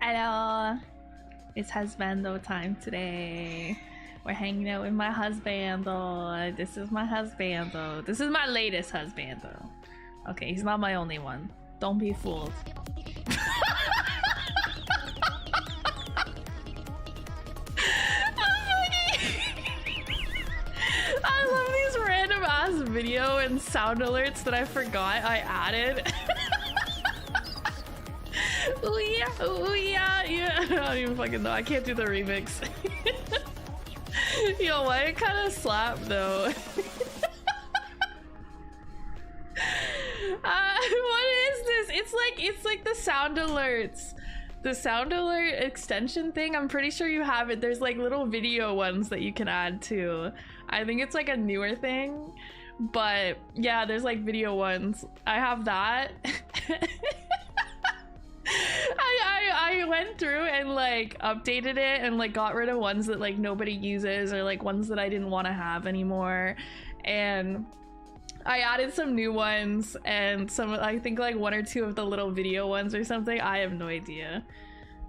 Hello, it's husbando time today. We're hanging out with my husbando. This is my husbando. This is my latest husbando. Okay, he's not my only one. Don't be fooled. I love these random ass video and sound alerts that I forgot I added. Ooh yeah, ooh yeah, yeah. I don't even fucking know. I can't do the remix. Yo, why it kind of slapped though? What is this? It's like the sound alerts. The sound alert extension thing, I'm pretty sure you have it. There's like little video ones that you can add to. I think it's like a newer thing, but yeah, there's like video ones. I have that. I went through and like updated it and like got rid of ones that like nobody uses or like ones that I didn't want to have anymore, and I added some new ones and some, I think like 1 or 2 of the little video ones or something. I have no idea.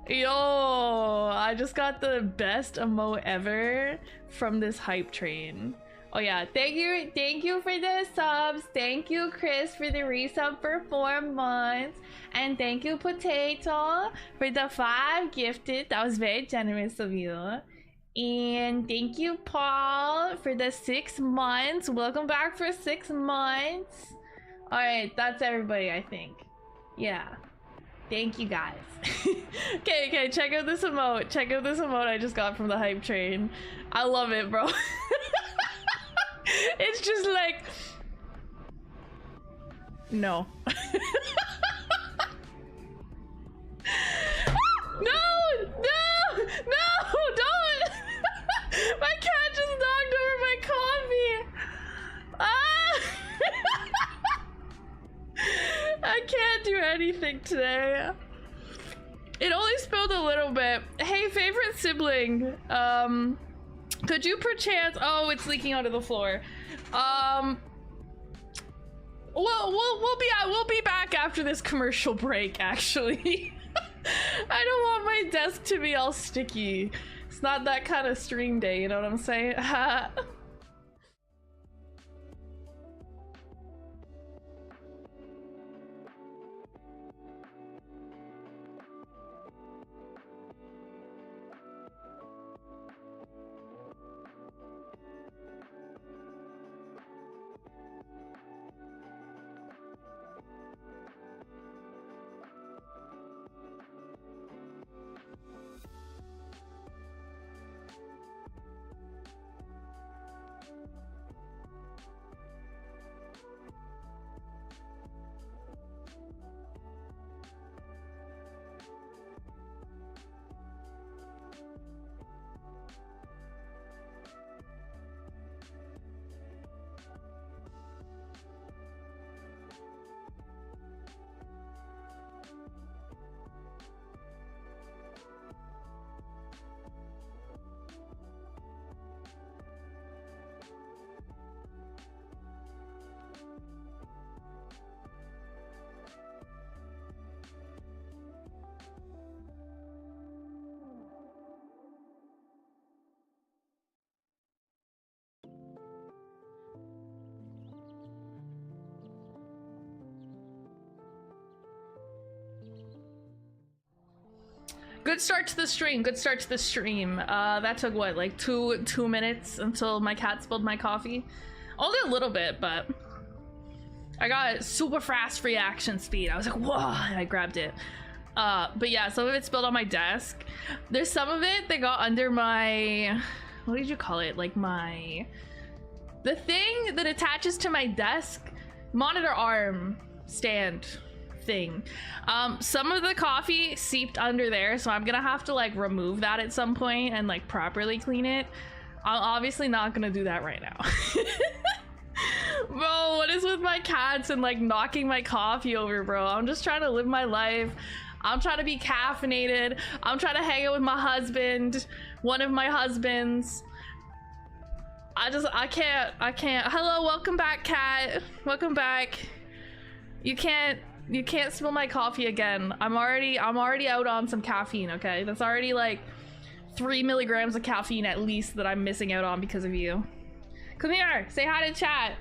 Yo, I just got the best emote ever from this hype train. Oh yeah, thank you for the subs. Thank you, Chris, for the resub for 4 months. And thank you, Potato, for the 5 gifted. That was very generous of you. And thank you, Paul, for the 6 months. Welcome back for 6 months. All right, that's everybody, I think. Yeah. Thank you, guys. Okay, check out this emote. Check out this emote I just got from the hype train. I love it, bro. It's just like... No. No, don't! My cat just knocked over my coffee. Ah! I can't do anything today. It only spilled a little bit. Hey, favorite sibling, could you perchance... Oh, it's leaking onto the floor. We'll be back after this commercial break, actually. I don't want my desk to be all sticky. It's not that kind of stream day, you know what I'm saying? Good start to the stream. Good start to the stream. That took what, like two minutes until my cat spilled my coffee. Only a little bit, but I got super fast reaction speed. I was like, whoa, and I grabbed it. But yeah, some of it spilled on my desk. There's some of it that got under my, what did you call it? Like the thing that attaches to my desk monitor arm stand thing. Some of the coffee seeped under there, so I'm gonna have to like remove that at some point and like properly clean it. I'm obviously not gonna do that right now. Bro, what is with my cats and like knocking my coffee over, bro? I'm just trying to live my life. I'm trying to be caffeinated. I'm trying to hang out with my husband, one of my husbands. I can't. Hello, welcome back, cat. Welcome back. You can't spill my coffee again. I'm already out on some caffeine, okay? That's already like 3 milligrams of caffeine at least that I'm missing out on because of you. Come here, say hi to chat.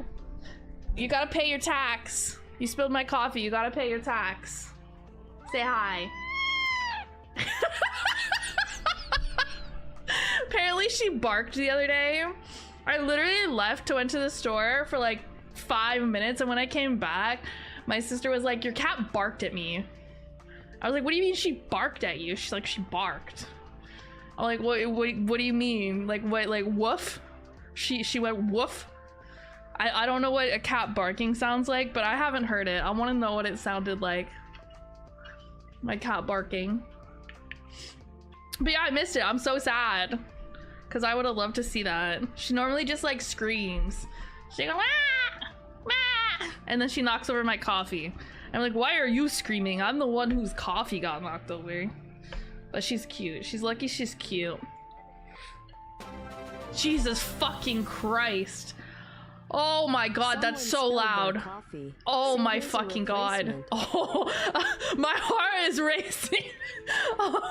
You gotta pay your tax. You spilled my coffee, you gotta pay your tax. Say hi. Apparently she barked the other day. I literally went to the store for like 5 minutes, and when I came back, my sister was like, your cat barked at me. I was like, what do you mean she barked at you? She's like, she barked. I'm like, what do you mean? Like, what, like, woof? She went woof? I don't know what a cat barking sounds like, but I haven't heard it. I want to know what it sounded like. My cat barking. But yeah, I missed it. I'm so sad. Because I would have loved to see that. She normally just like screams. She goes, ah! Ah! And then she knocks over my coffee. I'm like, why are you screaming? I'm the one whose coffee got knocked over. But she's cute. She's lucky she's cute. Jesus fucking Christ. Oh my god, that's so loud. Oh my fucking god. Oh, my heart is racing. Oh,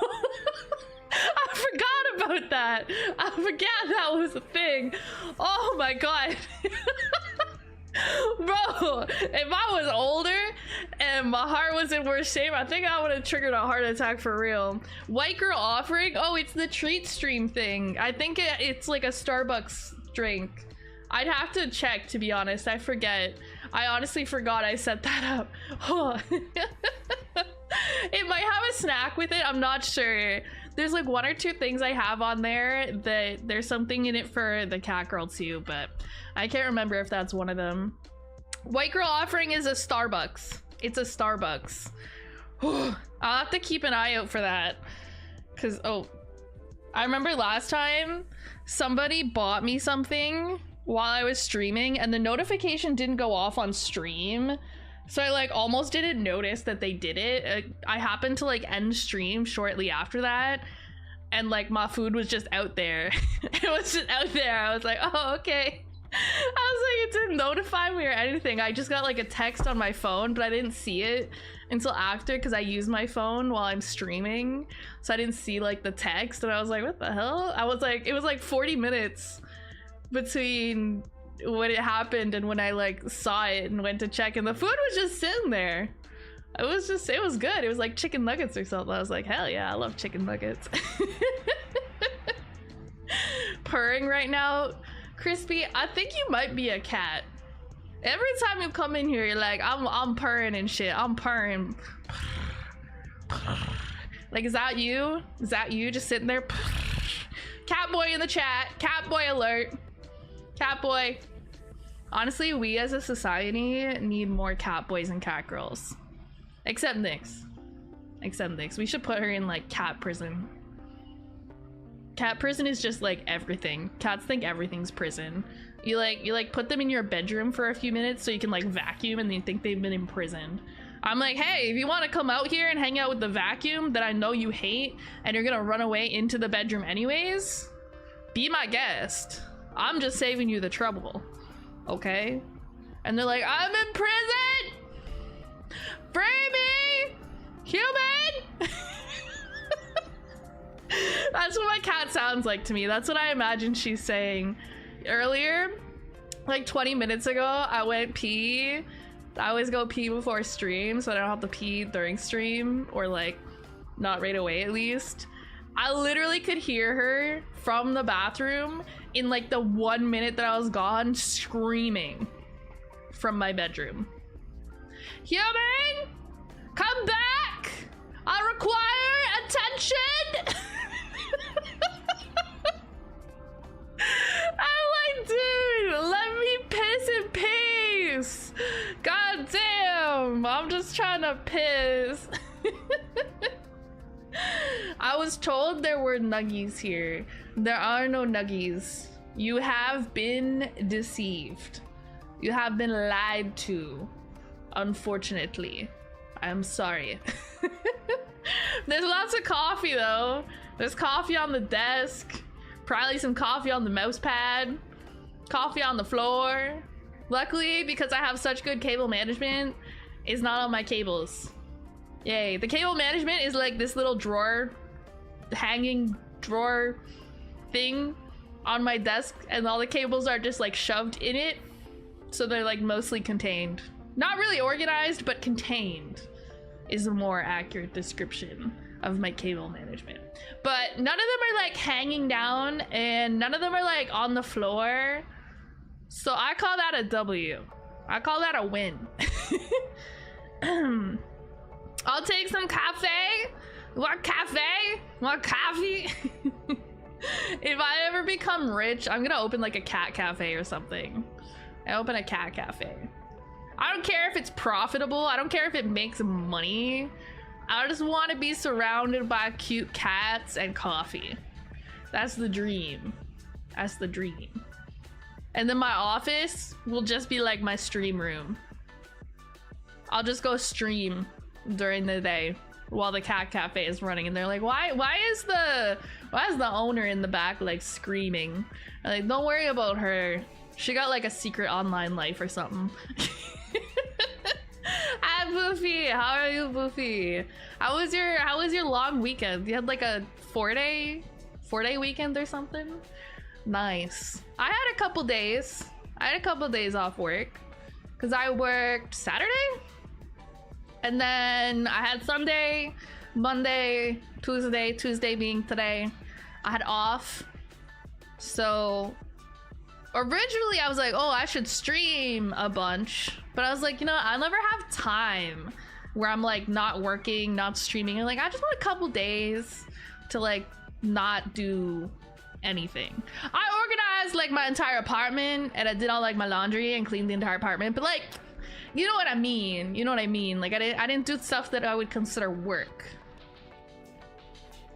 I forgot about that. I forgot that was a thing. Oh my god. Bro, if I was older and my heart was in worse shape, I think I would have triggered a heart attack for real. White girl offering? Oh, it's the treat stream thing. I think it's like a Starbucks drink. I'd have to check, to be honest. I forget. I honestly forgot I set that up. Oh. It might have a snack with it. I'm not sure. There's like 1 or 2 things I have on there that there's something in it for the cat girl too, but I can't remember if that's one of them. White girl offering is a Starbucks. It's a Starbucks. I'll have to keep an eye out for that. Cause, oh, I remember last time somebody bought me something while I was streaming and the notification didn't go off on stream. So I like almost didn't notice that they did it. I happened to like end stream shortly after that. And like my food was just out there. It was just out there. I was like, oh, okay. I was like, it didn't notify me or anything. I just got like a text on my phone, but I didn't see it until after because I use my phone while I'm streaming. So I didn't see like the text and I was like, what the hell? I was like, it was like 40 minutes between when it happened and when I like saw it and went to check and the food was just sitting there. It was good. It was like chicken nuggets or something. I was like, hell yeah, I love chicken nuggets. Purring right now. Crispy, I think you might be a cat. Every time you come in here, you're like, I'm purring and shit. I'm purring. Like, is that you? Is that you just sitting there? Cat boy in the chat. Cat boy alert. Cat boy. Honestly, we as a society need more cat boys and cat girls. Except Nyx. Except Nyx. We should put her in like cat prison. Cat prison is just like everything. Cats think everything's prison. You like put them in your bedroom for a few minutes so you can like vacuum and they think they've been imprisoned. I'm like, hey, if you want to come out here and hang out with the vacuum that I know you hate and you're gonna run away into the bedroom anyways, be my guest. I'm just saving you the trouble. Okay? And they're like, I'm in prison! Free me! Human! That's what my cat sounds like to me. That's what I imagine she's saying. Earlier, like 20 minutes ago, I went pee. I always go pee before stream so I don't have to pee during stream, or like not right away at least. I literally could hear her from the bathroom in like the 1 minute that I was gone screaming from my bedroom. Human, come back! I require attention! I'm like, dude, let me piss in peace. God damn, I'm just trying to piss. I was told there were nuggies here. There are no nuggies. You have been deceived. You have been lied to. Unfortunately. I'm sorry. There's lots of coffee though. There's coffee on the desk. Probably some coffee on the mouse pad. Coffee on the floor. Luckily, because I have such good cable management, it's not on my cables. Yay. The cable management is like this little drawer, hanging drawer thing on my desk, and all the cables are just like shoved in it. So they're like mostly contained. Not really organized, but contained is a more accurate description of my cable management. But none of them are like hanging down and none of them are like on the floor. So I call that a W. I call that a win. I'll take some cafe. Want cafe? Want coffee? If I ever become rich, I'm gonna open like a cat cafe or something. I open a cat cafe. I don't care if it's profitable. I don't care if it makes money. I just want to be surrounded by cute cats and coffee. That's the dream. That's the dream. And then my office will just be like my stream room. I'll just go stream during the day while the cat cafe is running, and they're like, why is the owner in the back like screaming? I'm like, don't worry about her. She got like a secret online life or something. Hi Boofy, how are you, Boofy? How was your long weekend? You had like a 4-day weekend or something? Nice. I had a couple days off work because I worked Saturday, and then I had Sunday, Monday, Tuesday being today, I had off. So originally I was like, oh, I should stream a bunch, but I was like, you know, I never have time where I'm like not working, not streaming, and like I just want a couple days to like not do anything. I organized like my entire apartment, and I did all like my laundry and cleaned the entire apartment, but like, you know what I mean, like I didn't do stuff that I would consider work.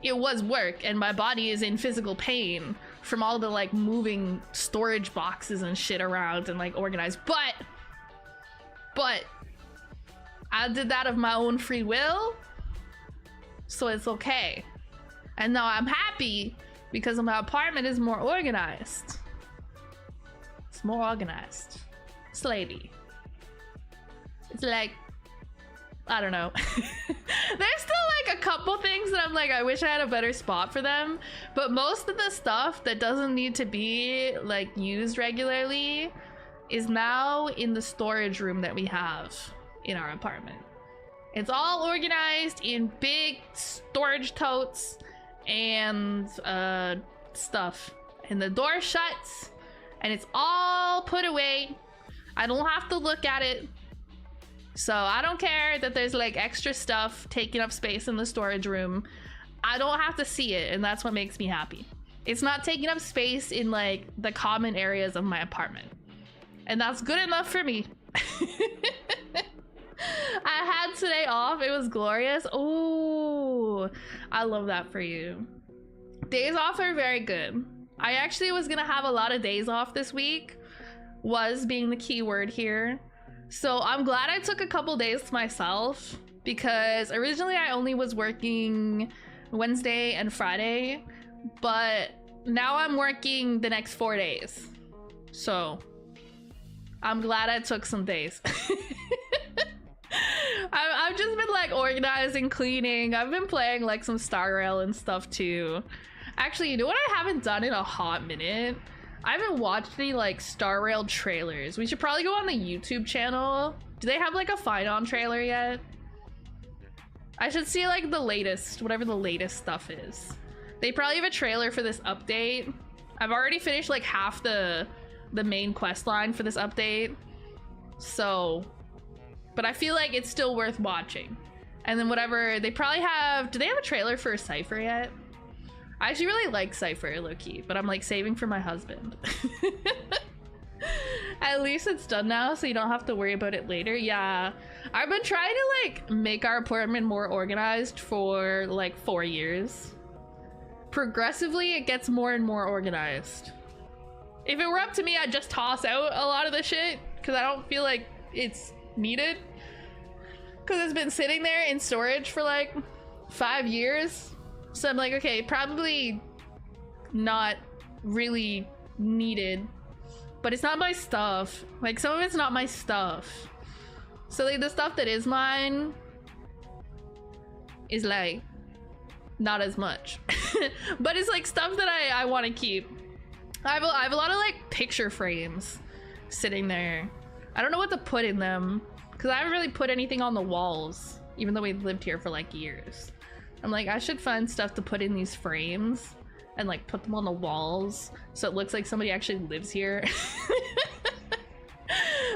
It was work, and my body is in physical pain from all the like moving storage boxes and shit around and like organized, but I did that of my own free will, so it's okay. And now I'm happy because my apartment is more organized. It's more organized. Slavey. It's like, I don't know. There's still like a couple things that I'm like, I wish I had a better spot for them, but most of the stuff that doesn't need to be like used regularly is now in the storage room that we have in our apartment. It's all organized in big storage totes and stuff, and the door shuts and it's all put away. I don't have to look at it, so I don't care that there's like extra stuff taking up space in the storage room. I don't have to see it, and that's what makes me happy. It's not taking up space in like the common areas of my apartment, and that's good enough for me. I had today off. It was glorious. Oh, I love that for you. Days off are very good. I actually was gonna have a lot of days off this week, was being the key word here. So I'm glad I took a couple days to myself, because originally I only was working Wednesday and Friday, but now I'm working the next 4 days. So I'm glad I took some days. I've just been like organizing, cleaning. I've been playing like some Star Rail and stuff too. Actually, you know what I haven't done in a hot minute? I haven't watched any like Star Rail trailers. We should probably go on the YouTube channel. Do they have like a Phainon trailer yet? I should see like the latest, whatever the latest stuff is. They probably have a trailer for this update. I've already finished like half the main quest line for this update. So, but I feel like it's still worth watching. And then whatever, they probably have, do they have a trailer for Cypher yet? I actually really like Cypher, low-key, but I'm like saving for my husband. At least it's done now, so you don't have to worry about it later. Yeah, I've been trying to like make our apartment more organized for like 4 years. Progressively, it gets more and more organized. If it were up to me, I'd just toss out a lot of the shit because I don't feel like it's needed. Because it's been sitting there in storage for like 5 years. So I'm like, okay, probably not really needed, but it's not my stuff. Like some of it's not my stuff. So like the stuff that is mine is like not as much, but it's like stuff that I want to keep. I have a lot of like picture frames sitting there. I don't know what to put in them because I haven't really put anything on the walls, even though we've lived here for like years. I'm like, I should find stuff to put in these frames and like put them on the walls so it looks like somebody actually lives here.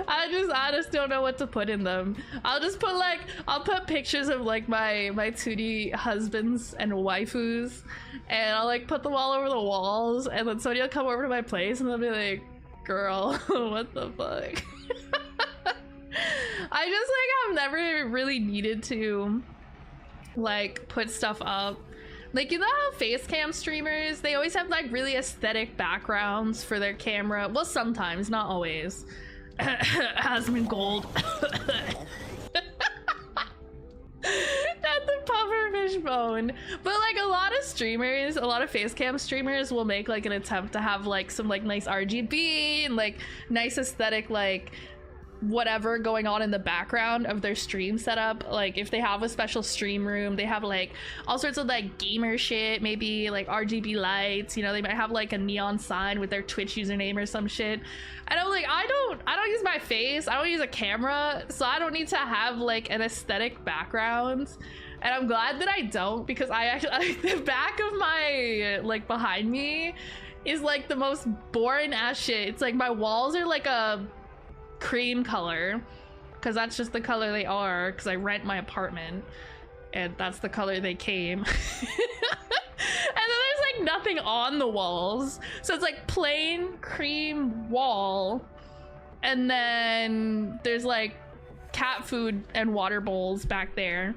I I just don't know what to put in them. I'll just put like, I'll put pictures of like my 2D husbands and waifus, and I'll like put them all over the walls, and then somebody will come over to my place and they'll be like, girl, what the fuck? I just like have never really needed to like put stuff up. Like, you know how face cam streamers, they always have like really aesthetic backgrounds for their camera. Well, sometimes, not always. Hasman Gold. Not the pufferfish bone. But like a lot of streamers, a lot of face cam streamers will make like an attempt to have like some like nice RGB and like nice aesthetic like whatever going on in the background of their stream setup. Like if they have a special stream room, they have like all sorts of like gamer shit, maybe like RGB lights, you know, they might have like a neon sign with their Twitch username or some shit. And I'm like, I don't use my face, I don't use a camera, so I don't need to have like an aesthetic background. And I'm glad that I don't, because I actually the back of my like behind me is like the most boring ass shit. It's like my walls are like a cream color, because that's just the color they are, because I rent my apartment and that's the color they came. And then there's like nothing on the walls, so it's like plain cream wall, and then there's like cat food and water bowls back there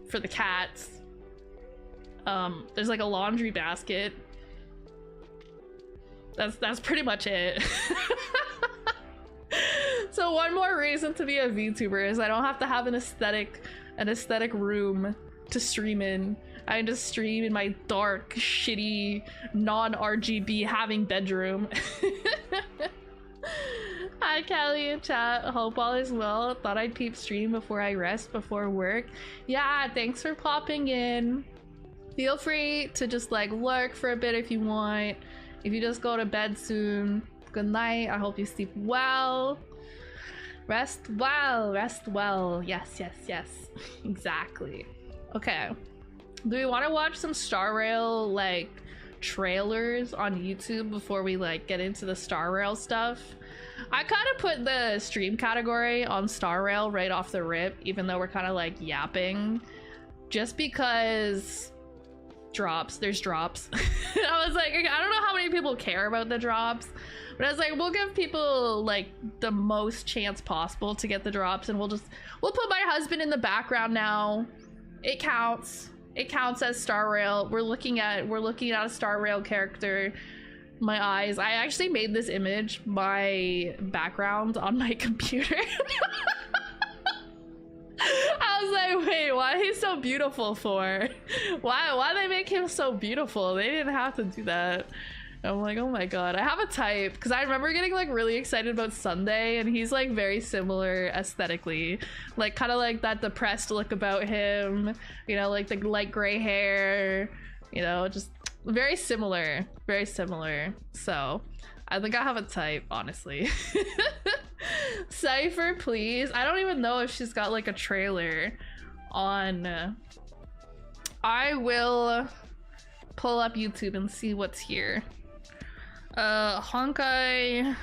for the cats. There's like a laundry basket. That's pretty much it. So one more reason to be a VTuber is I don't have to have an aesthetic room to stream in. I can just stream in my dark, shitty, non-RGB having bedroom. Hi Kelly in chat, hope all is well. Thought I'd peep stream before I rest before work. Yeah, thanks for popping in. Feel free to just like lurk for a bit if you want. If you just go to bed soon, good night. I hope you sleep well. Rest well, rest well. Yes, yes, yes. Exactly. Okay. Do we want to watch some Star Rail like trailers on YouTube before we like get into the Star Rail stuff? I kind of put the stream category on Star Rail right off the rip, even though we're kind of like yapping, just because there's drops. I was like, I don't know how many people care about the drops, but I was like, we'll give people like the most chance possible to get the drops, and we'll put my husband in the background now. It counts as Star Rail. We're looking at a Star Rail character. My eyes, I actually made this image my background on my computer. I was like, wait, why is he so beautiful for? Why they make him so beautiful? They didn't have to do that. I'm like, oh my god. I have a type, because I remember getting like really excited about Sunday, and he's like very similar aesthetically, like kind of like that depressed look about him, you know, like the light gray hair, you know, just very similar, very similar. So I think I have a type, honestly. Cypher, please. I don't even know if she's got like a trailer on. I will pull up YouTube and see what's here. Honkai,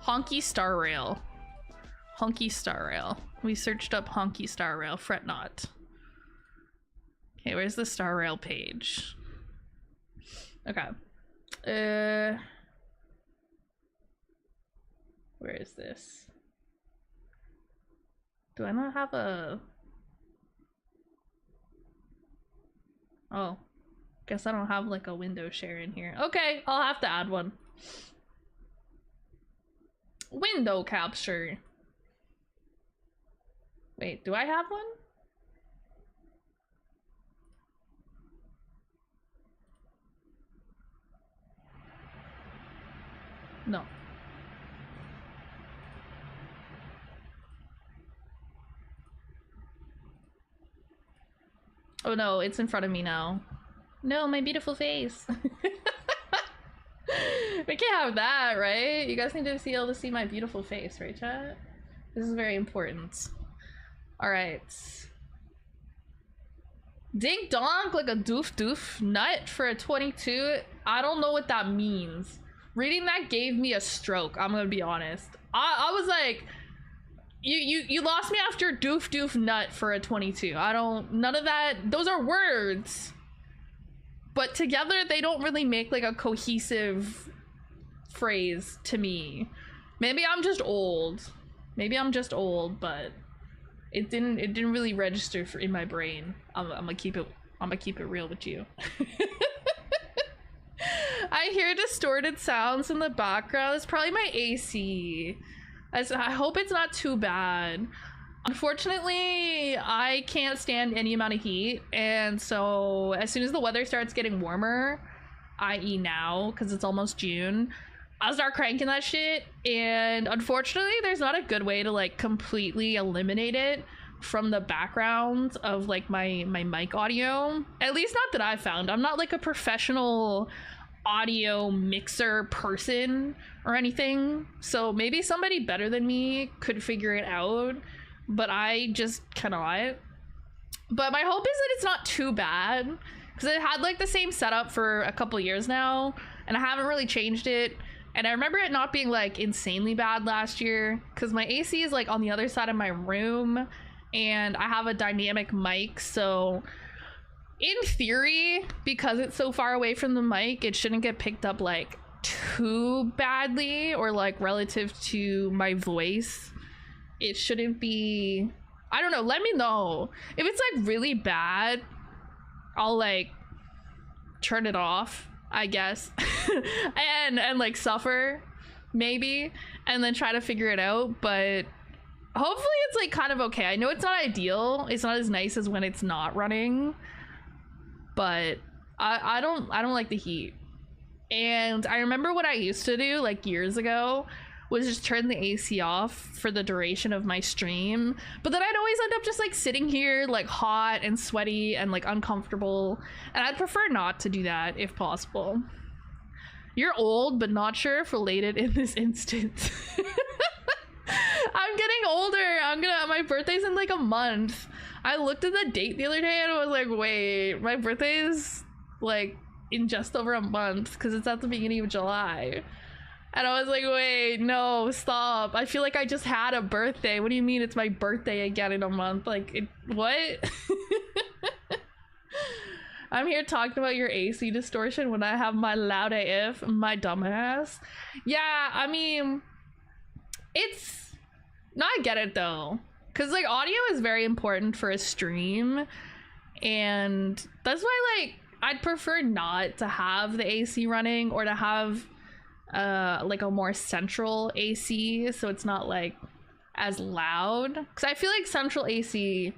Honky Star Rail. Honky Star Rail. We searched up Honky Star Rail, fret not. Okay, where's the Star Rail page? Okay. Where is this? Do I not have a... Oh. Guess I don't have like a window share in here. Okay, I'll have to add one. Window capture. Wait, do I have one? No. Oh no, it's in front of me now. No, my beautiful face. We can't have that, right? You guys need to be able to see my beautiful face, right, chat? This is very important. Alright. Dink donk like a doof nut for a 22. I don't know what that means. Reading that gave me a stroke, I'm gonna be honest. I was like, You lost me after doof doof nut for a 22. I don't, none of that, those are words. But together they don't really make like a cohesive phrase to me. Maybe I'm just old. Maybe I'm just old, but it didn't really register in my brain. I'm gonna keep it real with you. I hear distorted sounds in the background. It's probably my AC. I hope it's not too bad. Unfortunately, I can't stand any amount of heat, and so as soon as the weather starts getting warmer, i.e. now, because it's almost June, I'll start cranking that shit, and unfortunately there's not a good way to like completely eliminate it from the background of like my mic audio. At least not that I've found. I'm not like a professional audio mixer person or anything, so maybe somebody better than me could figure it out, but I just cannot. But my hope is that it's not too bad, because I had like the same setup for a couple years now and I haven't really changed it. And I remember it not being like insanely bad last year, because my AC is like on the other side of my room and I have a dynamic mic, so in theory, because it's so far away from the mic, it shouldn't get picked up like too badly, or like relative to my voice it shouldn't be. I don't know, let me know if it's like really bad. I'll like turn it off, I guess. and like suffer maybe, and then try to figure it out. But hopefully it's like kind of okay. I know it's not ideal, it's not as nice as when it's not running, but I don't like the heat. And I remember what I used to do like years ago was just turn the AC off for the duration of my stream, but then I'd always end up just like sitting here like hot and sweaty and like uncomfortable, and I'd prefer not to do that if possible. You're old but not sure if related in this instance. I'm getting older. My birthday's in like a month. I looked at the date the other day and I was like, wait, my birthday is like in just over a month, because it's at the beginning of July. And I was like, wait, no, stop. I feel like I just had a birthday. What do you mean it's my birthday again in a month? Like, what? I'm here talking about your AC distortion when I have my loud AF, my dumbass. Yeah, I mean, it's... No, I get it though. Because like audio is very important for a stream. And that's why like I'd prefer not to have the AC running, or to have like a more central AC, so it's not like as loud, because I feel like central AC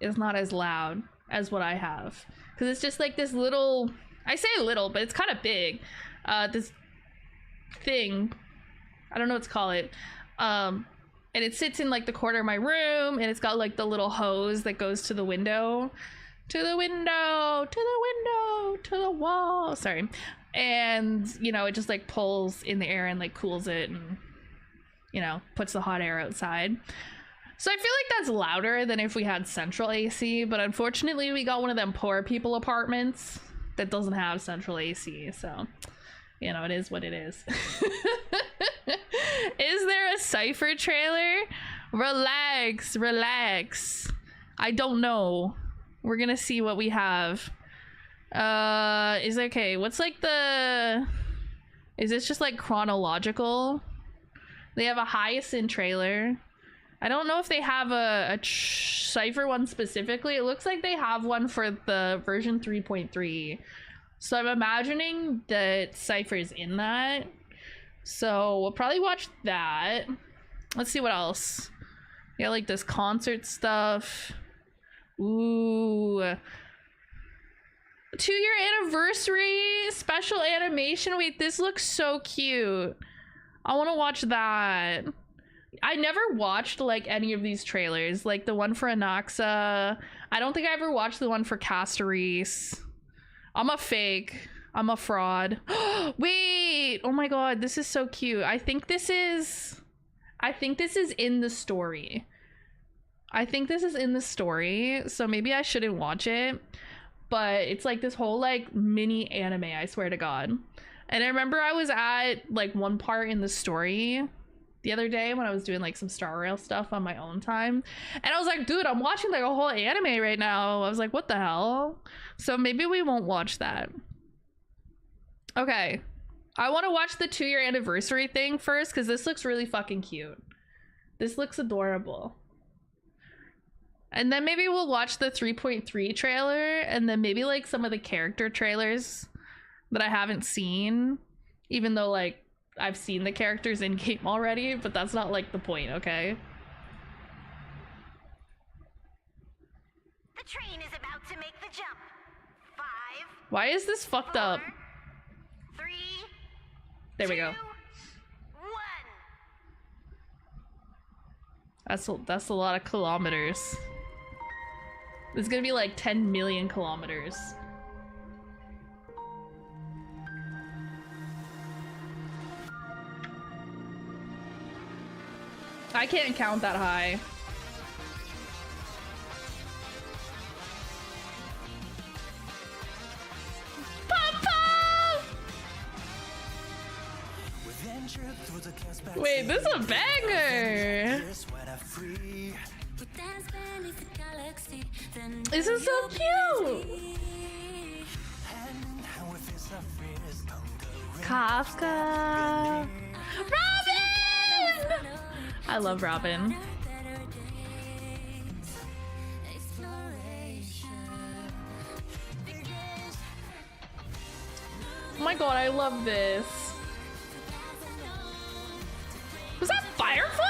is not as loud as what I have, because it's just like this little, I say little but it's kind of big, this thing, I don't know what to call it, and it sits in like the corner of my room, and it's got like the little hose that goes to the window, to the wall, sorry. And you know, it just like pulls in the air and like cools it, and you know, puts the hot air outside. So I feel like that's louder than if we had central AC, but unfortunately we got one of them poor people apartments that doesn't have central AC, so you know, it is what it is. Is there a Cypher trailer? Relax. I don't know. We're gonna see what we have. Is okay, what's like the, is this just like chronological? They have a Hyacinth trailer. I don't know if they have a Cypher one specifically. It looks like they have one for the version 3.3, so I'm imagining that Cypher's in that, so we'll probably watch that. Let's see what else. Yeah, like this concert stuff. Ooh, 2-year anniversary special animation. Wait, this looks so cute. I want to watch that. I never watched like any of these trailers, like the one for Anaxa. I don't think I ever watched the one for Castorise. I'm a fake. I'm a fraud. Wait, oh my god, this is so cute. I think this is in the story. So maybe I shouldn't watch it. But it's like this whole like mini anime, I swear to god. And I remember I was at like one part in the story the other day when I was doing like some Star Rail stuff on my own time, and I was like, dude, I'm watching like a whole anime right now. I was like, what the hell? So maybe we won't watch that. Okay, I want to watch the 2-year anniversary thing first because this looks really fucking cute. This looks adorable. And then maybe we'll watch the 3.3 trailer, and then maybe like some of the character trailers that I haven't seen, even though like I've seen the characters in game already, but that's not like the point, okay? The train is about to make the jump. 5. Why is this fucked 4, up? 3. There we 2, go. 1. That's a lot of kilometers. It's gonna be like 10 million kilometers. I can't count that high. Papa! Wait, this is a banger! This is so cute! Kafka! Robin! I love Robin. Oh my god, I love this. Was that Firefly?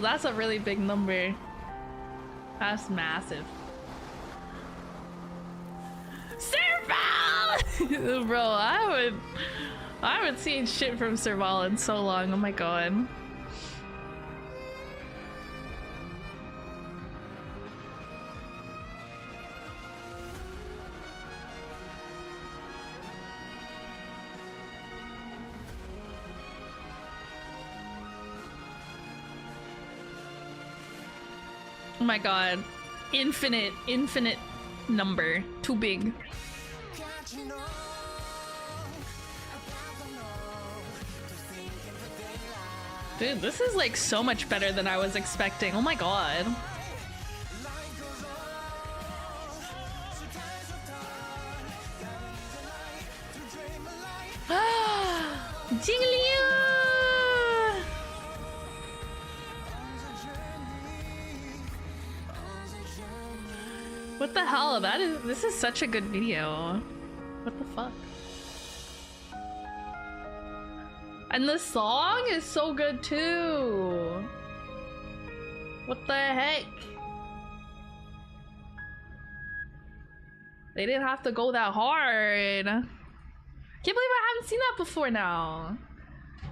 That's a really big number. That's massive. Serval! Bro, I haven't seen shit from Serval in so long. Oh my god. Oh my god. Infinite number. Too big. Dude, this is like so much better than I was expecting. Oh my god. Jiggly! What the hell? This is such a good video. What the fuck? And the song is so good too. What the heck? They didn't have to go that hard. Can't believe I haven't seen that before now.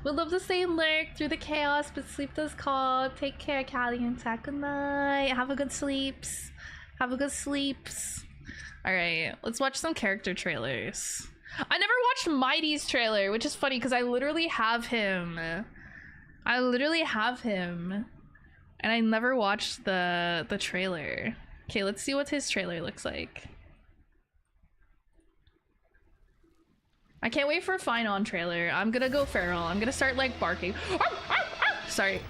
We'll love to stay and lurk through the chaos, but sleep does call. Take care, Callie and Tack. Good night. Have a good sleeps. Have a good sleeps. Alright, let's watch some character trailers. I never watched Mighty's trailer, which is funny because I literally have him. And I never watched the trailer. Okay, let's see what his trailer looks like. I can't wait for a Phainon trailer. I'm gonna go feral. I'm gonna start like barking. Sorry,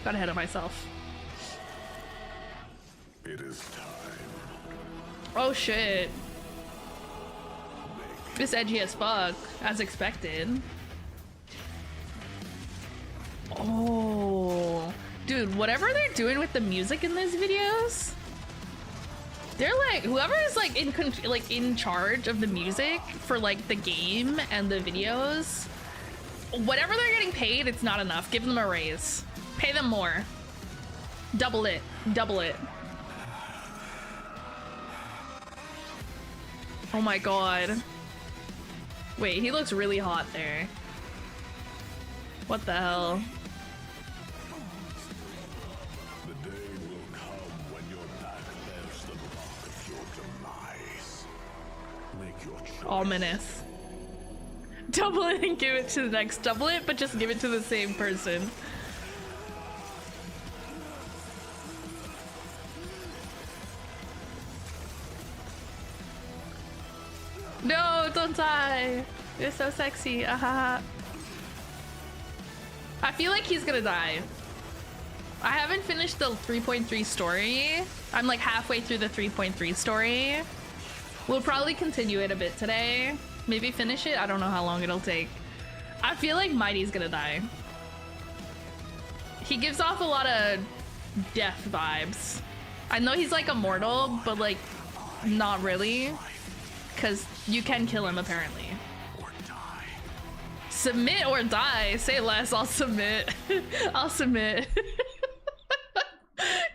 got ahead of myself. It is time. Oh shit. It's edgy as fuck, as expected. Oh, dude, whatever they're doing with the music in these videos, they're like, whoever is like in charge of the music for like the game and the videos, whatever they're getting paid, it's not enough. Give them a raise. Pay them more. Double it. Double it. Oh my god. Wait, he looks really hot there. What the hell? The day will come when your back bears the mark of your demise. Make your choice. Ominous. Double it and give it to the next. Double it, but just give it to the same person. No, don't die. You're so sexy. I feel like he's gonna die. I haven't finished the 3.3 story. I'm like halfway through the 3.3 story. We'll probably continue it a bit today. Maybe finish it. I don't know how long it'll take. I feel like Mighty's gonna die. He gives off a lot of death vibes. I know he's like immortal, but like not really. Because you can kill him apparently. Submit or die. Say less, I'll submit. I'll submit.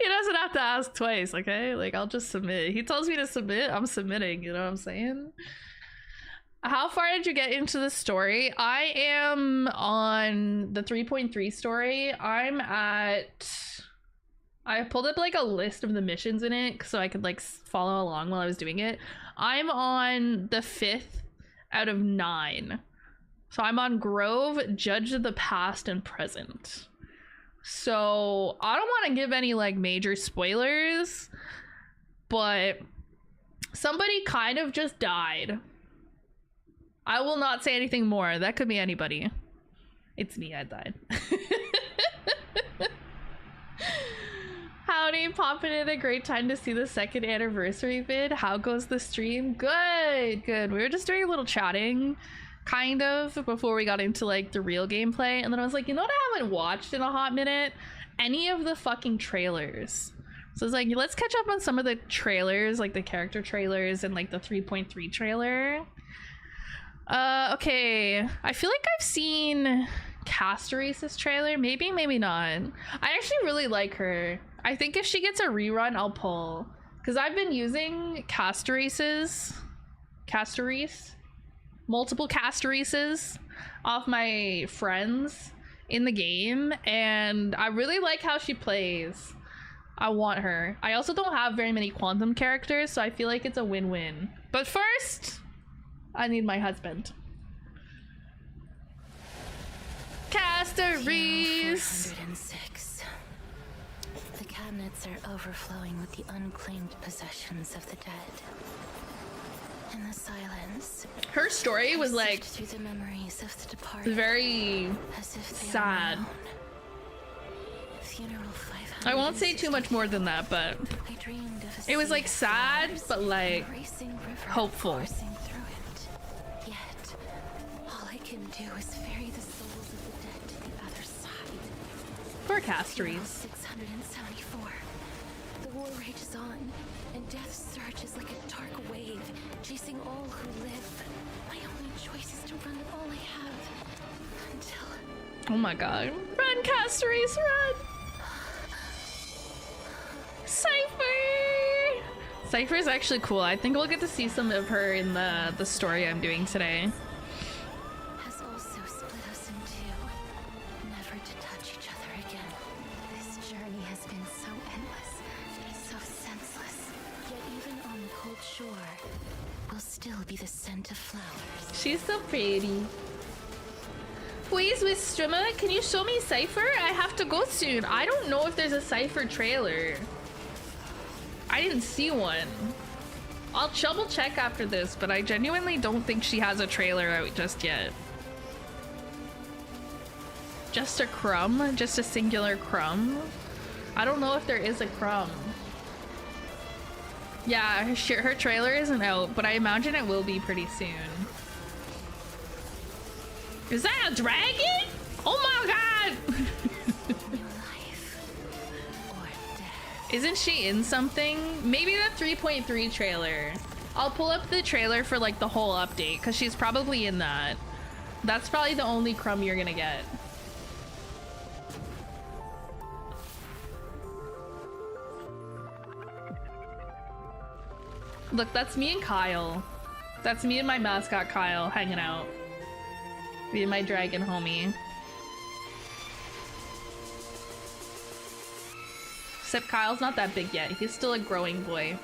He doesn't have to ask twice, okay? Like, I'll just submit. He tells me to submit, I'm submitting, you know what I'm saying? How far did you get into the story? I am on the 3.3 story. I pulled up like a list of the missions in it so I could like follow along while I was doing it. I'm on the 5th out of 9. So I'm on Grove, Judge of the Past and Present. So I don't want to give any like major spoilers, but somebody kind of just died. I will not say anything more. That could be anybody. It's me, I died. Howdy, popping in. A great time to see the 2nd anniversary vid. How goes the stream? Good, good. We were just doing a little chatting, kind of, before we got into like the real gameplay. And then I was like, you know what I haven't watched in a hot minute? Any of the fucking trailers. So I was like, let's catch up on some of the trailers, like the character trailers and like the 3.3 trailer. Okay. I feel like I've seen Castorese's trailer. Maybe, maybe not. I actually really like her. I think if she gets a rerun, I'll pull. Because I've been using Castorese, multiple Castoreses off my friends in the game, and I really like how she plays. I want her. I also don't have very many quantum characters, so I feel like it's a win-win. But first, I need my husband. Castorese! 406. The cabinets are overflowing with the unclaimed possessions of the dead. In the silence, her story was like through the memories of the departed, very as if they sad. Funeral 500. I won't say too much more than that, but I dreamed of a it was sea like of sad, flowers, but like a racing river hopeful. coursing through it. Yet, all I can do is ferry the souls of the dead to the other side. Poor Funeral Castoreese. 674. The war rages on, and death surges like a dark wave, chasing all who live. My only choice is to run with all I have until. Oh my god. Run, Castoreese, run! Cypher! Cypher is actually cool. I think we'll get to see some of her in the story I'm doing today. Has also split us in two, never to touch each other again. This journey has been so endless, so senseless. Yet even on the cold shore, will still be the scent of flowers. She's so pretty. Please, with streamer, can you show me Cypher? I have to go soon. I don't know if there's a Cypher trailer. I didn't see one. I'll double check after this, but I genuinely don't think she has a trailer out just yet. Just a crumb? Just a singular crumb? I don't know if there is a crumb. Yeah, her trailer isn't out, but I imagine it will be pretty soon. Is that a dragon? Oh my god! New life or death. Isn't she in something? Maybe the 3.3 trailer. I'll pull up the trailer for like the whole update because she's probably in that. That's probably the only crumb you're gonna get. Look, that's me and Kyle. That's me and my mascot Kyle hanging out. Me and my dragon homie. Except Kyle's not that big yet. He's still a growing boy.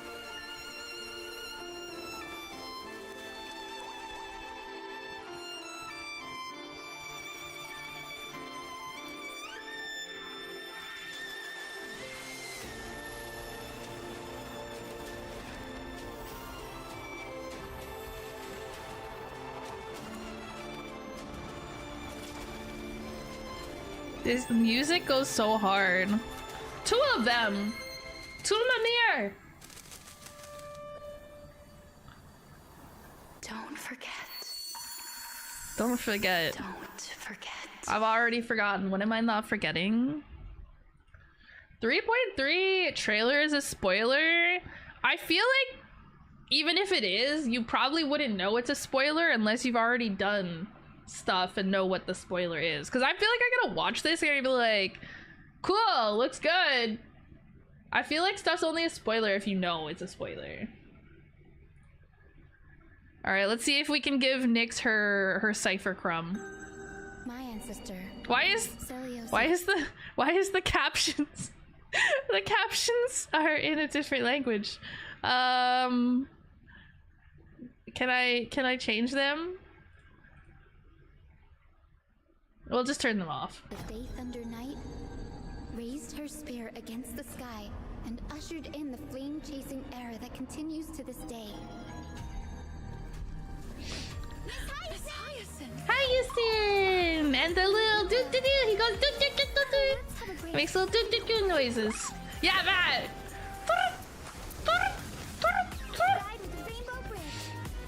This music goes so hard. Two of them! Two of them here! Don't forget. Don't forget. Don't forget. I've already forgotten. What am I not forgetting? 3.3 trailer is a spoiler. I feel like even if it is, you probably wouldn't know it's a spoiler unless you've already done stuff and know what the spoiler is. Because I feel like I'm gonna watch this and I'm gonna be like, cool, looks good. I feel like stuff's only a spoiler if you know it's a spoiler. Alright, let's see if we can give Nyx her cipher crumb. My ancestor. Why is the captions the captions are in a different language? Can I change them? We'll just turn them off. The Fae Thunder Knight raised her spear against the sky and ushered in the flame-chasing era that continues to this day. Hyacinth! And the little doo-doo-doo, he goes doo-doo-doo-doo-doo. Makes little doo-doo-doo noises. Yeah, that!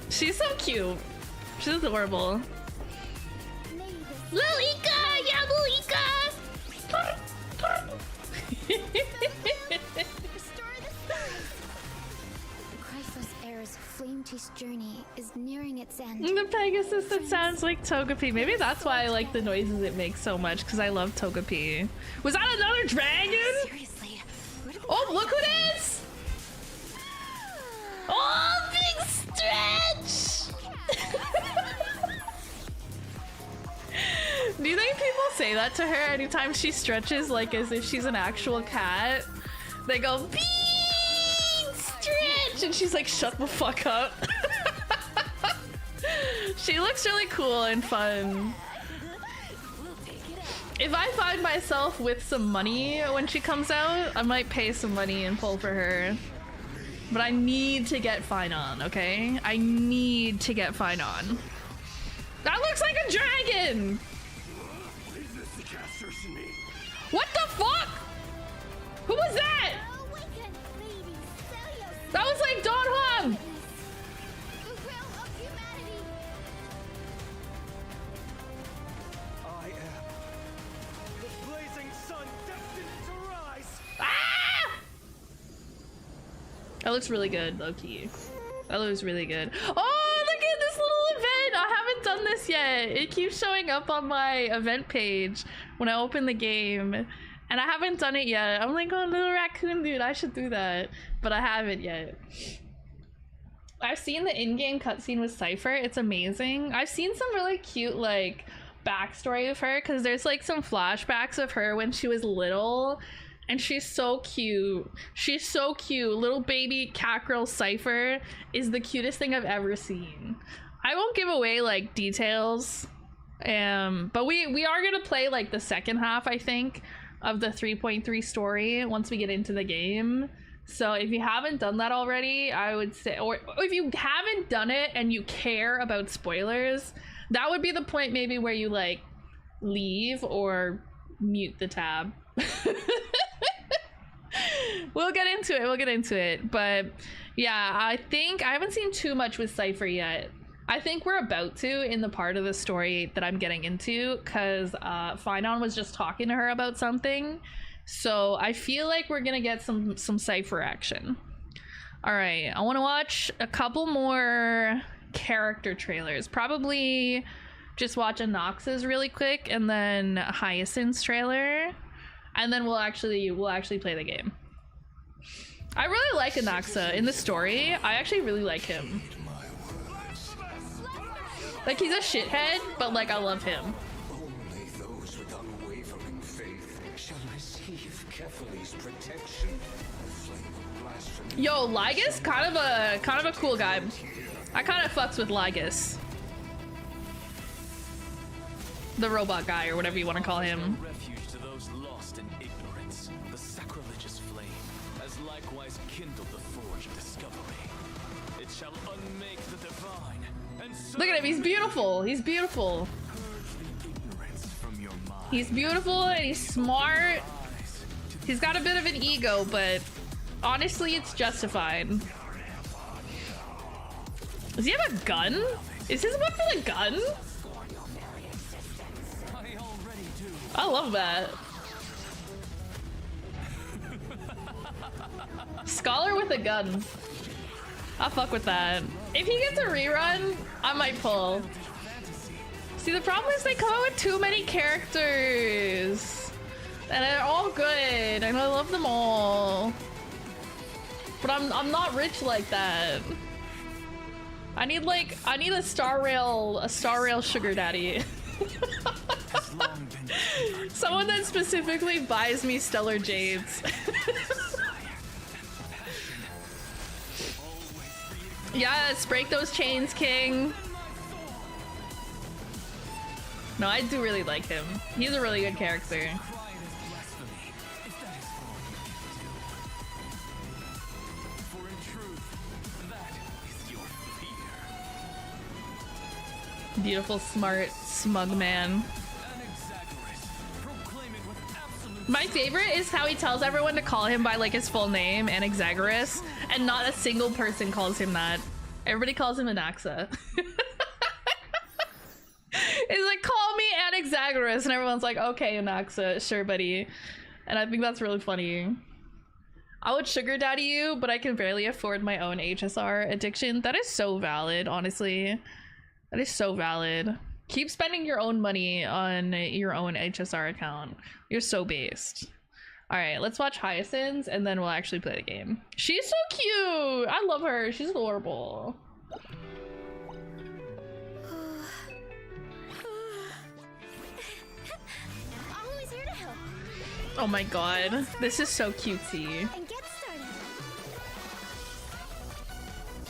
She's so cute. She's adorable. Lil Ika! Yeah, Lil Ika! Chrysos Air's flame-chased journey is nearing its end. The Pegasus that sounds like Togepi. Maybe that's why I like the noises it makes so much, because I love Togepi. Was that another dragon? Seriously? Oh, look who it is! Oh, big stretch! Do you think people say that to her anytime she stretches, like as if she's an actual cat? They go, big stretch! And she's like, shut the fuck up. She looks really cool and fun. If I find myself with some money when she comes out, I might pay some money and pull for her. But I need to get Phainon, okay? I need to get Phainon. That looks like a dragon! What the fuck? Who was that? That was like Don Juan! I am the blazing sun destined to rise. Ah! That looks really good, low-key. That looks really good. Oh, look at this little event! I haven't done this yet. It keeps showing up on my event page when I open the game. And I haven't done it yet. I'm like, oh, little raccoon dude, I should do that. But I haven't yet. I've seen the in-game cutscene with Cypher. It's amazing. I've seen some really cute, like, backstory of her. Because there's, like, some flashbacks of her when she was little. And she's so cute. She's so cute. Little baby cat girl Cypher is the cutest thing I've ever seen. I won't give away like details. But we are gonna play like the second half, I think, of the 3.3 story once we get into the game. So if you haven't done that already, I would say, or if you haven't done it and you care about spoilers, that would be the point maybe where you like leave or mute the tab. We'll get into it. We'll get into it. But yeah, I think I haven't seen too much with Cypher yet. I think we're about to in the part of the story that I'm getting into, because Phainon was just talking to her about something. So I feel like we're gonna get some Cypher action. All right, I want to watch a couple more character trailers. Probably just watch Anox's really quick, and then Hyacinth's trailer, and then we'll actually play the game. I really like Anaxa in the story. I actually really like him. Like, he's a shithead, but like I love him. Only those with unwavering faith shall receive Kephaly's protection. Yo, Lygus, kind of a cool guy. I kind of fucks with Lygus. The robot guy, or whatever you want to call him. Refuge to those lost in ignorance. The sacrilegious flame has likewise kindled the forge of discovery. It shall unmake the divine and Look at him, he's beautiful. He's beautiful. purge the ignorance from your mind. He's beautiful and he's smart. He's got a bit of an ego, but honestly, it's justified. Does he have a gun? Is his weapon a gun? I love that. Scholar with a gun. I'll fuck with that. If he gets a rerun, I might pull. See, the problem is they come out with too many characters. And they're all good, and I love them all. But I'm not rich like that. I need a Star Rail sugar daddy. Someone that specifically buys me stellar jades. Yes, break those chains, King. No, I do really like him. He's a really good character. Beautiful, smart, smug man. My favorite is how he tells everyone to call him by like his full name, Anaxagoras, and not a single person calls him that. Everybody calls him Anaxa. It's like, call me Anaxagoras, and everyone's like, okay, Anaxa, sure, buddy. And I think that's really funny. I would sugar daddy you, but I can barely afford my own HSR addiction. That is so valid, honestly. That is so valid. Keep spending your own money on your own HSR account. You're so based. All right, let's watch Hyacinth and then we'll actually play the game. She's so cute. I love her. She's adorable. Always here to help. Oh my god. This is so cutesy. And get started.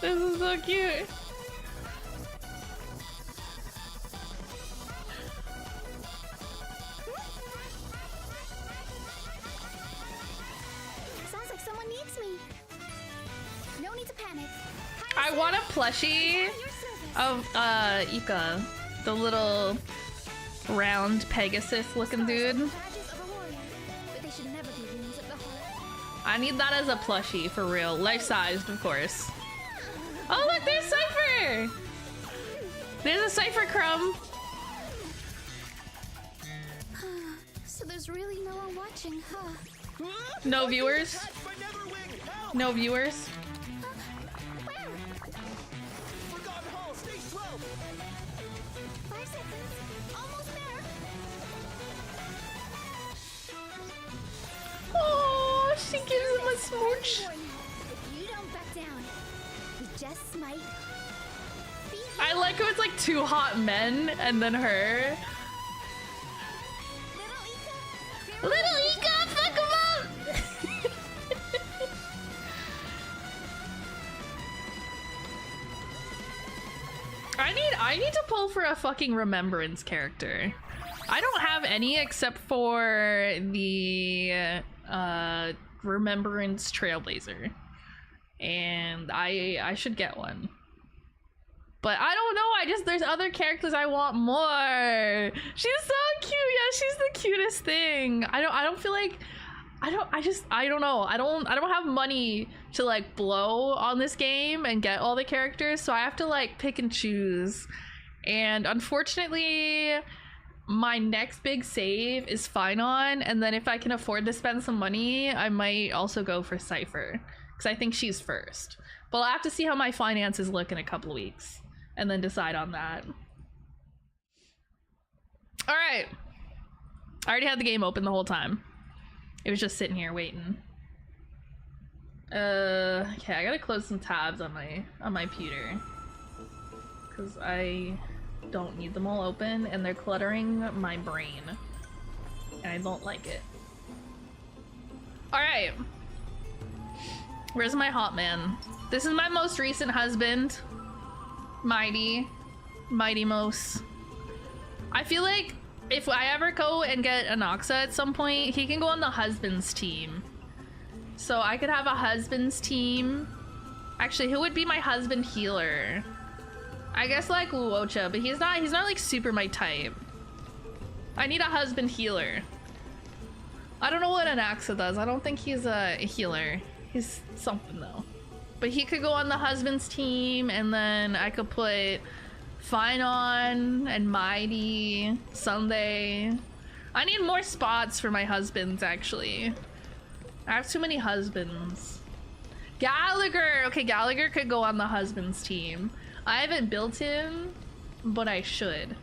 This is so cute. I want a plushie of Ika, the little round Pegasus looking dude. I need that as a plushie for real, life-sized of course. Oh look, there's Cypher! There's a Cypher crumb. So there's really no one watching, huh? No viewers. No viewers. Oh, she gives him a smooch. You don't back down. You just might. I like how it's like two hot men and then her. Little Ika, fuck him up! I need to pull for a fucking remembrance character. I don't have any except for the remembrance trailblazer. And I should get one. But I don't know, there's other characters I want more. She's so cute. Yeah, she's the cutest thing. I don't feel like I don't know. I don't have money to like blow on this game and get all the characters, so I have to like pick and choose. And unfortunately, my next big save is Phainon, and then if I can afford to spend some money, I might also go for Cypher, because I think she's first. But I'll have to see how my finances look in a couple weeks and then decide on that. All right. I already had the game open the whole time. It was just sitting here waiting. Okay, I gotta close some tabs on my computer, because I don't need them all open and they're cluttering my brain and I don't like it. All right, where's my hot man? This is my most recent husband, Mighty Mos. I feel like if I ever go and get Anaxa at some point, he can go on the husband's team. So I could have a husband's team. Actually, who would be my husband healer? I guess like Luocha, but he's not like super my type. I need a husband healer. I don't know what Anaxa does. I don't think he's a healer. He's something though. But he could go on the husband's team, and then I could put Phainon and Mighty, Sunday. I need more spots for my husbands, actually. I have too many husbands. Gallagher! Okay, Gallagher could go on the husband's team. I haven't built him, but I should.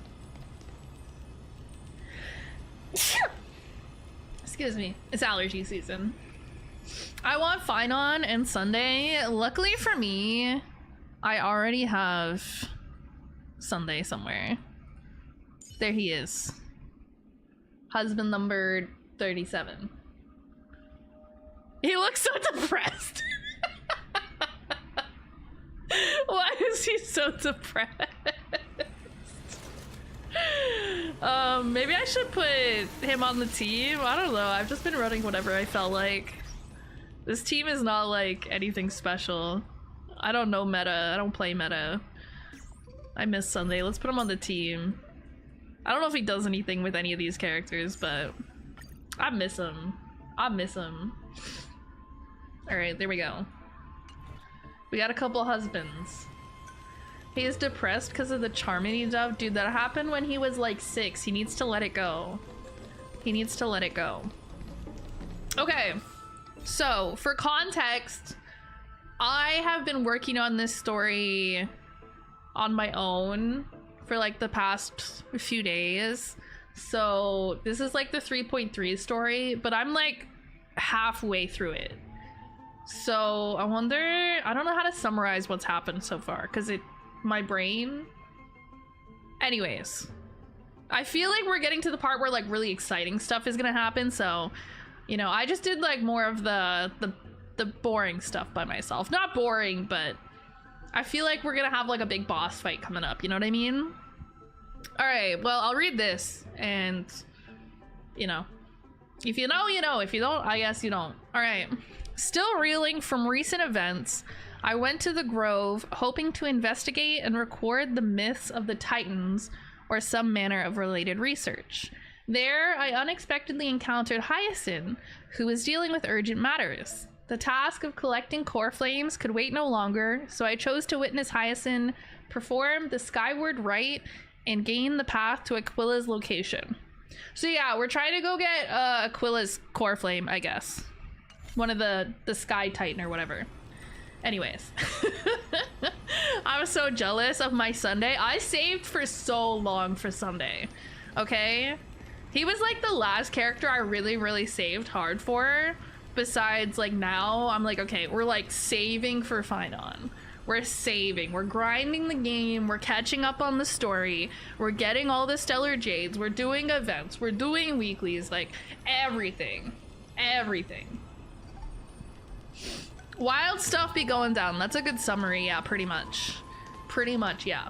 Excuse me. It's allergy season. I want Phainon and Sunday. Luckily for me, I already have Sunday somewhere. There he is. Husband number 37. He looks so depressed. Why is he so depressed? Maybe I should put him on the team. I don't know. I've just been running whatever I felt like. This team is not like anything special. I don't know meta. I don't play meta. I miss Sunday. Let's put him on the team. I don't know if he does anything with any of these characters, but I miss him. I miss him. Alright, there we go. We got a couple husbands. He is depressed because of the Charmony dub. Dude, that happened when he was like 6. He needs to let it go. He needs to let it go. Okay. So, for context, I have been working on this story on my own for like the past few days. So, this is like the 3.3 story, but I'm like halfway through it. So, I wonder, I don't know how to summarize what's happened so far because my brain. Anyways, I feel like we're getting to the part where like really exciting stuff is gonna happen, so you know, I just did like more of the boring stuff by myself. Not boring, but I feel like we're gonna have like a big boss fight coming up, you know what I mean? Alright, well, I'll read this, and you know, if you know, you know. If you don't, I guess you don't. Alright. Still reeling from recent events, I went to the Grove hoping to investigate and record the myths of the Titans or some manner of related research. There, I unexpectedly encountered Hyacinth, who was dealing with urgent matters. The task of collecting core flames could wait no longer, so I chose to witness Hyacinth perform the skyward rite and gain the path to Aquila's location. So yeah, we're trying to go get Aquila's core flame, I guess. One of the Sky Titan or whatever. Anyways. I'm so jealous of my Sunday. I saved for so long for Sunday. Okay? He was like the last character I really saved hard for. Besides, like, now I'm like, okay, we're like saving for Phainon. We're saving. We're grinding the game. We're catching up on the story. We're getting all the Stellar Jades. We're doing events. We're doing weeklies. Like, everything. Everything. Wild stuff be going down. That's a good summary. Yeah, pretty much. Pretty much, yeah.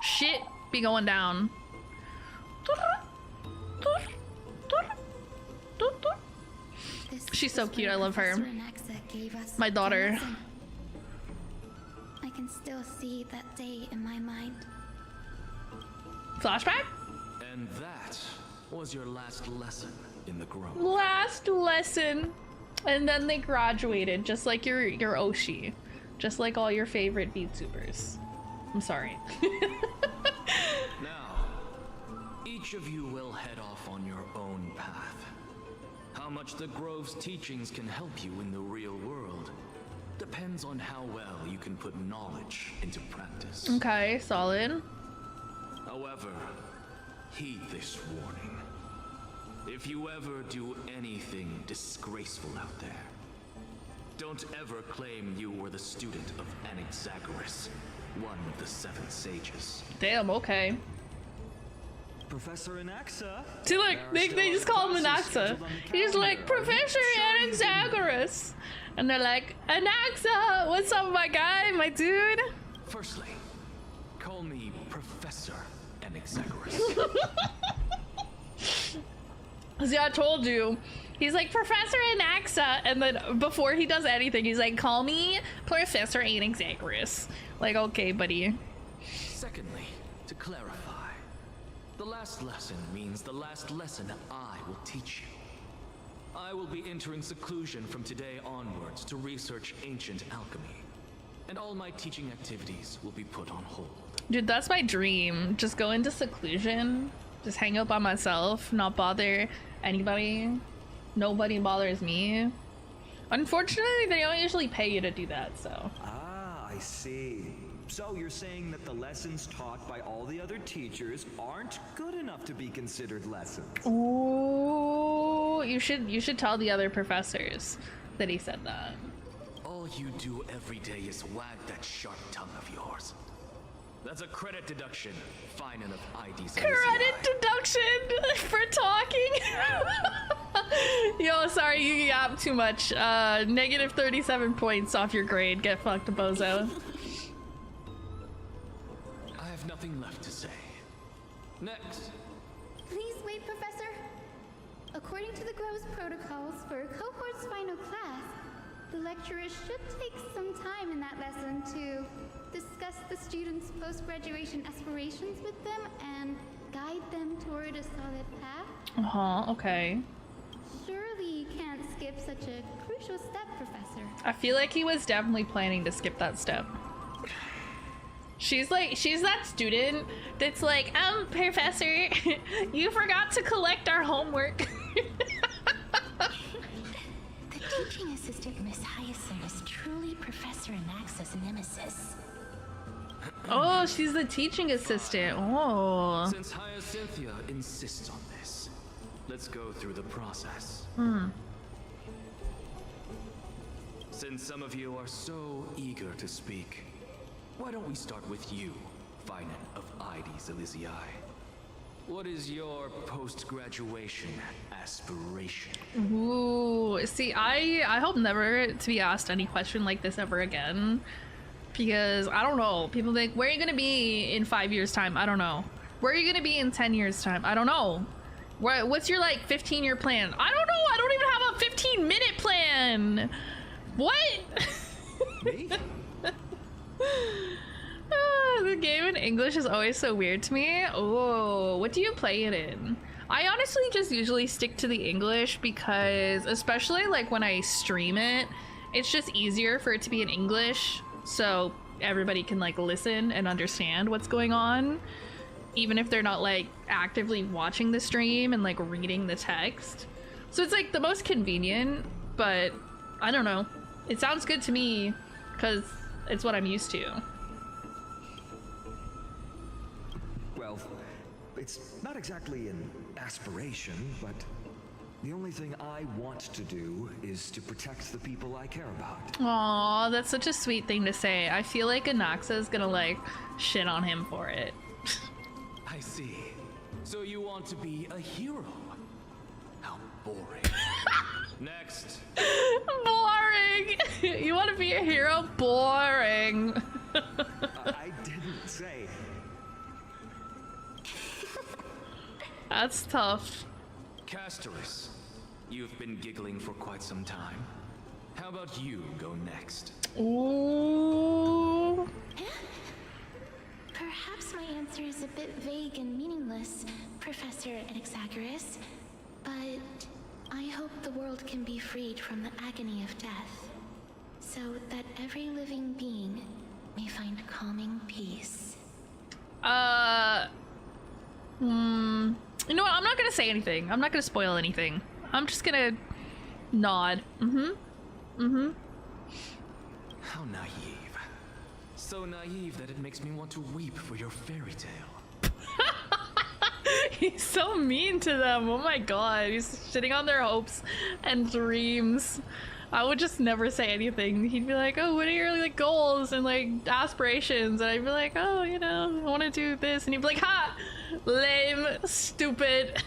Shit be going down. She's so cute. I love her. My daughter. I can still see that day in my mind. Flashback? And that was your last lesson in the Grove. Last lesson. And then they graduated, just like your Oshi. Just like all your favorite VTubers. I'm sorry. Now, each of you will head off on your own path. How much the Grove's teachings can help you in the real world depends on how well you can put knowledge into practice. Okay, solid. However, heed this warning. If you ever do anything disgraceful out there, don't ever claim you were the student of Anaxagoras, one of the 7 sages. Damn, okay. Professor Anaxa. See, look, they just call him Anaxa. He's like, Professor Anaxagoras. And they're like, Anaxa, what's up, my guy, my dude? Firstly, call me Professor Anaxagoras. See, I told you. He's like, Professor Anaxa, and then before he does anything, he's like, call me Professor Anaxagoras. Like, okay, buddy. Secondly, to clarify, The last lesson means the last lesson I will teach you. I will be entering seclusion from today onwards to research ancient alchemy. And all my teaching activities will be put on hold. Dude, that's my dream. Just go into seclusion. Just hang out by myself. Not bother anybody. Nobody bothers me. Unfortunately, they don't usually pay you to do that, so. Ah, I see. So you're saying that the lessons taught by all the other teachers aren't good enough to be considered lessons? Ooh, you should tell the other professors that he said that. All you do every day is wag that sharp tongue of yours. That's a credit deduction. Phainon of IDs. Credit deduction for talking. Yo, sorry, you yapped too much. Negative 37 points off your grade. Get fucked, bozo. I have nothing left to say. Next. Please wait, Professor. According to the Grove's protocols for a cohort's final class, the lecturer should take some time in that lesson to discuss the students' post-graduation aspirations with them and guide them toward a solid path. Okay. Surely you can't skip such a crucial step, Professor. I feel like he was definitely planning to skip that step. She's that student that's like, Professor, you forgot to collect our homework. The teaching assistant, Miss Hyacinth, is truly Professor Anaxa's nemesis. Oh, she's the teaching assistant. Oh. Since Hyacinthia insists on this, let's go through the process. Since some of you are so eager to speak, why don't we start with you, Phainon of IDs Elysiae? What is your post-graduation aspiration? Ooh, see, I hope never to be asked any question like this ever again. Because, I don't know, people think, where are you gonna be in 5 years' time? I don't know. Where are you gonna be in 10 years' time? I don't know. What's your, like, 15-year plan? I don't know, I don't even have a 15-minute plan! What? Me? The game in English is always so weird to me. Oh, what do you play it in? I honestly just usually stick to the English because, especially like when I stream it, it's just easier for it to be in English so everybody can like listen and understand what's going on, even if they're not like actively watching the stream and like reading the text. So it's like the most convenient, but I don't know. It sounds good to me because it's what I'm used to. Well, it's not exactly an aspiration, but the only thing I want to do is to protect the people I care about. Aw, that's such a sweet thing to say. I feel like Anaxa's gonna like shit on him for it. I see. So you want to be a hero? How boring. Next. Boring! You want to be a hero? Boring. I didn't say. That's tough. Casterus, you've been giggling for quite some time. How about you go next? Ooh. Perhaps my answer is a bit vague and meaningless, Professor Anaxagoras, but I hope the world can be freed from the agony of death, so that every living being may find calming peace. You know what? I'm not gonna say anything. I'm not gonna spoil anything. I'm just gonna nod. How naive. So naive that it makes me want to weep for your fairy tale. He's so mean to them. Oh my god. He's shitting on their hopes and dreams. I would just never say anything. He'd be like, oh, what are your like goals and like aspirations? And I'd be like, oh, you know, I want to do this. And he'd be like, ha! Lame, stupid.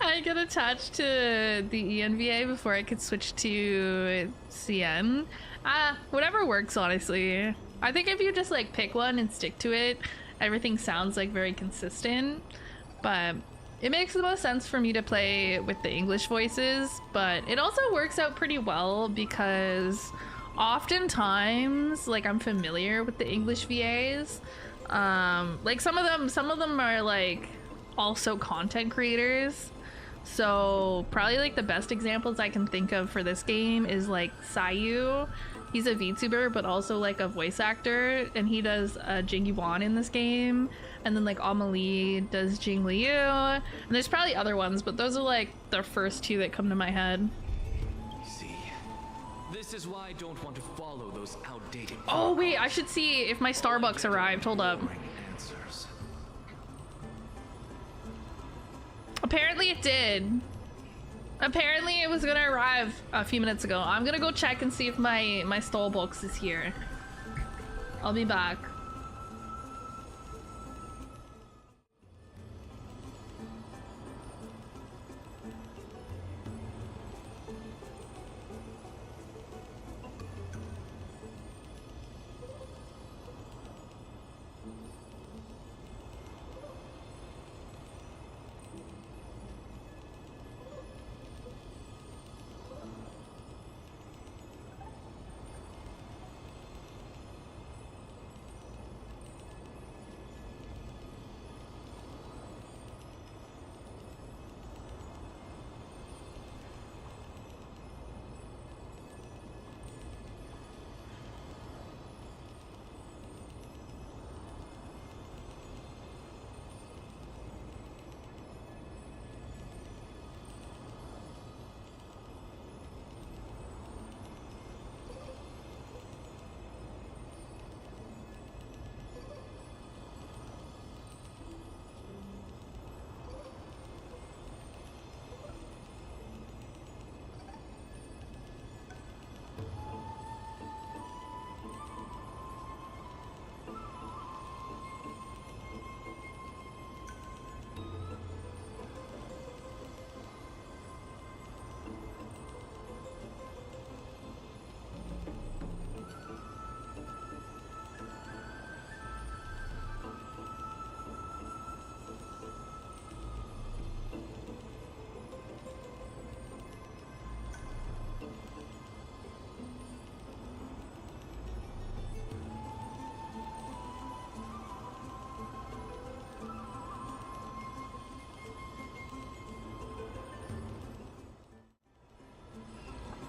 I get attached to the ENVA before I could switch to CN. Whatever works, honestly. I think if you just like pick one and stick to it, everything sounds like very consistent. But it makes the most sense for me to play with the English voices, but it also works out pretty well because oftentimes, like, I'm familiar with the English VAs, Like some of them are like also content creators. So probably like the best examples I can think of for this game is like Sayu. He's a VTuber but also like a voice actor, and he does Jingyi Wan in this game. And then like Amelie does Jing Liu, and there's probably other ones, but those are like the first two that come to my head. See, this is why I don't want to follow those outdated. Oh wait, I should see if my Starbucks arrived. Hold up. Answers. Apparently it did. Apparently it was gonna arrive a few minutes ago. I'm gonna go check and see if my Starbucks is here. I'll be back.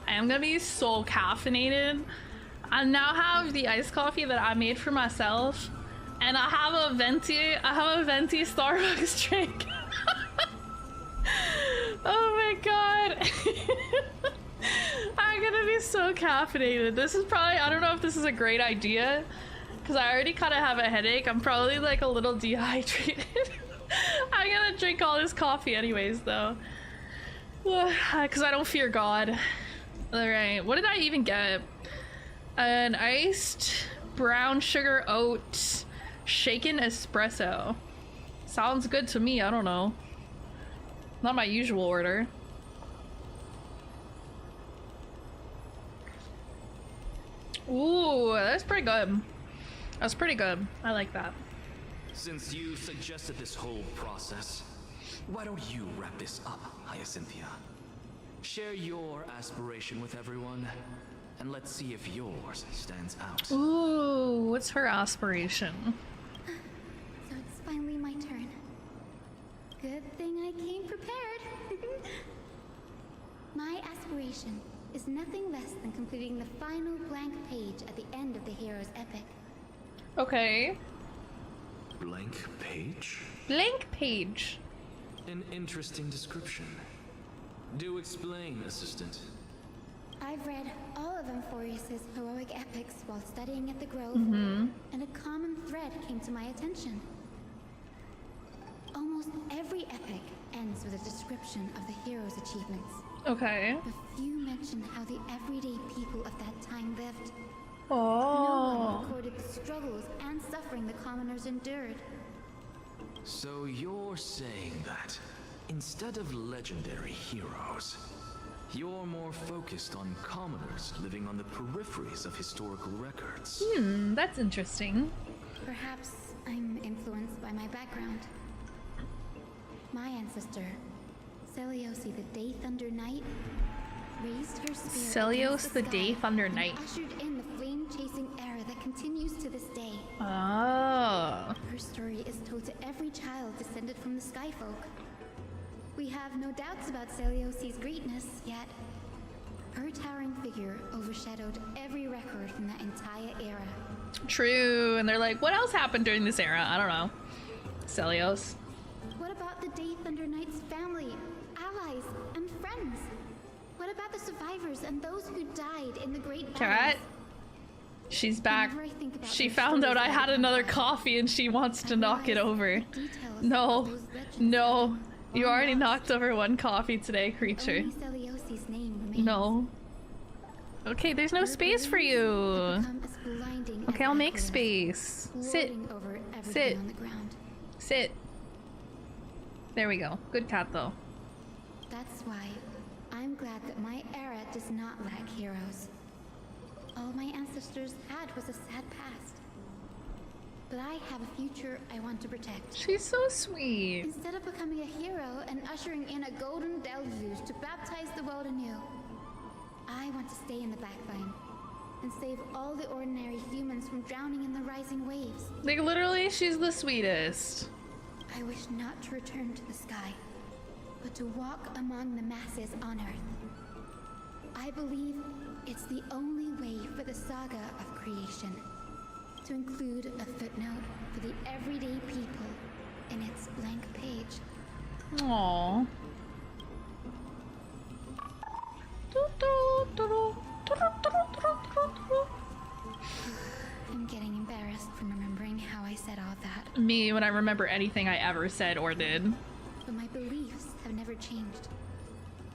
I am gonna be so caffeinated. I now have the iced coffee that I made for myself, and I have a venti Starbucks drink. Oh my god. I'm gonna be so caffeinated. This is probably, I don't know if this is a great idea, because I already kind of have a headache. I'm probably like a little dehydrated. I'm gonna drink all this coffee anyways though, because I don't fear God. Alright, what did I even get? An iced brown sugar oat shaken espresso. Sounds good to me, I don't know. Not my usual order. Ooh, that's pretty good. That's pretty good. I like that. Since you suggested this whole process, why don't you wrap this up, Hyacinthia? Share your aspiration with everyone, and let's see if yours stands out. Ooh, what's her aspiration? So it's finally my turn. Good thing I came prepared. My aspiration is nothing less than completing the final blank page at the end of the hero's epic. Okay. Blank page? Blank page. An interesting description. Do explain, assistant. I've read all of Amphorius's heroic epics while studying at the Grove, Mm-hmm. and a common thread came to my attention. Almost every epic ends with a description of the hero's achievements. Okay. But few mention how the everyday people of that time lived. No Oh. one recorded the struggles and suffering the commoners endured. So you're saying that instead of legendary heroes, you're more focused on commoners living on the peripheries of historical records. That's interesting. Perhaps I'm influenced by my background. My ancestor, Celiosi the Day Thunder Knight, raised her spirit Celios against the sky Day Thunder and Knight. ushered in the flame-chasing era that continues to this day. Oh. Her story is told to every child descended from the Skyfolk. We have no doubts about Celiosi's greatness, yet her towering figure overshadowed every record from that entire era. True, and they're like, what else happened during this era? I don't know. Celios. What about the Day Thunder Knight's family, allies, and friends? What about the survivors and those who died in the Great Cat. Battles? She's back. Whenever I think about She those found out stories I had read another about, coffee and she wants to I knock it realize over. the details No. of those legends No. You are already lost. knocked over one coffee today, creature. Only Celiosi's name remains. No. Okay, there's no Her space for brilliance you. had become as blinding Okay, as I'll make Aquilus, space. Sit. lording over everything Sit. on the ground. Sit. There we go. Good cat, though. That's why I'm glad that my era does not lack heroes. All my ancestors had was a sad past. But I have a future I want to protect. She's so sweet. Instead of becoming a hero and ushering in a golden deluge to baptize the world anew, I want to stay in the backline and save all the ordinary humans from drowning in the rising waves. Like, literally, she's the sweetest. I wish not to return to the sky, but to walk among the masses on Earth. I believe it's the only way for the saga of creation to include a footnote for the everyday people in its blank page. Aww. I'm getting embarrassed from remembering how I said all that, Me, when I remember anything I ever said or did. but my beliefs have never changed.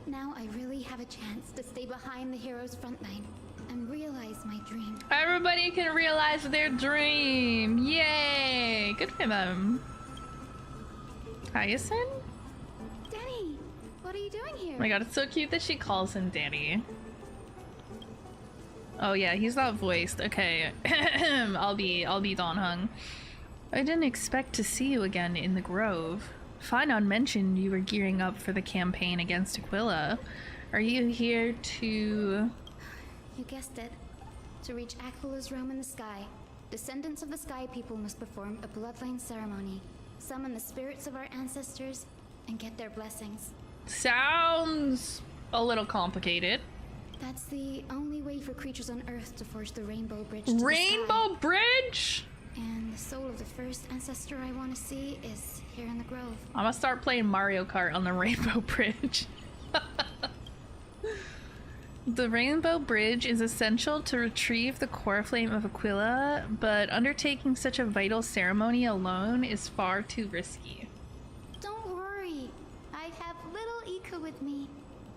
Now I really have a chance to stay behind the hero's front line and realize my dream. Everybody can realize their dream. Yay! Good for them. Hyacinth? Danny, what are you doing here? Oh my god, it's so cute that she calls him Danny. Oh yeah, he's not voiced. Okay. I'll be Don Hung. I didn't expect to see you again in the Grove. Phainon mentioned you were gearing up for the campaign against Aquila. Are you here to... You guessed it. To reach Aquila's realm in the sky, descendants of the Sky People must perform a bloodline ceremony, summon the spirits of our ancestors, and get their blessings. Sounds a little complicated. That's the only way for creatures on Earth to forge the Rainbow Bridge to the Rainbow sky. Bridge? And the soul of the first ancestor I want to see is here in the Grove. I'm gonna start playing Mario Kart on the Rainbow Bridge. The Rainbow Bridge is essential to retrieve the core flame of Aquila, but undertaking such a vital ceremony alone is far too risky. Don't worry. I have little Ika with me.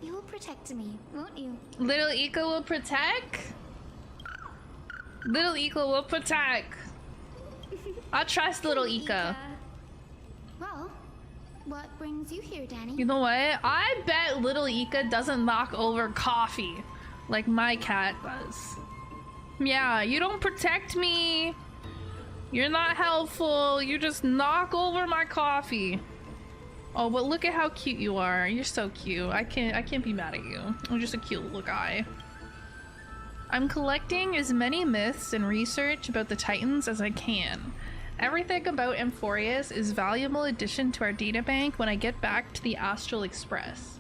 You will protect me, won't you? Little Ika will protect? Little Ika will protect. I trust little Ika. Well, what brings you here, Danny? You know what? I bet little Ika doesn't knock over coffee like my cat does. Yeah, you don't protect me. You're not helpful. You just knock over my coffee. Oh, but look at how cute you are. You're so cute. I can't be mad at you. You're just a cute little guy. I'm collecting as many myths and research about the Titans as I can. Everything about Amphorius is valuable addition to our databank when I get back to the Astral Express.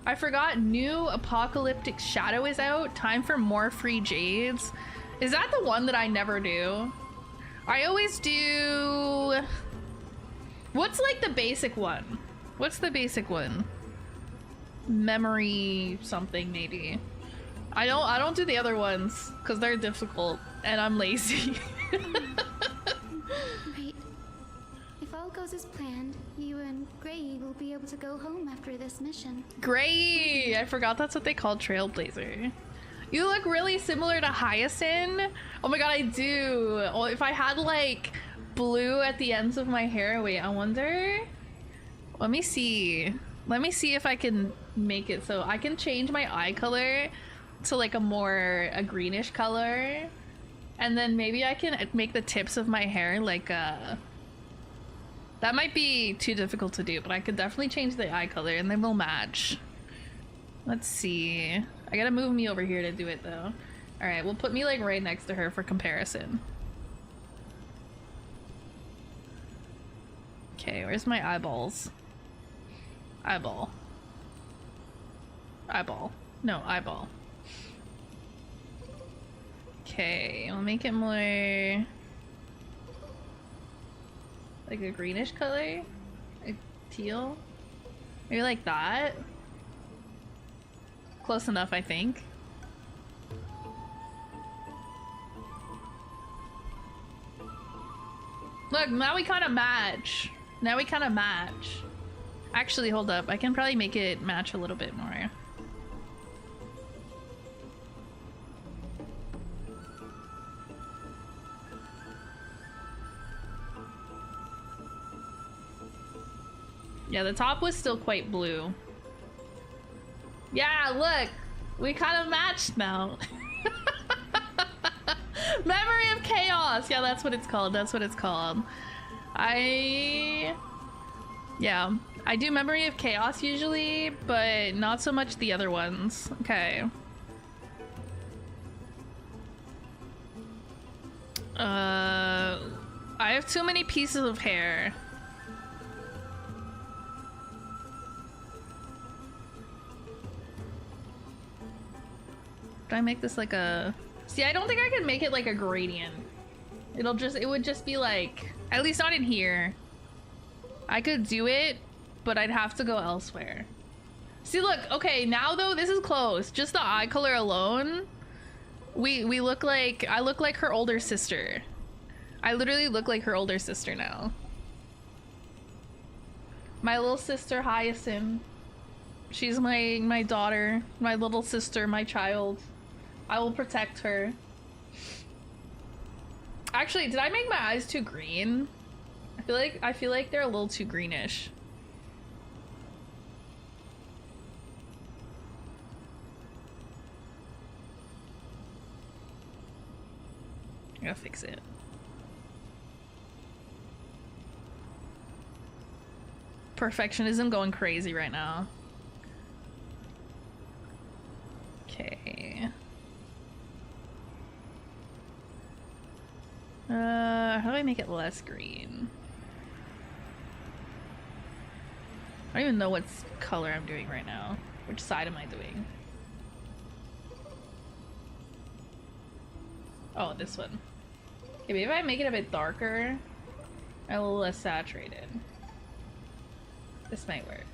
I forgot new Apocalyptic Shadow is out. Time for more free jades. Is that the one that I never do? I always do... What's like the basic one? What's the basic one? Memory something maybe. I don't do the other ones because they're difficult and I'm lazy. Right. If all goes as planned, you and Gray will be able to go home after this mission. Great! I forgot that's what they call Trailblazer. You look really similar to Hyacinth. Oh my god, I do. Oh, if I had like blue at the ends of my hair. Wait, I wonder. Let me see. Let me see if I can make it so I can change my eye color to like a greenish color. And then maybe I can make the tips of my hair like that might be too difficult to do, but I could definitely change the eye color and they will match. Let's see. I gotta move me over here to do it though. Alright, well put me like right next to her for comparison. Okay, where's my eyeballs? Eyeball. Eyeball. No, eyeball. Okay, I'll make it more like a greenish color, like teal, maybe like that. Close enough, I think. Look, now we kind of match. Now we kind of match. Actually, hold up. I can probably make it match a little bit more. Yeah, the top was still quite blue. Yeah, look! We kind of matched now. Memory of Chaos! Yeah, that's what it's called. That's what it's called. Yeah, I do Memory of Chaos usually, but not so much the other ones. Okay. I have too many pieces of hair. Do I make this like a... See, I don't think I can make it like a gradient. It would just be like, at least not in here. I could do it, but I'd have to go elsewhere. See, look, okay, now though, this is close. Just the eye color alone, we look like, I look like her older sister. I literally look like her older sister now. My little sister, Hyacinth. She's my daughter, my little sister, my child. I will protect her. Actually, did I make my eyes too green? I feel like they're a little too greenish. I gotta fix it. Perfectionism going crazy right now. Okay. How do I make it less green? I don't even know what color I'm doing right now. Which side am I doing? Oh, this one. Okay, maybe if I make it a bit darker, a little less saturated. This might work.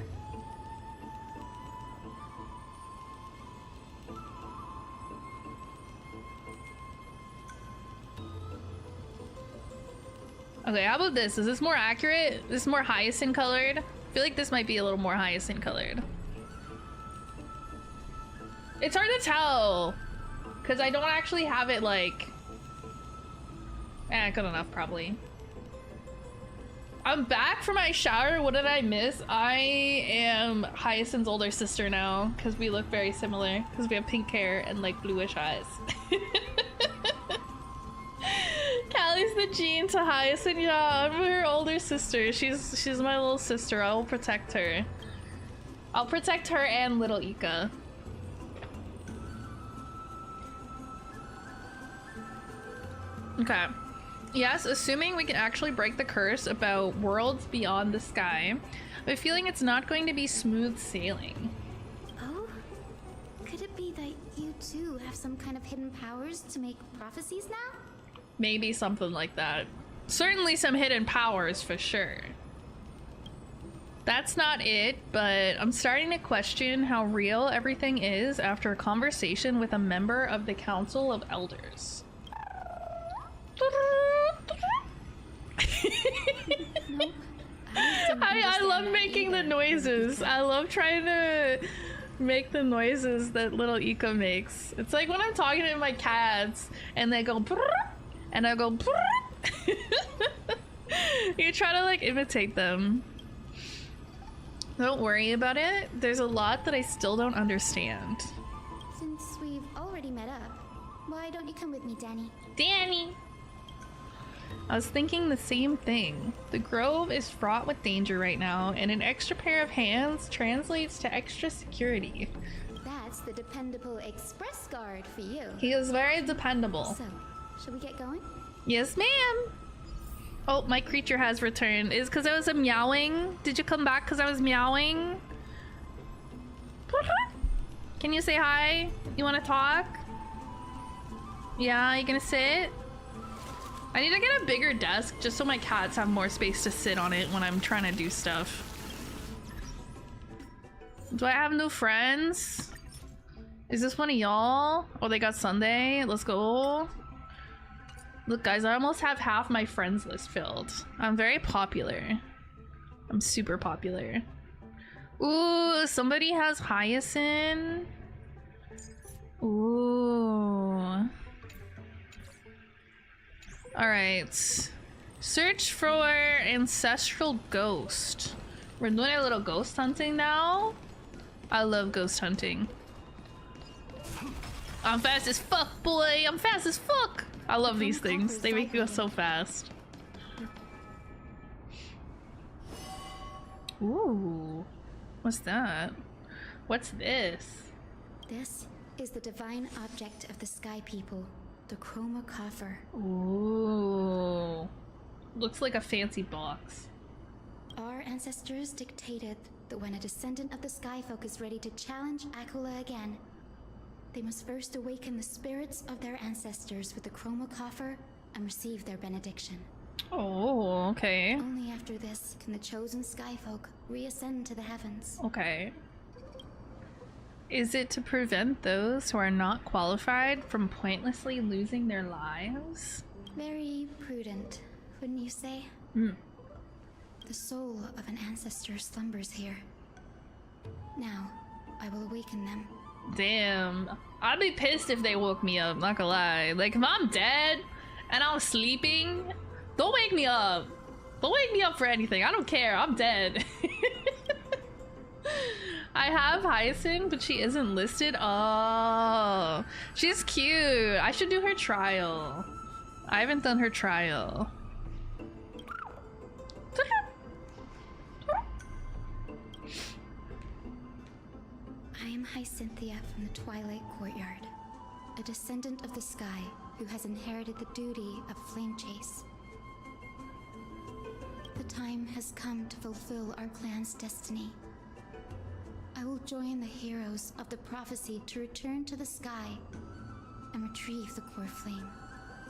Okay, how about this? Is this more accurate? This is more hyacinth colored? I feel like this might be a little more hyacinth colored. It's hard to tell because I don't actually have it like... good enough probably. I'm back from my shower. What did I miss? I am Hyacinth's older sister now because we look very similar because we have pink hair and like bluish eyes. Callie's the Jean to Hyacinth. Yeah, I'm her older sister. She's my little sister. I will protect her. I'll protect her and little Ika. Okay. Yes, assuming we can actually break the curse about worlds beyond the sky, I have a feeling it's not going to be smooth sailing. Oh? Could it be that you too have some kind of hidden powers to make prophecies now? Maybe something like that. Certainly some hidden powers for sure. That's not it, but I'm starting to question how real everything is after a conversation with a member of the Council of Elders. Nope. I love making the noises. I love trying to make the noises that little Ika makes. It's like when I'm talking to my cats and they go brrr, and I go brrr. You try to like imitate them. Don't worry about it. There's a lot that I still don't understand. Since we've already met up, why don't you come with me, Danny? Danny! I was thinking the same thing. The Grove is fraught with danger right now, and an extra pair of hands translates to extra security. That's That's the dependable express guard for you. He is very dependable. So, shall we get going? Yes, ma'am. Oh, my creature has returned. Is because I was a meowing? Did you come back because I was meowing? Can you say hi? You want to talk? Yeah, you gonna sit? I need to get a bigger desk just so my cats have more space to sit on it when I'm trying to do stuff. Do I have new friends? Is this one of y'all? Oh, they got Sunday. Let's go. Look, guys, I almost have half my friends list filled. I'm very popular. I'm super popular. Ooh, somebody has Hyacinth. Ooh. Alright. Search for ancestral ghost. We're doing a little ghost hunting now. I love ghost hunting. I'm fast as fuck, boy. I'm fast as fuck. I love these things. They make me go so fast. Ooh. What's that? What's this? This is the divine object of the Sky People, the Chroma Coffer. Ooh. Looks like a fancy box. Our ancestors dictated that when a descendant of the Skyfolk is ready to challenge Akula again, they must first awaken the spirits of their ancestors with the Chroma Coffer and receive their benediction. Oh, okay. Only after this can the chosen Skyfolk reascend to the heavens. Okay. Is it to prevent those who are not qualified from pointlessly losing their lives? Very prudent, wouldn't you say? Hmm. The soul of an ancestor slumbers here. Now, I will awaken them. Damn. I'd be pissed if they woke me up, not gonna lie. Like, if I'm dead and I'm sleeping, don't wake me up. Don't wake me up for anything. I don't care. I'm dead. I have Hyacinth, but she isn't listed. Oh, she's cute. I should do her trial. I haven't done her trial. I am Hyacinthia from the Twilight Courtyard, a descendant of the sky who has inherited the duty of Flame Chase. The time has come to fulfill our clan's destiny. I will join the heroes of the prophecy to return to the sky and retrieve the core flame.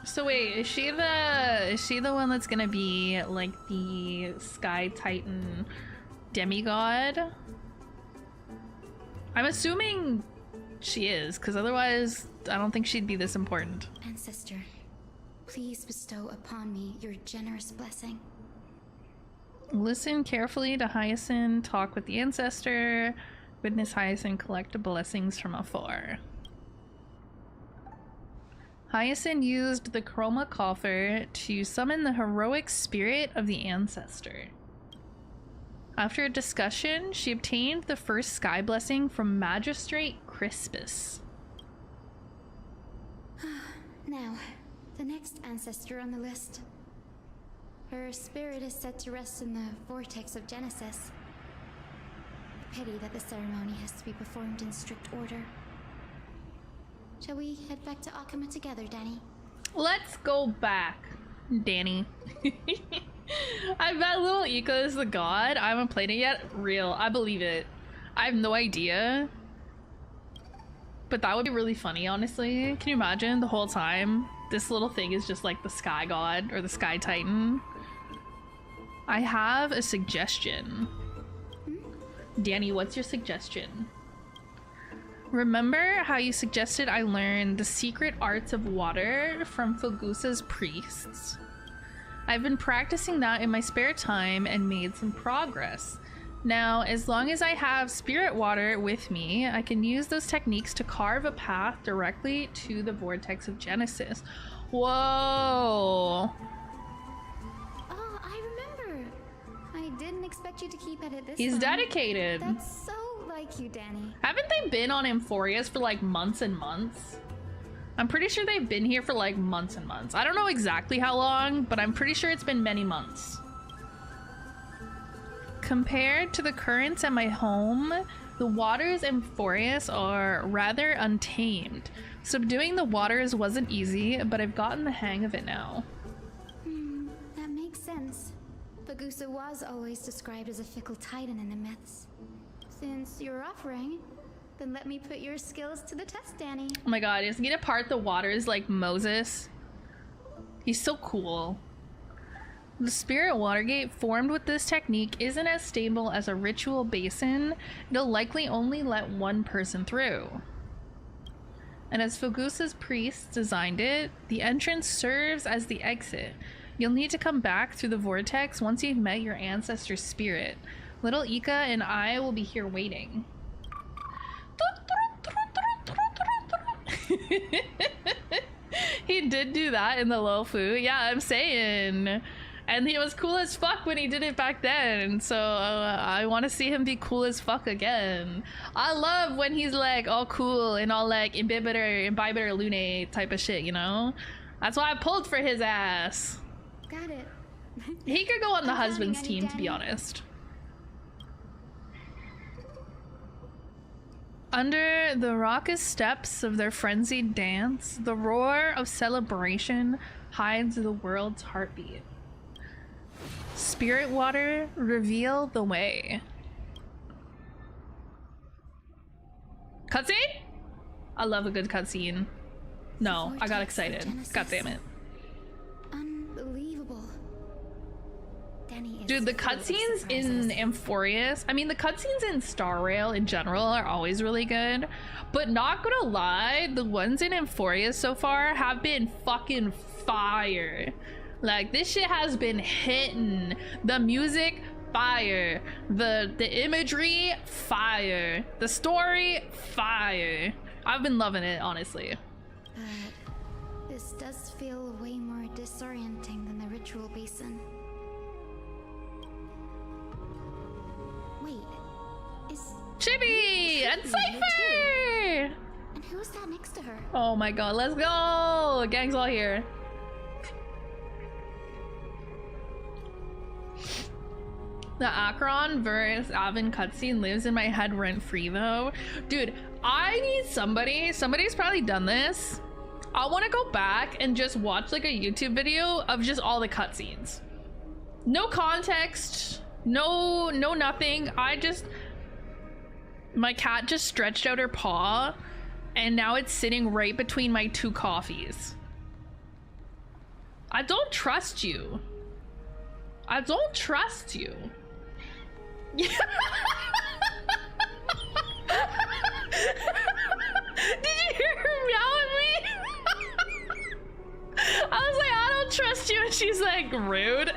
So wait, is she the one that's gonna be like the Sky Titan demigod? I'm assuming she is, because otherwise I don't think she'd be this important. Ancestor, please bestow upon me your generous blessing. Listen carefully to Hyacinth, talk with the ancestor, witness Hyacinth collect blessings from afar. Hyacinth used the Chroma Coffer to summon the heroic spirit of the ancestor. After a discussion, she obtained the first sky blessing from Magistrate Crispus. Now, the next ancestor on the list. Her spirit is said to rest in the vortex of Genesis. Pity that the ceremony has to be performed in strict order. Shall we head back to Akama together, Danny? Let's go back, Danny. I bet Little Ika is the god. I haven't played it yet. Real, I believe it. I have no idea. But that would be really funny, honestly. Can you imagine the whole time this little thing is just like the sky god or the sky titan? I have a suggestion. Danny, what's your suggestion? Remember how you suggested I learn the secret arts of water from Fulgusa's priests? I've been practicing that in my spare time and made some progress. Now, as long as I have spirit water with me, I can use those techniques to carve a path directly to the vortex of Genesis. Whoa! Oh, I remember. I didn't expect you to keep at it this He's long. dedicated. That's so like you, Danny. Haven't they been on Amphorius for like months and months? I'm pretty sure they've been here for like months and months. I don't know exactly how long, but I'm pretty sure it's been many months. Compared to the currents at my home, The waters in Forest are rather untamed. Subduing the waters wasn't easy, but I've gotten the hang of it now. That makes sense. Bagusa was always described as a fickle titan in the myths. Since you're offering, then let me put your skills to the test, Danny. Oh my god, isn't he to part the waters like Moses? He's so cool. The spirit watergate formed with this technique isn't as stable as a ritual basin. It'll likely only let one person through. And as Fugusa's priests designed it, the entrance serves as the exit. You'll need to come back through the vortex once you've met your ancestor's spirit. Little Ika and I will be here waiting. He did do that in the Lofu. Yeah, I'm saying. And he was cool as fuck when he did it back then. So I want to see him be cool as fuck again. I love when he's like all cool and all like imbibitor lune type of shit, you know? That's why I pulled for his ass. Got it. He could go on the husband's team, to be honest. Under the raucous steps of their frenzied dance, the roar of celebration hides the world's heartbeat. Spirit water, reveal the way. Cutscene? I love a good cutscene. No, I got excited. God damn it. Unbelievable. Danny is Dude, the cutscenes in Amphorius, I mean, the cutscenes in Star Rail in general are always really good, but not gonna lie, the ones in Amphorius so far have been fucking fire. Like, this shit has been hitting. The music, fire. The imagery, fire. The story, fire. I've been loving it, honestly. But this does feel way more disorienting than the ritual basin. Wait, is Chibi and Cypher! And who's that next to her? Oh my god, let's go! Gang's all here. The Akron versus Avon cutscene lives in my head rent-free though. Dude, I need somebody's probably done this. I want to go back and just watch like a YouTube video of just all the cutscenes. No context, no nothing. My cat just stretched out her paw and now it's sitting right between my two coffees. I don't trust you. I don't trust you. Did you hear her meow at me? I was like, I don't trust you, and she's like, rude.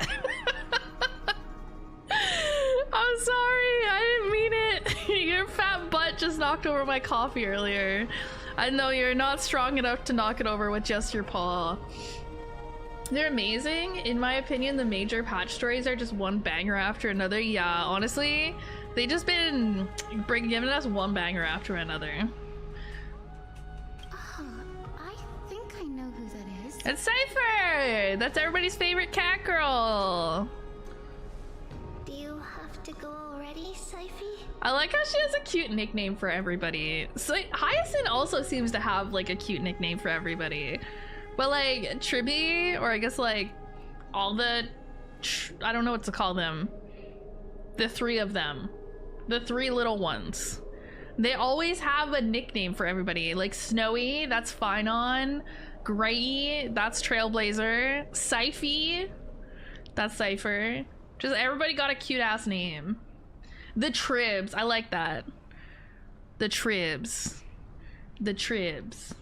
I'm sorry, I didn't mean it. Your fat butt just knocked over my coffee earlier. I know you're not strong enough to knock it over with just your paw. They're amazing. In my opinion, the major patch stories are just one banger after another. Yeah, honestly, they just been giving us one banger after another. I think I know who that is. It's Cypher! That's everybody's favorite cat girl. Do you have to go already, Syphie? I like how she has a cute nickname for everybody. So Hyacinth also seems to have like a cute nickname for everybody. But like Tribi, or I guess like all the, I don't know what to call them. The three of them. The three little ones. They always have a nickname for everybody. Like Snowy, that's Phainon. Grey, that's Trailblazer. Syphie, that's Cypher. Just everybody got a cute ass name. The Tribs, I like that. The Tribs. The Tribs.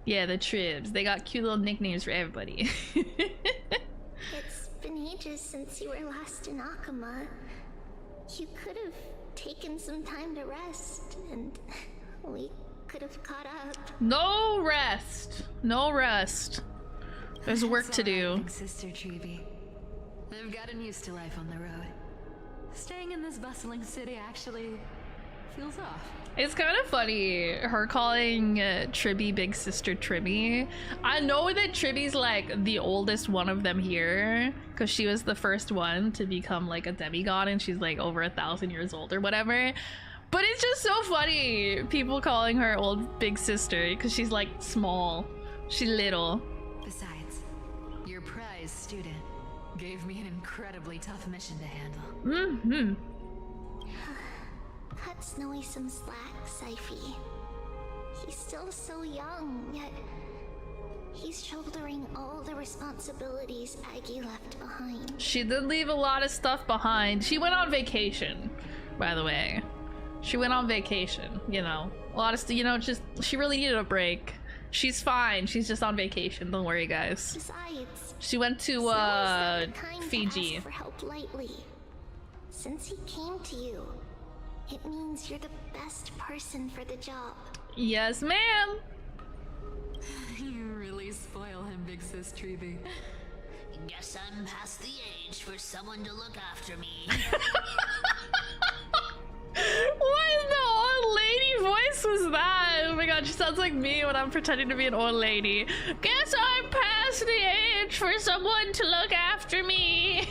Yeah, the Tribs. They got cute little nicknames for everybody. It's been ages since you were last in Akama. You could have taken some time to rest, and we could have caught up. No rest. No rest. There's work to do. Big sister Tribi. I've gotten used to life on the road. Staying in this bustling city actually feels off. It's kind of funny, her calling Tribi big sister Tribi. I know that Tribi's like the oldest one of them here, because she was the first one to become like a demigod and she's like over 1,000 years old or whatever. But it's just so funny, people calling her old big sister, because she's like small. She's little. Besides, your prize student gave me an incredibly tough mission to handle. Mm-hmm. Cut Snowy some slack, Syphie. He's still so young, yet he's shouldering all the responsibilities Aggie left behind. She did leave a lot of stuff behind. She went on vacation, by the way. She went on vacation, you know. A lot of, you know, just, she really needed a break. She's fine. She's just on vacation. Don't worry, guys. Besides, She went to, Snow is not the kind to Fiji. ask for help lightly. Since he came to you, it means you're the best person for the job. Yes, ma'am. You really spoil him, Big Sis Treeby. Guess I'm past the age for someone to look after me. What in the old lady voice was that? Oh my god, she sounds like me when I'm pretending to be an old lady. Guess I'm past the age for someone to look after me.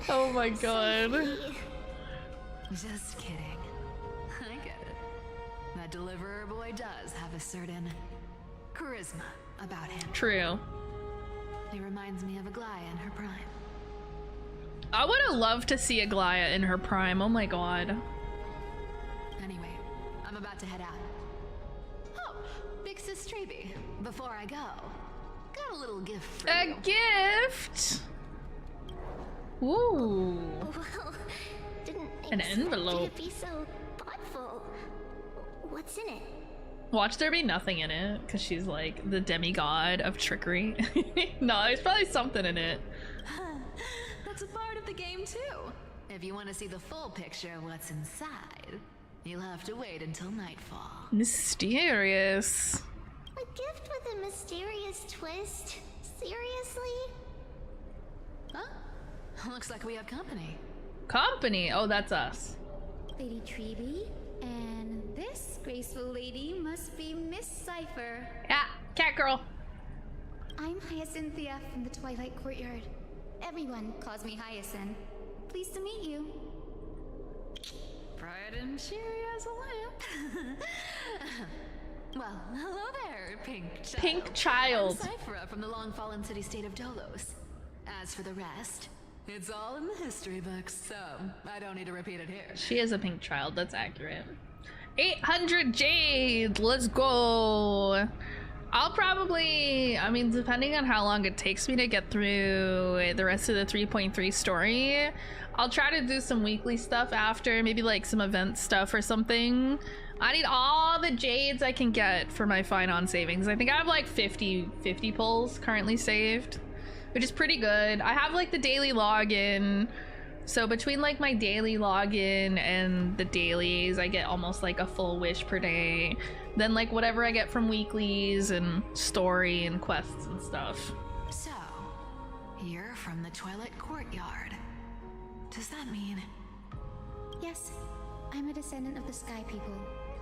Oh my god. Just kidding. I get it. That deliverer boy does have a certain charisma about him. True. He reminds me of Aglaya in her prime. I would have loved to see Aglaya in her prime. Oh my god. Anyway, I'm about to head out. Oh, Big Sis Treeby, before I go, got a little gift for you. A gift? Ooh. Well, didn't An expect envelope. you to be so thoughtful. What's in it? Watch there be nothing in it, because she's like the demigod of trickery. No, there's probably something in it. That's a part of the game too. If you want to see the full picture of what's inside, you'll have to wait until nightfall. Mysterious. A gift with a mysterious twist? Seriously? Huh? Looks like we have company. Company? Oh, that's us. Lady Treeby, and this graceful lady must be Miss Cypher. Yeah, cat girl. I'm Hyacinthia from the Twilight Courtyard. Everyone calls me Hyacinth. Pleased to meet you. Bright and cheery as a lamp. Well, hello there, Pink Child. Pink Child. I'm Cyphera from the long-fallen city-state of Dolos. As for the rest, it's all in the history books, so I don't need to repeat it here. She is a pink child, that's accurate. 800 jade, let's go. I'll probably, I mean, depending on how long it takes me to get through the rest of the 3.3 story, I'll try to do some weekly stuff after, maybe like some event stuff or something. I need all the jades I can get for my Phainon savings. I think I have like 50 pulls currently saved, which is pretty good. I have like the daily login. So between like my daily login and the dailies, I get almost like a full wish per day. Then like whatever I get from weeklies and story and quests and stuff. So, you're from the Twilight Courtyard. Does that mean? Yes, I'm a descendant of the Sky People.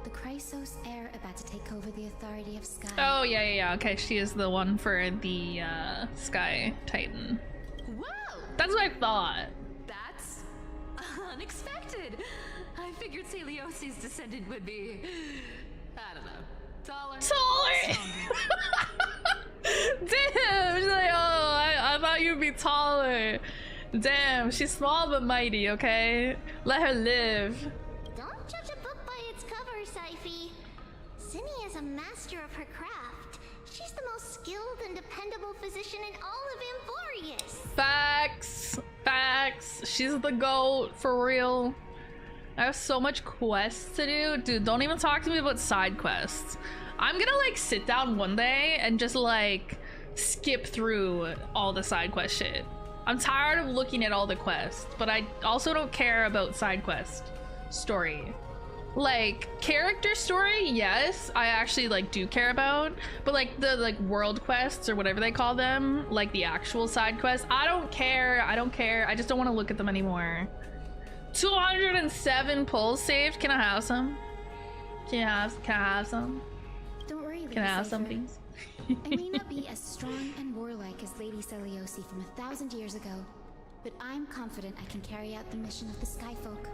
The Chrysos heir about to take over the authority of Sky. Oh, yeah. Okay, she is the one for the Sky Titan. Whoa! That's what I thought. That's unexpected. I figured Celiosi's descendant would be, I don't know, taller. Damn! She's like, oh, I thought you'd be taller. Damn, she's small but mighty, okay? Let her live. Don't judge a book by its cover, Syphie. Zinni is a master of her craft. She's the most skilled and dependable physician in all of Amphorius. Facts. She's the GOAT, for real. I have so much quests to do. Dude, don't even talk to me about side quests. I'm gonna like sit down one day and just like skip through all the side quest shit. I'm tired of looking at all the quests, but I also don't care about side quest story. Like character story, yes, I actually like do care about, but like the like world quests or whatever they call them, like the actual side quests, I don't care. I just don't want to look at them anymore. 207 pulls saved. Can I have some? Can I have some? Don't worry, Lady Can I have some, Cypher. please? I may not be as strong and warlike as Lady Celiosi from 1,000 years ago, but I'm confident I can carry out the mission of the Skyfolk.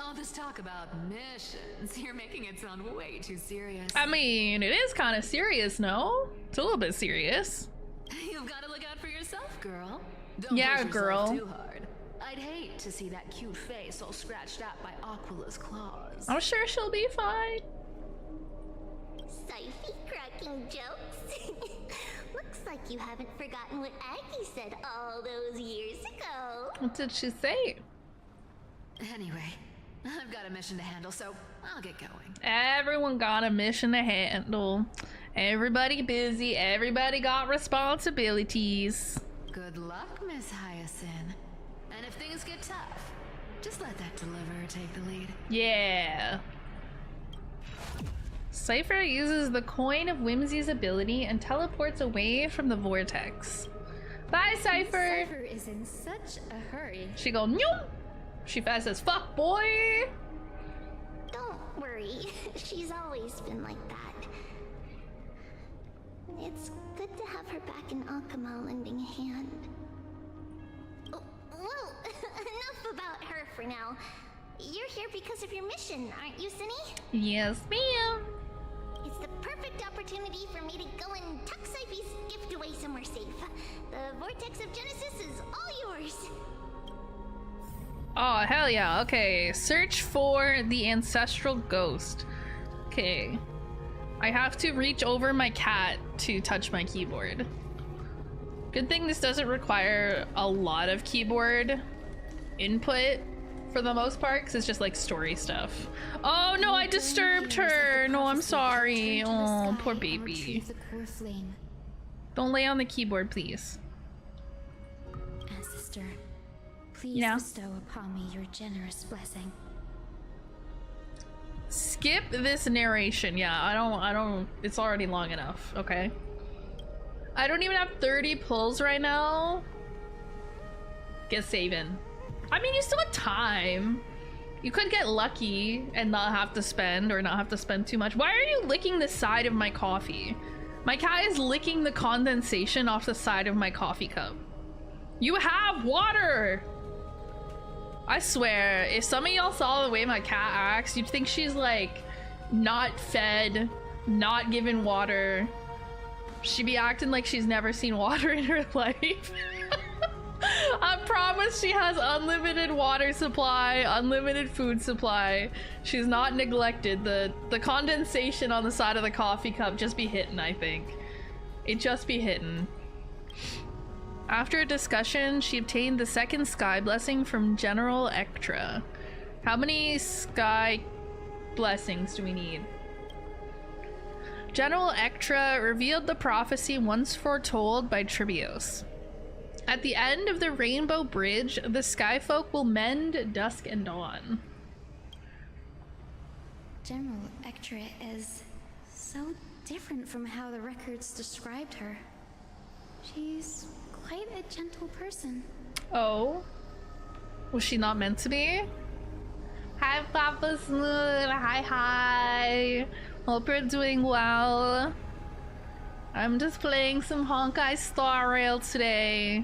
All this talk about missions, you're making it sound way too serious. I mean, it is kind of serious, no? It's a little bit serious. You've got to look out for yourself, girl. Don't Yeah, push girl. yourself too hard. I'd hate to see that cute face all scratched out by Aquala's claws. I'm sure she'll be fine. Sophie cracking jokes. Looks like you haven't forgotten what Aggie said all those years ago. What did she say? Anyway, I've got a mission to handle, so I'll get going. Everyone got a mission to handle. Everybody busy. Everybody got responsibilities. Good luck, Miss Hyacinth. And if things get tough, just let that deliverer take the lead. Yeah. Cypher uses the Coin of Whimsy's ability and teleports away from the vortex. Bye, Cypher! Cypher is in such a hurry. She go, Nyum! She fast as fuck, boy! Don't worry, she's always been like that. It's good to have her back in Akama lending a hand. Oh, well, enough about her for now. You're here because of your mission, aren't you, Cindy? Yes, ma'am! It's the perfect opportunity for me to go and tuck Cypher's gift away somewhere safe. The Vortex of Genesis is all yours. Oh, hell yeah. Okay, search for the ancestral ghost. Okay. I have to reach over my cat to touch my keyboard. Good thing this doesn't require a lot of keyboard input for the most part, because it's just like story stuff. Oh no, I disturbed her! No, I'm sorry. Oh, poor baby. Don't lay on the keyboard, please. Ancestor, please bestow upon me your generous blessing. Skip this narration. Yeah, I don't, it's already long enough, okay? I don't even have 30 pulls right now. Get saving. I mean, you still have time. You could get lucky and not have to spend, or not have to spend too much. Why are you licking the side of my coffee? My cat is licking the condensation off the side of my coffee cup. You have water! I swear, if some of y'all saw the way my cat acts, you'd think she's like not fed, not given water. She'd be acting like she's never seen water in her life. I promise she has unlimited water supply, unlimited food supply. She's not neglected. The condensation on the side of the coffee cup just be hitting, I think. It just be hitting. After a discussion, she obtained the second sky blessing from General Ektra. How many sky blessings do we need? General Ektra revealed the prophecy once foretold by Tribios. At the end of the Rainbow Bridge, the Skyfolk will mend dusk and dawn. General Ektra is so different from how the records described her. She's quite a gentle person. Oh? Was she not meant to be? Hi, Papa Snood. Hi. Hope you're doing well. I'm just playing some Honkai Star Rail today.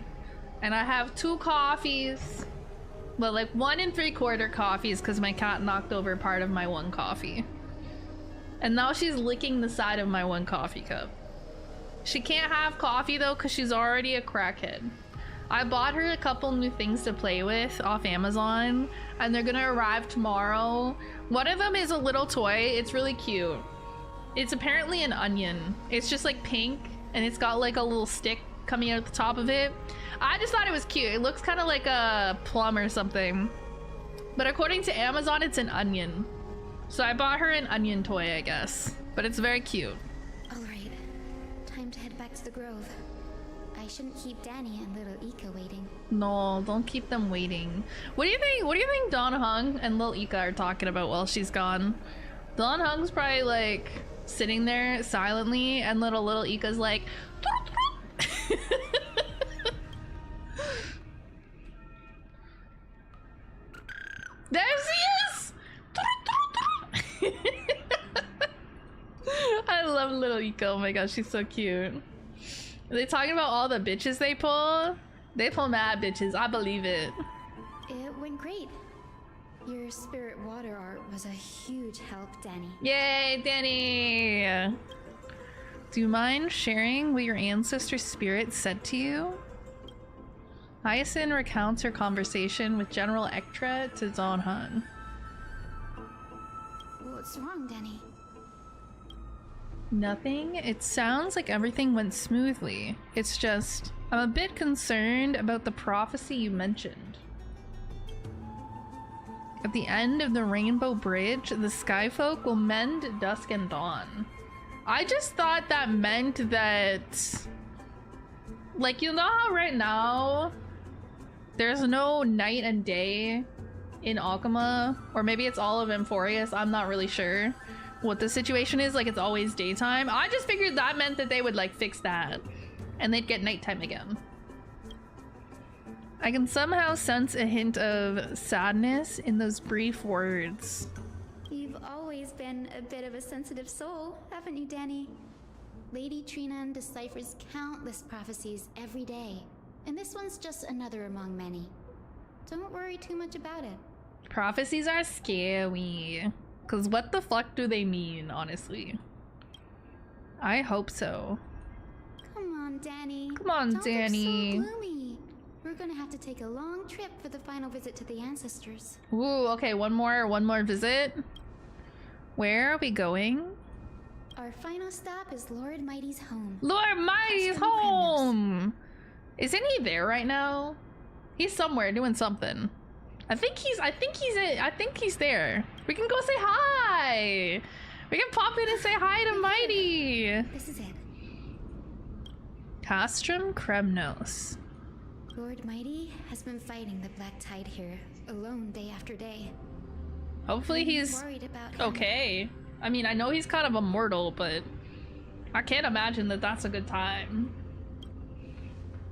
And I have 2 coffees. Well, like 1 3/4 coffees because my cat knocked over part of my 1 coffee. And now she's licking the side of my 1 coffee cup. She can't have coffee though because she's already a crackhead. I bought her a couple new things to play with off Amazon and they're gonna arrive tomorrow. One of them is a little toy. It's really cute. It's apparently an onion. It's just like pink and it's got like a little stick coming out the top of it. I just thought it was cute. It looks kind of like a plum or something. But according to Amazon, it's an onion. So I bought her an onion toy, I guess. But it's very cute. Alright, time to head back to the grove. I shouldn't keep Danny and little Ika waiting. No, don't keep them waiting. What do you think? What do you think Don Hung and little Ika are talking about while she's gone? Don Hung's probably like sitting there silently and little Ika's like there she is! I love little Ika. Oh my gosh, she's so cute. Are they talking about all the bitches they pull? They pull mad bitches, I believe it. It went great. Your spirit water art was a huge help, Danny. Yay, Danny! Do you mind sharing what your ancestor spirit said to you? Hyacinth recounts her conversation with General Ektra to Zonhan. What's wrong, Danny? Nothing. It sounds like everything went smoothly. It's just, I'm a bit concerned about the prophecy you mentioned. At the end of the Rainbow Bridge, the Skyfolk will mend dusk and dawn. I just thought that meant that... Like, you know how right now there's no night and day in Alchema? Or maybe it's all of Emphorius, I'm not really sure what the situation is. Like, it's always daytime. I just figured that meant that they would, like, fix that. And they'd get nighttime again. I can somehow sense a hint of sadness in those brief words. You've always been a bit of a sensitive soul, haven't you, Danny? Lady Trinan deciphers countless prophecies every day, and this one's just another among many. Don't worry too much about it. Prophecies are scary. Cause what the fuck do they mean, honestly? I hope so. Come on, Danny. Come on, Don't Danny. look so gloomy. We're gonna have to take a long trip for the final visit to the ancestors. Ooh, okay, one more visit. Where are we going? Our final stop is Lord Mighty's home. Lord Mighty's home! Isn't he there right now? He's somewhere doing something. I think he's there. We can go say hi! We can pop in and say hi to Mighty! This is it. Castrum Kremnos. Lord Mighty has been fighting the Black Tide here, alone day after day. Hopefully he's worried about him. okay. I mean, I know he's kind of immortal, but I can't imagine that that's a good time.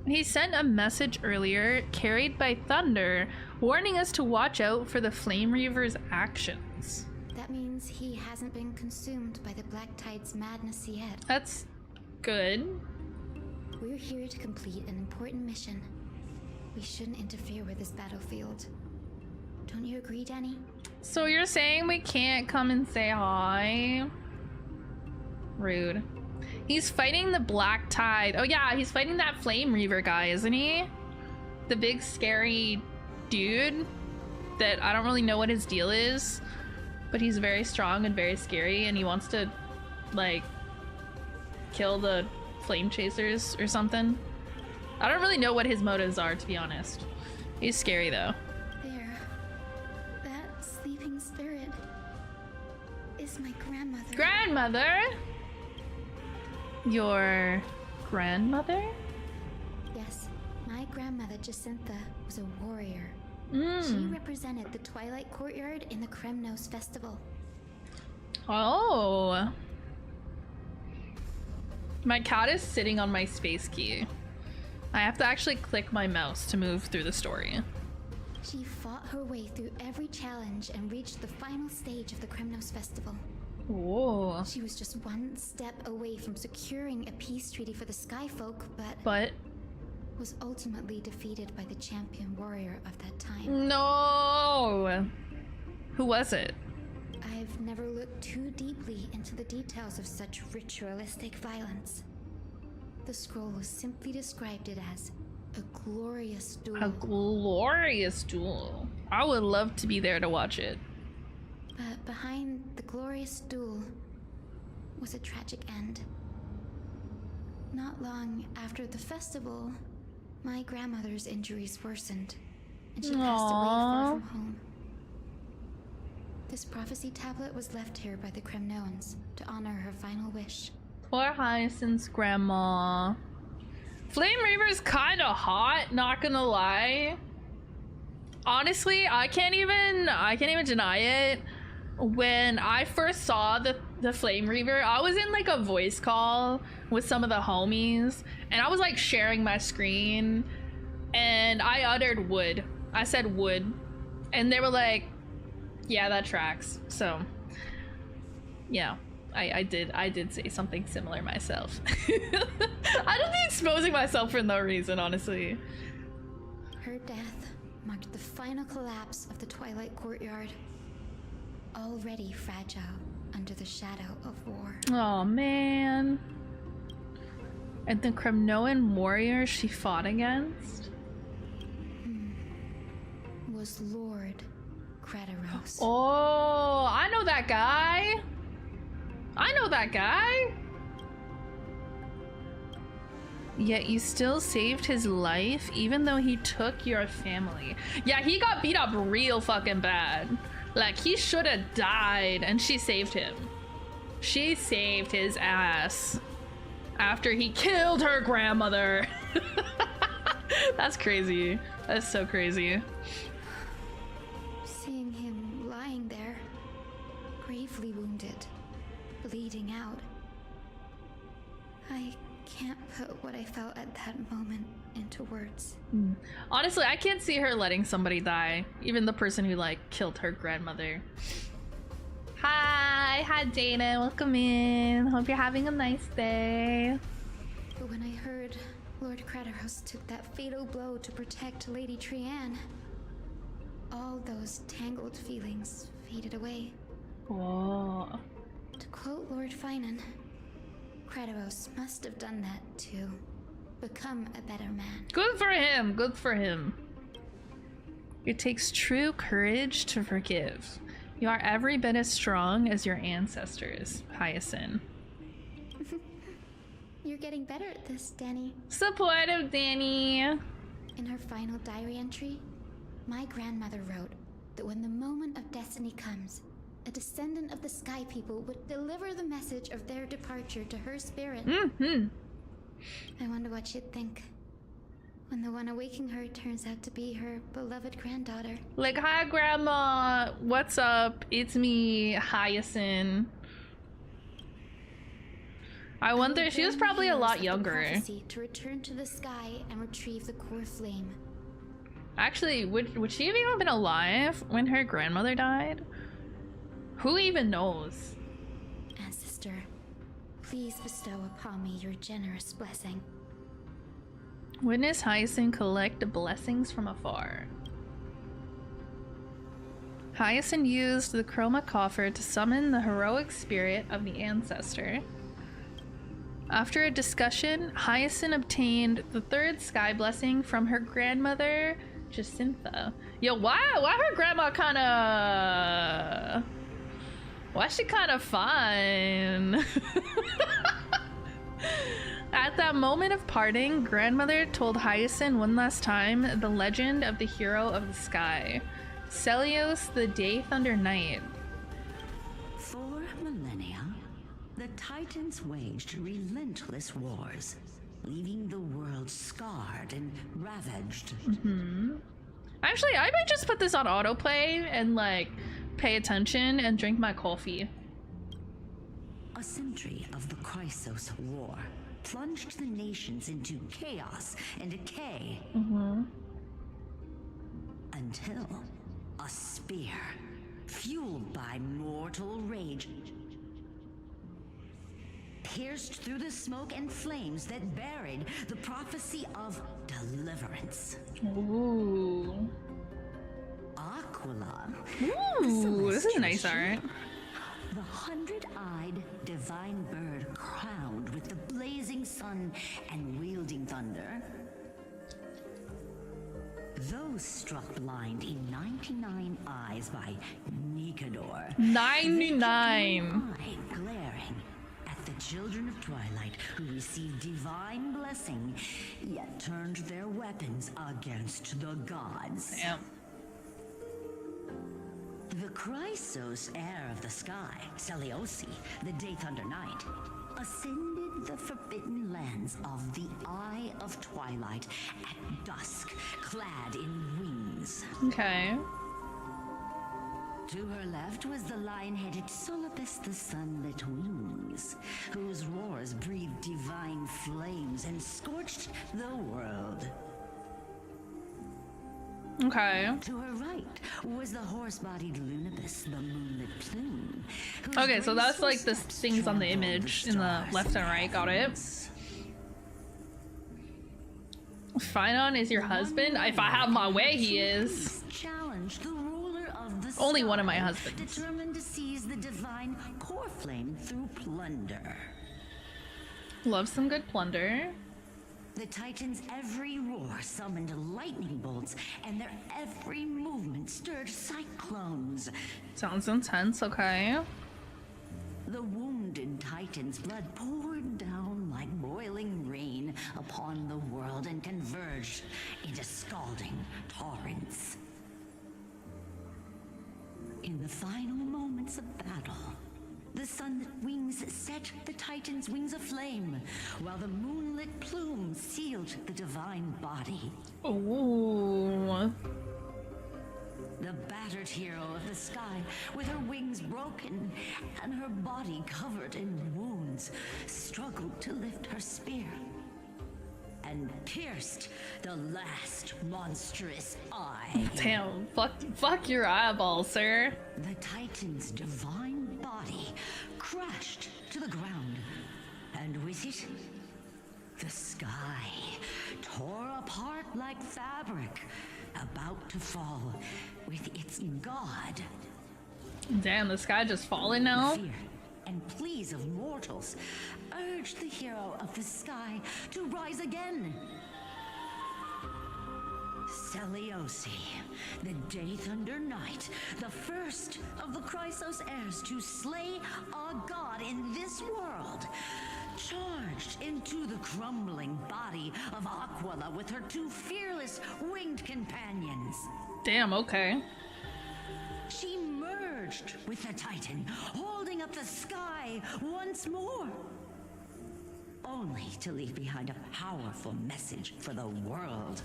He sent a message earlier, carried by thunder, warning us to watch out for the Flame Reaver's actions. That means he hasn't been consumed by the Black Tide's madness yet. That's good. We're here to complete an important mission. We shouldn't interfere with this battlefield. Don't you agree, Danny? So you're saying we can't come and say hi? Rude. He's fighting the Black Tide. Oh yeah, he's fighting that Flame Reaver guy, isn't he? The big scary dude that I don't really know what his deal is, but he's very strong and very scary, and he wants to, like, kill the flame chasers or something. I don't really know what his motives are, to be honest. He's scary though. There. That sleeping spirit is my grandmother. Grandmother? Your grandmother? Yes, my grandmother Jacintha was a warrior. Mm. She represented the Twilight Courtyard in the Kremnos Festival. Oh. My cat is sitting on my space key. I have to actually click my mouse to move through the story. She fought her way through every challenge and reached the final stage of the Kremnos Festival. Whoa. She was just one step away from securing a peace treaty for the Skyfolk, but was ultimately defeated by the champion warrior of that time. No! Who was it? I've never looked too deeply into the details of such ritualistic violence. The scroll simply described it as a glorious duel. A glorious duel. I would love to be there to watch it. But behind the glorious duel was a tragic end. Not long after the festival, my grandmother's injuries worsened, and she passed away far from home. This prophecy tablet was left here by the Kremnoans to honor her final wish. Poor Hyacinth's grandma. Flame Reaver's kinda hot, not gonna lie. Honestly, I can't even deny it. When I first saw the Flame Reaver, I was in like a voice call with some of the homies, and I was like sharing my screen, and I uttered wood. I said wood, and they were like, yeah, that tracks. So yeah, I did say something similar myself. I don't think exposing myself for no reason, honestly. Her death marked the final collapse of the Twilight Courtyard, already fragile under the shadow of war. Oh man. And the Kremnoan warrior she fought against was Lord Kratos. Oh, I know that guy. I know that guy. Yet you still saved his life even though he took your family. Yeah, he got beat up real fucking bad. Like, he should have died and she saved him. She saved his ass after he killed her grandmother. That's crazy. That's so crazy. Seeing him lying there, gravely wounded, bleeding out, I can't put what I felt at that moment into words. Honestly, I can't see her letting somebody die. Even the person who, like, killed her grandmother. Hi Dana, welcome in. Hope you're having a nice day. But when I heard Lord Kratos took that fatal blow to protect Lady Trianne, all those tangled feelings faded away. Oh. To quote Lord Phainon, Kratos must have done that to become a better man. Good for him, good for him. It takes true courage to forgive. You are every bit as strong as your ancestors, Hyacinth. You're getting better at this, Danny. Supportive, Danny. In her final diary entry, my grandmother wrote that when the moment of destiny comes, a descendant of the Sky People would deliver the message of their departure to her spirit. I wonder what she'd think when the one awaking her turns out to be her beloved granddaughter. Like, hi grandma, what's up? It's me, Hyacinth. I wonder, she was probably a lot younger. To return to the sky and retrieve the core flame. Actually, would she have even been alive when her grandmother died? Who even knows? Ancestor, please bestow upon me your generous blessing. Witness Hyacinth collect blessings from afar. Hyacinth used the chroma coffer to summon the heroic spirit of the ancestor. After a discussion, Hyacinth obtained the third sky blessing from her grandmother, Jacintha. Yo, why her grandma kinda... Why she kinda fine? At that moment of parting, grandmother told Hyacinth one last time the legend of the hero of the sky, Celios the Day Thunder Knight. For millennia, the Titans waged relentless wars, leaving the world scarred and ravaged. Actually, I might just put this on autoplay and, like, pay attention and drink my coffee. A century of the Chrysos War plunged the nations into chaos and decay. Until a spear, fueled by mortal rage, pierced through the smoke and flames that buried the prophecy of deliverance. Ooh. Aquila. Ooh, this is nice art. The 100-eyed divine bird crowned with the blazing sun and wielding thunder. Those struck blind in 99 eyes by Nicanor. 99. Eye glaring at the children of Twilight who received divine blessing, yet turned their weapons against the gods. Damn. The Chrysos heir of the sky, Celiosi, the Day Thunder Knight, ascended the forbidden lands of the Eye of Twilight at dusk, clad in wings. Okay. To her left was the lion-headed Solipus the Sunlit Wings, whose roars breathed divine flames and scorched the world. Okay. To her right was the horse-bodied Lunibus, the Moonlit Plume. Okay, so that's like the things on the image in the left and right. Got it. Phainon is your husband? If I have my way, he is. Challenge the ruler of the Only one of my sky, husbands. determined to seize the divine core flame through plunder. Love some good plunder. The Titans' every roar summoned lightning bolts, and their every movement stirred cyclones. Sounds intense, okay. The wounded Titan's blood poured down like boiling rain upon the world and converged into scalding torrents. In the final moments of battle, the sunlit wings set the Titan's wings aflame, while the moonlit plume sealed the divine body. Ooh. The battered hero of the sky, with her wings broken and her body covered in wounds, struggled to lift her spear and pierced the last monstrous eye. Damn, fuck your eyeball, sir. The Titan's divine body crashed to the ground, and with it, the sky tore apart like fabric, about to fall with its god. Damn, the sky just falling now? Fear and pleas of mortals urged the hero of the sky to rise again. Celiosi, the Day Thunder Knight, the first of the Chrysos heirs to slay a god in this world, charged into the crumbling body of Aquila with her two fearless winged companions. Damn, okay. She merged with the Titan, holding up the sky once more, only to leave behind a powerful message for the world.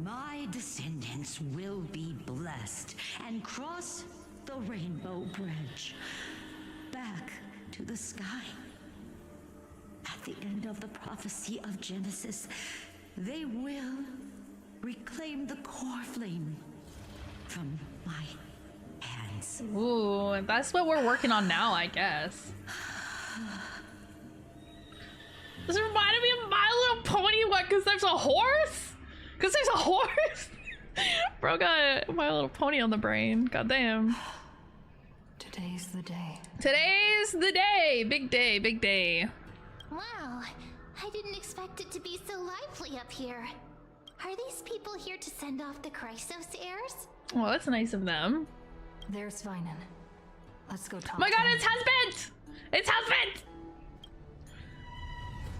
My descendants will be blessed and cross the Rainbow Bridge back to the sky. At the end of the prophecy of Genesis, they will reclaim the core flame from my hands. Ooh, that's what we're working on now, I guess. This reminded me of My Little Pony. What? Because there's a horse? Because there's a horse? Bro got My Little Pony on the brain. Goddamn. Today's the day. Today's the day. Big day, big day. Wow, I didn't expect it to be so lively up here. Are these people here to send off the Chrysos heirs? Well, that's nice of them. There's Phainon. Let's go talk. Oh my to god, him. it's husband! It's husband!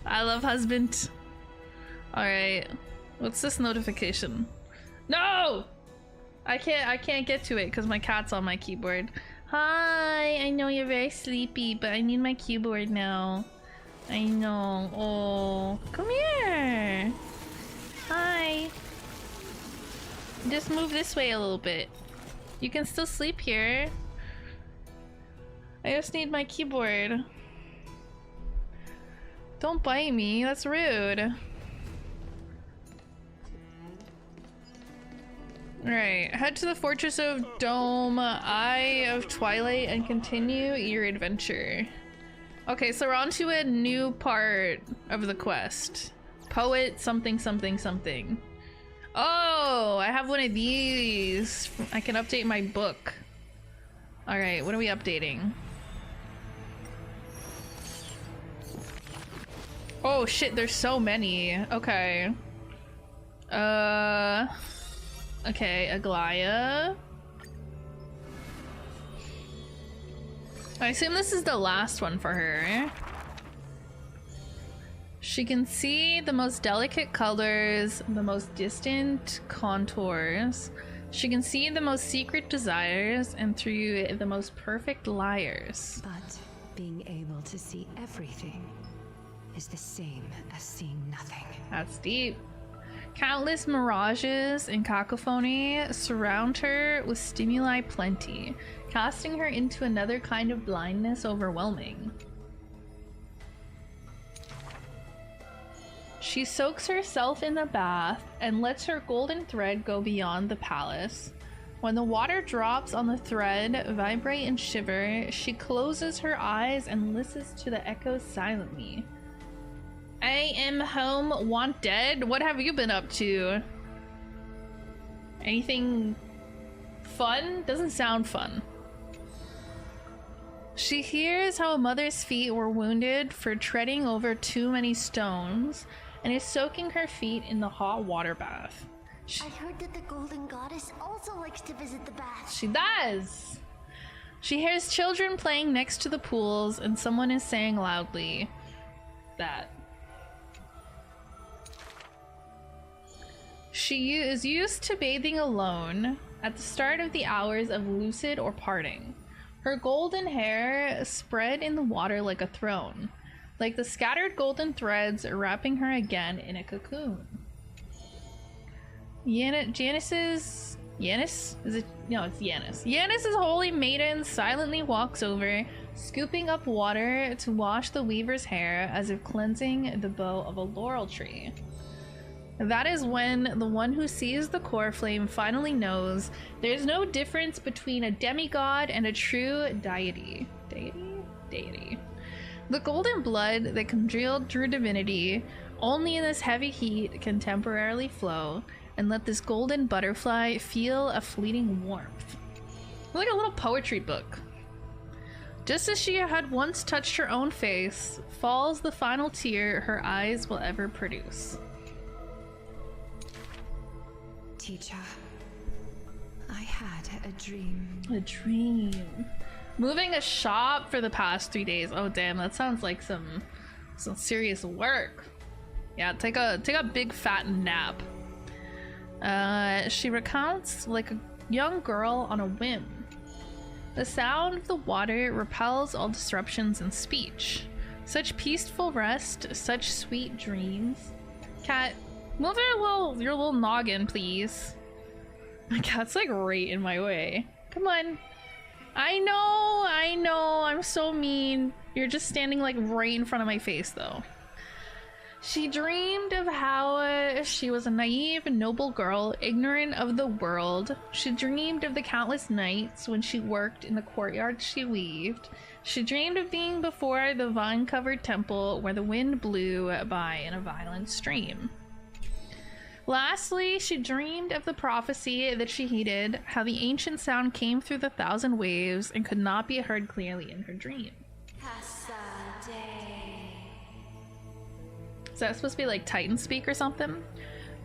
I love husband. Alright. What's this notification? No! I can't get to it because my cat's on my keyboard. Hi, I know you're very sleepy, but I need my keyboard now. I know. Oh, come here. Hi. Just move this way a little bit. You can still sleep here. I just need my keyboard. Don't bite me, that's rude. Alright, head to the Fortress of Dome, Eye of Twilight, and continue your adventure. Okay, so we're on to a new part of the quest. Poet something something something. Oh, I have one of these. I can update my book. Alright, what are we updating? Oh shit, there's so many. Okay. Okay, Aglaya. I assume this is the last one for her. She can see the most delicate colors, the most distant contours. She can see the most secret desires and through the most perfect liars. But being able to see everything is the same as seeing nothing. That's deep. Countless mirages and cacophony surround her with stimuli plenty, casting her into another kind of blindness overwhelming. She soaks herself in the bath and lets her golden thread go beyond the palace. When the water drops on the thread, vibrate and shiver, she closes her eyes and listens to the echoes silently. I am home, want dead. What have you been up to? Anything fun? Doesn't sound fun. She hears how a mother's feet were wounded for treading over too many stones and is soaking her feet in the hot water bath. I heard that the Golden Goddess also likes to visit the bath. She does! She hears children playing next to the pools and someone is saying loudly that she is used to bathing alone at the start of the hours of lucid or parting. Her golden hair spread in the water like a throne, like the scattered golden threads wrapping her again in a cocoon. Yanis? Is it? No, it's Yanis. Yanis' holy maiden silently walks over, scooping up water to wash the weaver's hair as if cleansing the bough of a laurel tree. That is when the one who sees the core flame finally knows there's no difference between a demigod and a true deity. Deity. The golden blood that congealed through divinity only in this heavy heat can temporarily flow and let this golden butterfly feel a fleeting warmth. Like a little poetry book. Just as she had once touched her own face, falls the final tear her eyes will ever produce. Teacher, I had a dream. A dream. Moving a shop for the past 3 days. Oh damn, that sounds like some serious work. Yeah, take a big fat nap. She recounts like a young girl on a whim. The sound of the water repels all disruptions in speech. Such peaceful rest, such sweet dreams. Cat, move your little noggin, please. My cat's like right in my way. Come on. I know, I'm so mean. You're just standing like right in front of my face though. She dreamed of how she was a naive and noble girl, ignorant of the world. She dreamed of the countless nights when she worked in the courtyard she weaved. She dreamed of being before the vine-covered temple where the wind blew by in a violent stream. Lastly, she dreamed of the prophecy that she heeded, how the ancient sound came through the 1,000 waves and could not be heard clearly in her dream. Is that supposed to be like Titan speak or something?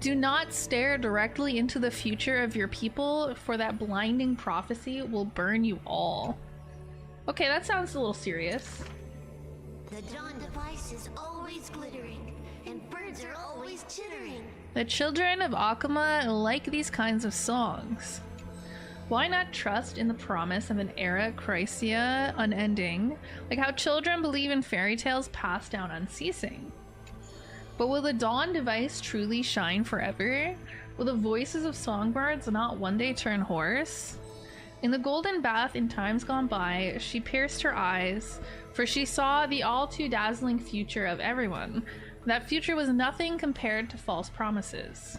Do not stare directly into the future of your people, for that blinding prophecy will burn you all. Okay, that sounds a little serious. The dawn device is always glittering, and birds are always chittering. The children of Akuma like these kinds of songs. Why not trust in the promise of an era Chrysia unending, like how children believe in fairy tales passed down unceasing? But will the dawn device truly shine forever? Will the voices of songbirds not one day turn hoarse? In the golden bath in times gone by, she pierced her eyes, for she saw the all too dazzling future of everyone. That future was nothing compared to false promises.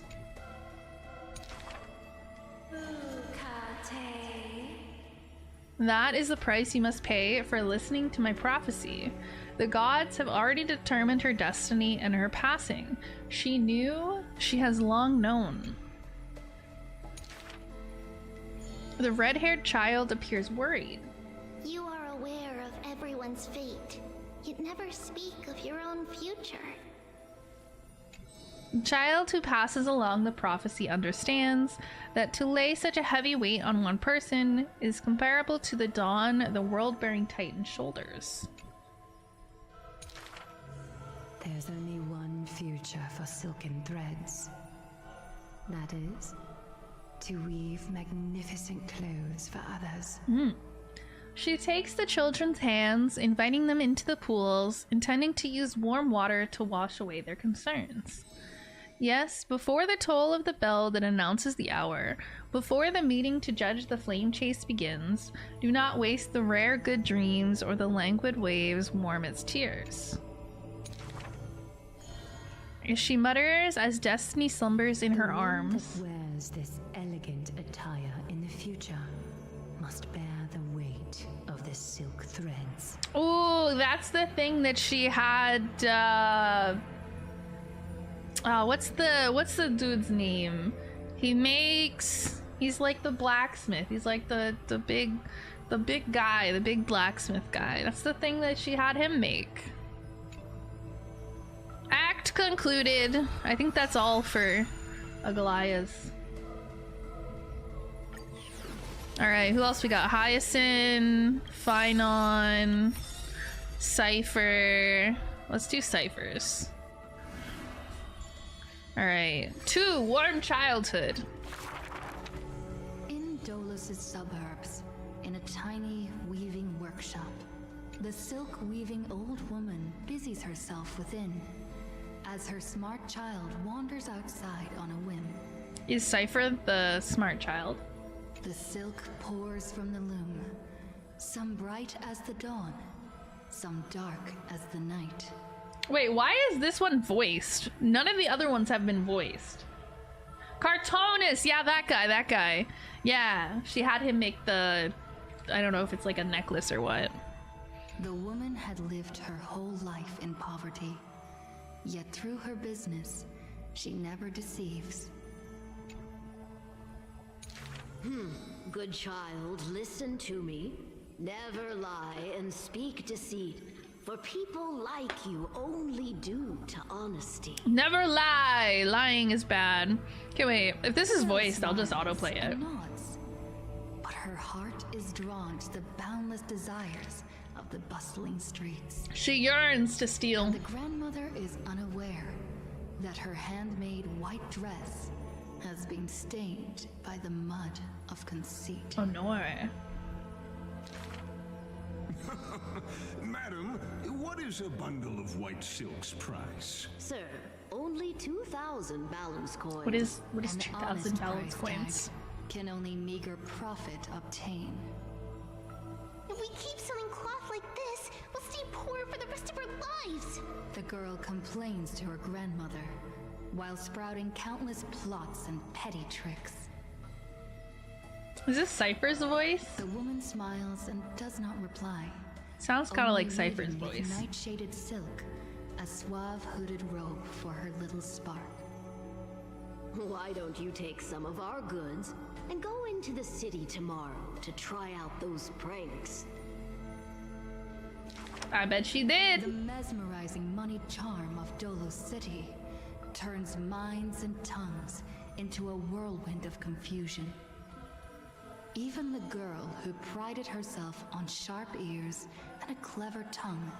That is the price you must pay for listening to my prophecy. The gods have already determined her destiny and her passing. She knew, she has long known. The red-haired child appears worried. You are aware of everyone's fate, yet never speak of your own future. The child who passes along the prophecy understands that to lay such a heavy weight on one person is comparable to the dawn the world-bearing Titan's shoulders. There's only one future for silken threads. That is, to weave magnificent clothes for others. She takes the children's hands, inviting them into the pools, intending to use warm water to wash away their concerns. Yes, before the toll of the bell that announces the hour, before the meeting to judge the flame chase begins, do not waste the rare good dreams or the languid waves warm its tears. She mutters as destiny slumbers in her arms. The one that wears this elegant attire in the future must bear the weight of the silk threads. Oh, that's the thing that she had what's the dude's name? He's like the blacksmith. He's like the big guy, the big blacksmith guy. That's the thing that she had him make. Act concluded. I think that's all for Agalaya's. Alright, who else we got? Hyacinth, Phainon, Cypher. Let's do Cyphers. Alright. 2, Warm Childhood. In Dolos's suburbs, in a tiny weaving workshop, the silk-weaving old woman busies herself within, as her smart child wanders outside on a whim. Is Cypher the smart child? The silk pours from the loom, some bright as the dawn, some dark as the night. Wait, why is this one voiced? None of the other ones have been voiced. Cartoonist! Yeah, that guy. Yeah, she had him make the... I don't know if it's like a necklace or what. The woman had lived her whole life in poverty, yet through her business, she never deceives. Good child, listen to me. Never lie and speak deceit, for people like you only do to honesty. Never lie! Lying is bad. Okay, wait. If this is voiced, I'll just autoplay it. Nods, but her heart is drawn to the boundless desires of the bustling streets. She yearns to steal. And the grandmother is unaware that her handmade white dress has been stained by the mud of conceit. Oh no. Madam, what is a bundle of white silk's price? Sir, only 2,000 balance coins. What is An 2,000 honest balance price coins? tag can only meager profit obtain. If we keep selling cloth like this, we'll stay poor for the rest of our lives. The girl complains to her grandmother, while sprouting countless plots and petty tricks. Is this Cypher's voice? The woman smiles and does not reply. Sounds kind of like only Cypher's weaving with voice. night-shaded silk, a suave hooded robe for her little spark. Why don't you take some of our goods and go into the city tomorrow to try out those pranks? I bet she The did. mesmerizing moneyed charm of Dolos City turns minds and tongues into a whirlwind of confusion. Even the girl who prided herself on sharp ears and a clever tongue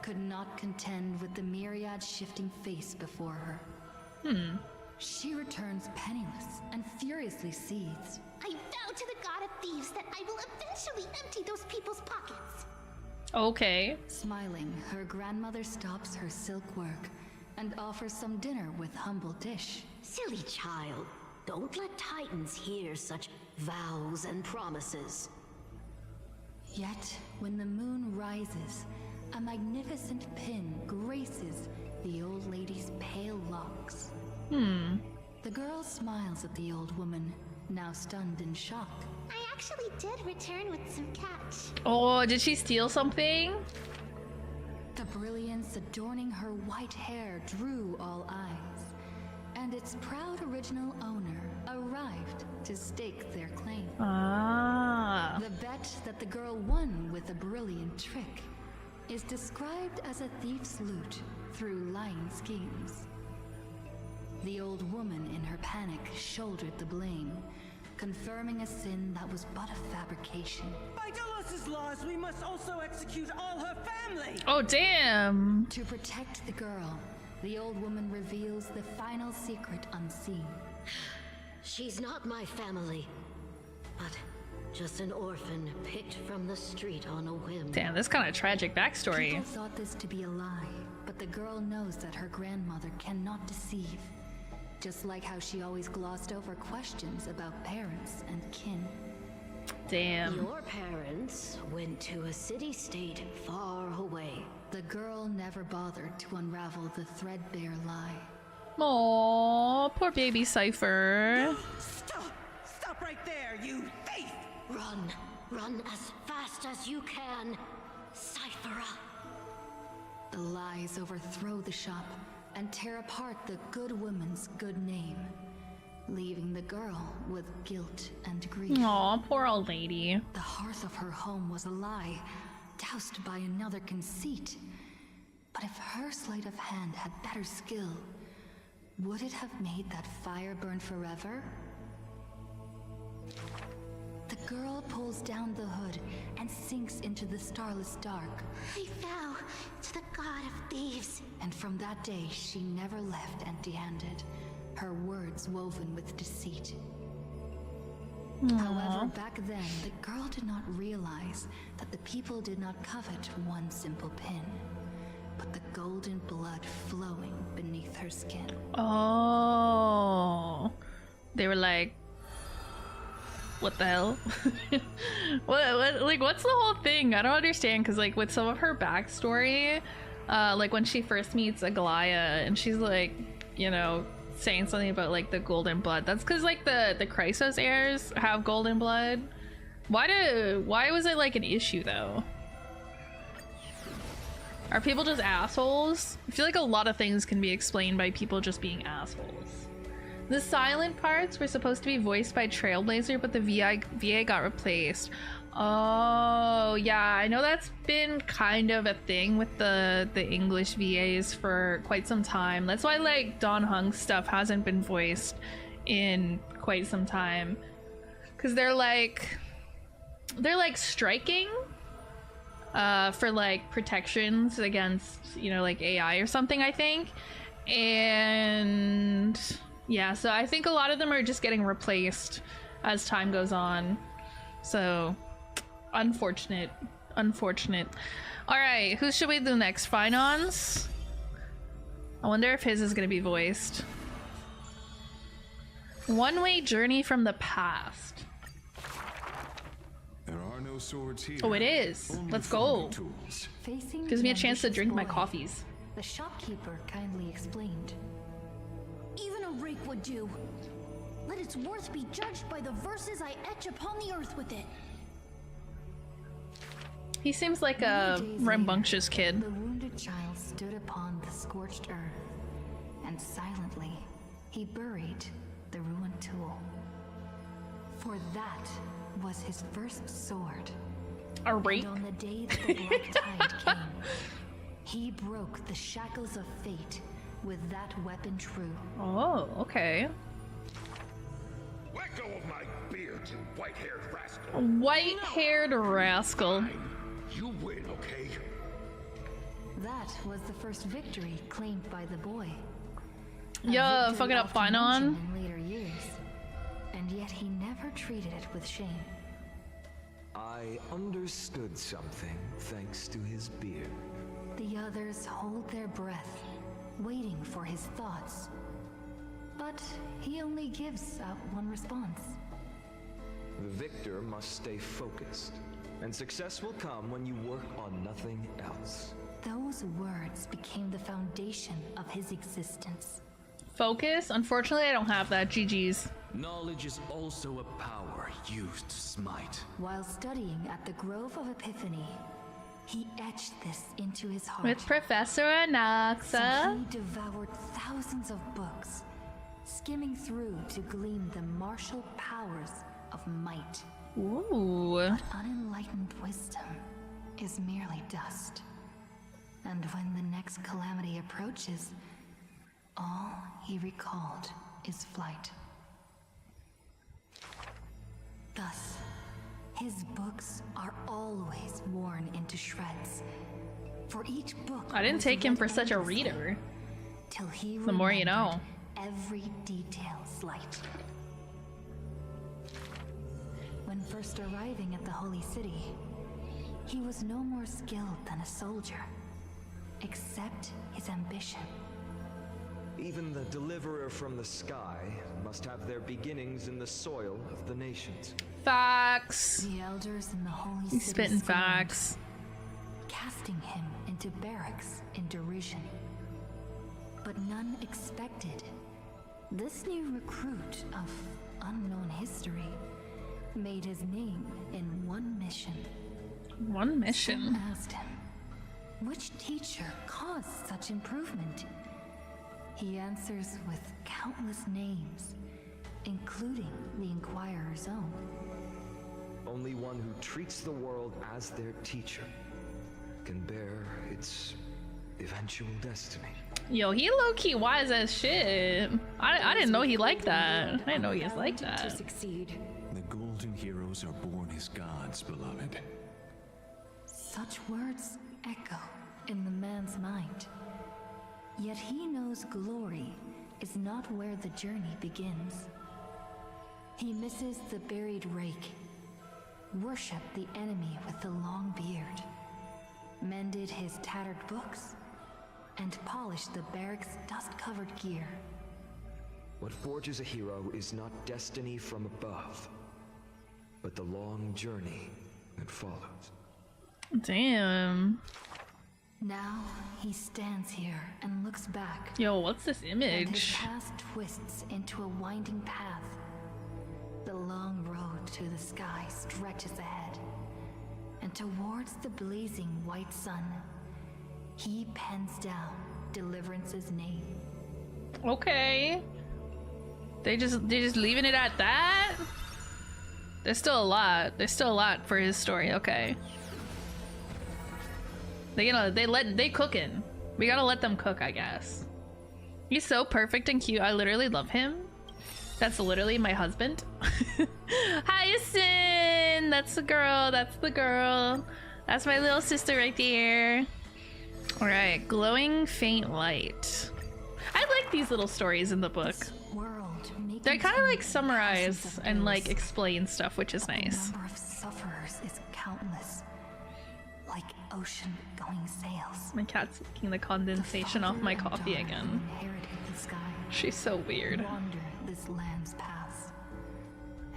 could not contend with the myriad shifting face before her. She returns penniless and furiously seethes. I vow to the god of thieves that I will eventually empty those people's pockets. Okay. Smiling, her grandmother stops her silk work and offers some dinner with humble dish. Silly child, don't let Titans hear such vows and promises. Yet, when the moon rises, a magnificent pin graces the old lady's pale locks. The girl smiles at the old woman, now stunned in shock. I actually did return with some catch. Oh, did she steal something? The brilliance adorning her white hair drew all eyes, and its proud original owner arrived to stake their claim. Ah. The bet that the girl won with a brilliant trick is described as a thief's loot through lying schemes. The old woman in her panic shouldered the blame, confirming a sin that was but a fabrication. By Dolos's laws, we must also execute all her family! Oh, damn. To protect the girl, the old woman reveals the final secret unseen. She's not my family, but just an orphan picked from the street on a whim. Damn, this kind of tragic backstory. People thought this to be a lie, but the girl knows that her grandmother cannot deceive. Just like how she always glossed over questions about parents and kin. Damn. Your parents went to a city-state far away. The girl never bothered to unravel the threadbare lie. Aww, poor baby Cypher. Stop! Stop right there, you thief! Run! Run as fast as you can! Cyphera! The lies overthrow the shop, and tear apart the good woman's good name, leaving the girl with guilt and grief. Aw, poor old lady. The hearth of her home was a lie, doused by another conceit. But if her sleight of hand had better skill, would it have made that fire burn forever? The girl pulls down the hood and sinks into the starless dark. I vow to the god of thieves. And from that day, she never left empty-handed, her words woven with deceit. However, back then, the girl did not realize that the people did not covet one simple pin, but the golden blood flowing beneath her skin. Oh, they were like, what the hell? what, like, what's the whole thing? I don't understand, because like with some of her backstory, like when she first meets Aglaya and she's like, you know, saying something about like the golden blood, that's because like the Chrysos heirs have golden blood. Why was it like an issue though? Are people just assholes? I feel like a lot of things can be explained by people just being assholes. The silent parts were supposed to be voiced by Trailblazer, but the VA got replaced. Oh, yeah, I know that's been kind of a thing with the English VAs for quite some time. That's why like Don Hung's stuff hasn't been voiced in quite some time. Cause they're like striking for like protections against, you know, like AI or something, I think. And yeah, so I think a lot of them are just getting replaced as time goes on. So unfortunate. All right, who should we do next? Phainon's? I wonder if his is gonna be voiced. One-way journey from the past. There are no swords here. Oh, it is. Let's go. Gives me a chance to drink my coffees. The shopkeeper kindly explained. Even a rake would do. Let its worth be judged by the verses I etch upon the earth with it. He seems like a rambunctious kid. The wounded child stood upon the scorched earth, and silently he buried the ruined tool. For that was his first sword. A rake? And on the day that the black tide came, he broke the shackles of fate with that weapon true. Oh, okay. Let go of my beard, you white-haired rascal. White-haired rascal. You win, okay? That was the first victory claimed by the boy. Yeah, fucking up Phainon. In later years, and yet he never treated it with shame. I understood something thanks to his beard. The others hold their breath, waiting for his thoughts. But he only gives out one response. The victor must stay focused, and success will come when you work on nothing else. Those words became the foundation of his existence. Focus? Unfortunately, I don't have that. GG's. Knowledge is also a power used to smite. While studying at the Grove of Epiphany, he etched this into his heart. With Professor Anaxa. So he devoured thousands of books, skimming through to glean the martial powers of might. Ooh. But unenlightened wisdom is merely dust. And when the next calamity approaches, all he recalled is flight. Thus, his books are always worn into shreds. For each book, I didn't take him for such a reader. Till he the more you know. Every detail slight. When first arriving at the Holy City, he was no more skilled than a soldier, except his ambition. Even the deliverer from the sky must have their beginnings in the soil of the nations. Facts. The elders in the Holy He's City spitting screamed, facts. casting him into barracks in derision. But none expected this new recruit of unknown history made his name in one mission. One mission? Some asked him, which teacher caused such improvement? He answers with countless names, including the Inquirer's own. Only one who treats the world as their teacher can bear its eventual destiny. Yo, he low-key wise as shit. I didn't know he liked that. I didn't know he was like that. To succeed. The golden heroes are born as gods, beloved. Such words echo in the man's mind. Yet he knows glory is not where the journey begins. He misses the buried rake, worshipped the enemy with the long beard, mended his tattered books, and polished the barracks' dust-covered gear. What forges a hero is not destiny from above, but the long journey that follows. Damn. Now he stands here and looks back. Yo, what's this And his image? path twists into a winding path. The long road to the sky stretches ahead, and towards the blazing white sun, he pens down Deliverance's name. Okay. They just leaving it at that? There's still a lot. There's still a lot for his story. Okay. They cooking. We gotta let them cook, I guess. He's so perfect and cute. I literally love him. That's literally my husband. Hyacinth! That's the girl. That's the girl. That's my little sister right there. Alright, glowing faint light. I like these little stories in the book. They kind of like summarize and like explain stuff, which is nice. The number of sufferers is countless, like ocean-going sails. My cat's licking the condensation off my coffee again. Inherited the sky. She's so weird. Wander this land's paths,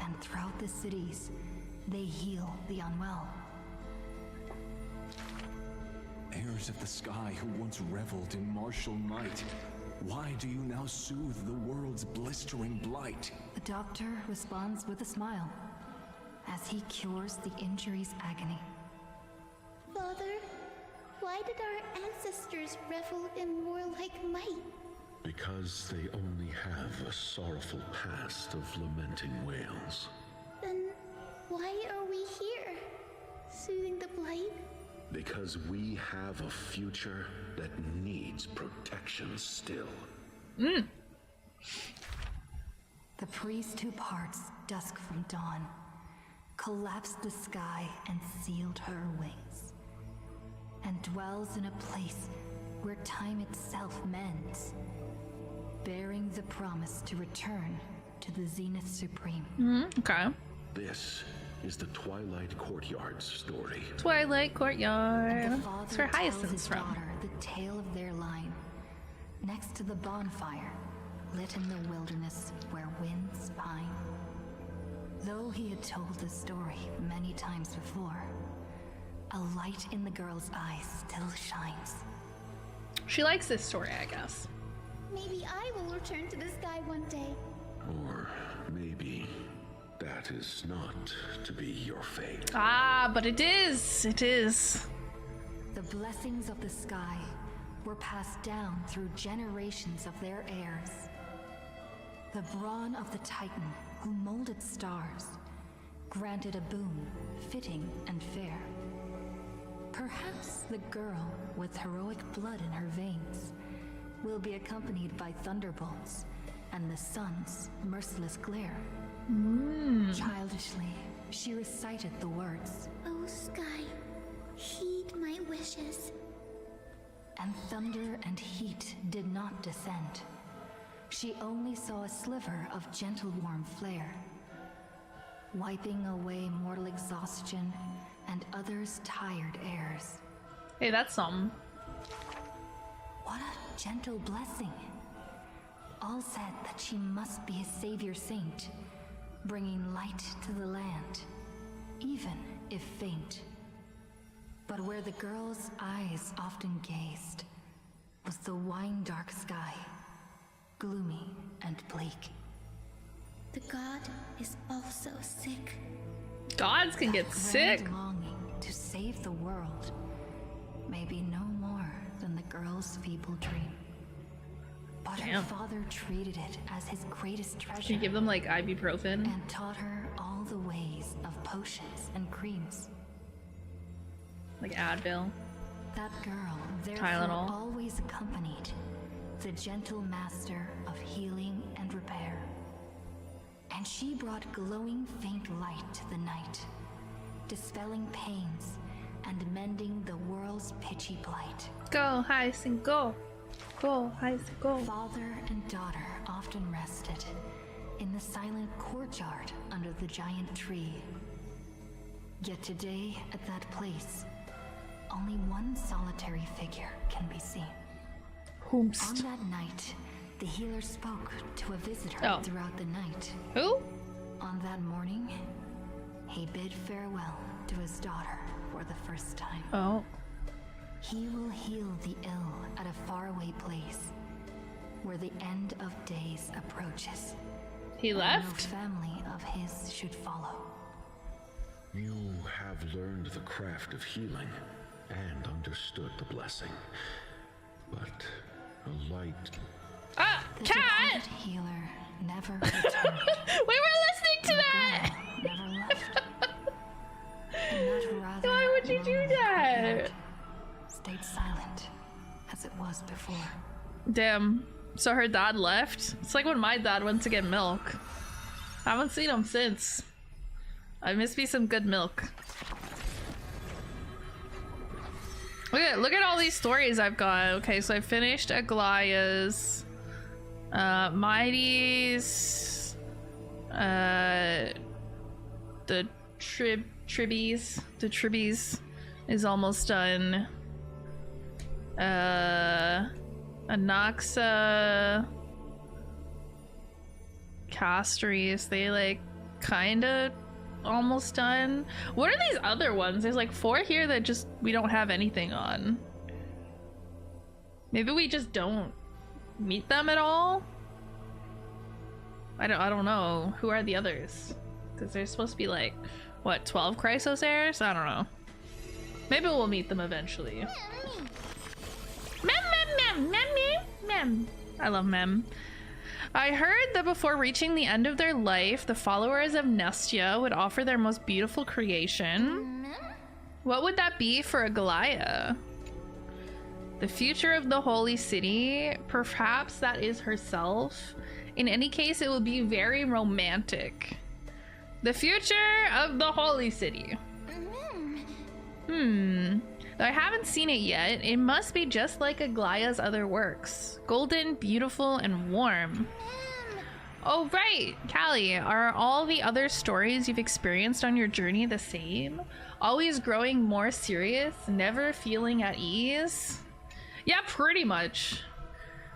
and throughout the cities, they heal the unwell. Heirs of the sky who once reveled in martial might, why do you now soothe the world's blistering blight? The doctor responds with a smile as he cures the injury's agony. Father, why did our ancestors revel in warlike might? Because they only have a sorrowful past of lamenting wails. Then why are we here? Soothing the blight? Because we have a future that needs protection still. The priest who parts dusk from dawn collapsed the sky and sealed her wings, and dwells in a place where time itself mends, bearing the promise to return to the Zenith Supreme. Okay. This is the Twilight Courtyard's story. Twilight Courtyard. The That's father where tells Hyacinth's his from. daughter the tale of their line, next to the bonfire lit in the wilderness where winds pine. Though he had told the story many times before, a light in the girl's eyes still shines. She likes this story, I guess. Maybe I will return to the sky one day. Or maybe that is not to be your fate. Ah, but it is. It is. The blessings of the sky were passed down through generations of their heirs. The brawn of the Titan who molded stars granted a boon fitting and fair. Perhaps the girl with heroic blood in her veins will be accompanied by thunderbolts and the sun's merciless glare. Childishly, she recited the words, Oh sky, heed my wishes. and thunder and heat did not descend. She only saw a sliver of gentle warm flare, wiping away mortal exhaustion and others' tired airs. Hey, that's something. What a gentle blessing. All said that she must be a savior saint, bringing light to the land, even if faint. But where the girl's eyes often gazed was the wine-dark sky, gloomy and bleak. The god is also sick. Gods can get sick. Grand longing to save the world may be no more than the girl's feeble dream. But But her father treated it as his greatest treasure. Can you give them like ibuprofen? And taught her all the ways of potions and creams. Like Advil. That girl, therefore, Tylenol. always accompanied the gentle master of healing and repair. And she brought glowing faint light to the night, dispelling pains and mending the world's pitchy blight. Go, Hyacinth, go. Go, Hyacinth, go. Father and daughter often rested in the silent courtyard under the giant tree. Yet today, at that place, only one solitary figure can be seen. Whomst. On that night, the healer spoke to a visitor throughout the night. Who? On that morning, he bid farewell to his daughter for the first time. Oh. He will heal the ill at a faraway place where the end of days approaches. He left? No family of his should follow. You have learned the craft of healing and understood the blessing, but a light... Ah, the cat! Healer never returned. We were listening to that! Never left. And that rather why would you do that? Stayed silent as it was before. Damn. So her dad left? It's like when my dad went to get milk. I haven't seen him since. I miss me some good milk. Look at all these stories I've got. Okay, so I finished Aglaya's, Mighty's, the Tribbies is almost done. Anaxa, Castries, they like kinda almost done. What are these other ones? There's like 4 here that just we don't have anything on. Maybe we just don't meet them at all. I don't know. Who are the others? Because there's supposed to be like what, 12 Chrysos heirs? I don't know. Maybe we'll meet them eventually. Mem. I love Mem. I heard that before reaching the end of their life, the followers of Nestia would offer their most beautiful creation. What would that be for Aglaya? The future of the holy city? Perhaps that is herself. In any case, it will be very romantic. The future of the holy city. Though I haven't seen it yet, it must be just like Aglaya's other works. Golden, beautiful, and warm. Oh right, Callie, are all the other stories you've experienced on your journey the same? Always growing more serious, never feeling at ease? Yeah, pretty much.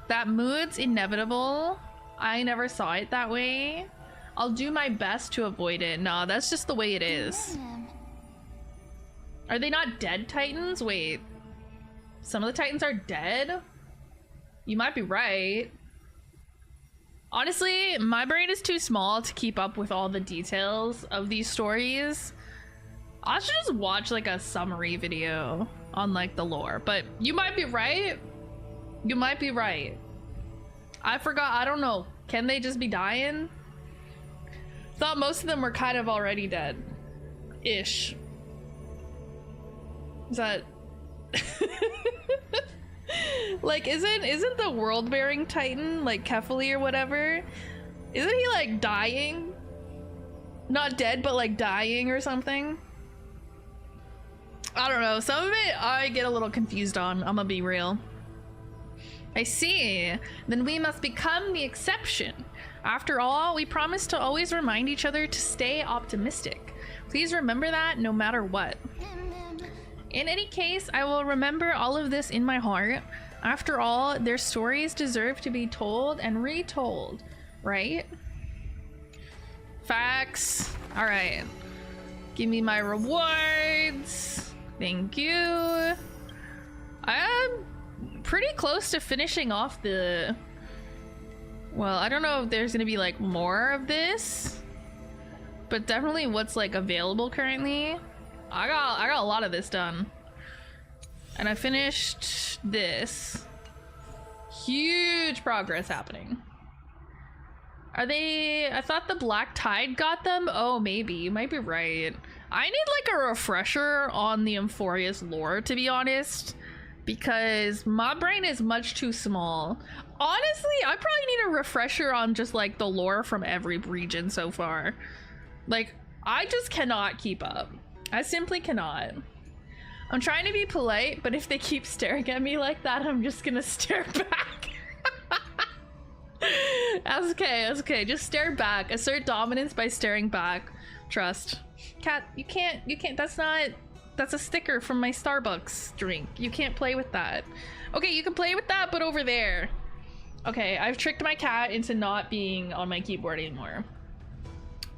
That mood's inevitable. I never saw it that way. I'll do my best to avoid it. Nah, that's just the way it is. Are they not dead Titans? Wait. Some of the Titans are dead? You might be right. Honestly, my brain is too small to keep up with all the details of these stories. I should just watch like a summary video on like the lore, but you might be right. You might be right. I forgot, I don't know. Can they just be dying? Thought most of them were kind of already dead. Ish. Is that... like, isn't the world-bearing Titan, like Kefali or whatever, isn't he like dying? Not dead, but like dying or something? I don't know, some of it I get a little confused on, I'm gonna be real. I see. Then we must become the exception. After all, we promised to always remind each other to stay optimistic. Please remember that no matter what. In any case, I will remember all of this in my heart. After all, their stories deserve to be told and retold, right? Facts. All right. Give me my rewards. Thank you. I am pretty close to finishing off the... Well, I don't know if there's gonna be like more of this, but definitely what's like available currently. I got a lot of this done. And I finished this Huge progress happening. Are they... I thought the Black Tide got them? Oh, maybe. You might be right. I need like a refresher on the Emphorius lore, to be honest, because my brain is much too small. Honestly, I probably need a refresher on just like the lore from every region so far. Like, I just cannot keep up. I simply cannot. I'm trying to be polite, but if they keep staring at me like that, I'm just gonna stare back. That's okay, that's okay. Just stare back. Assert dominance by staring back. Trust. Cat, you can't, that's a sticker from my Starbucks drink. You can't play with that. Okay, you can play with that, but over there. Okay, I've tricked my cat into not being on my keyboard anymore.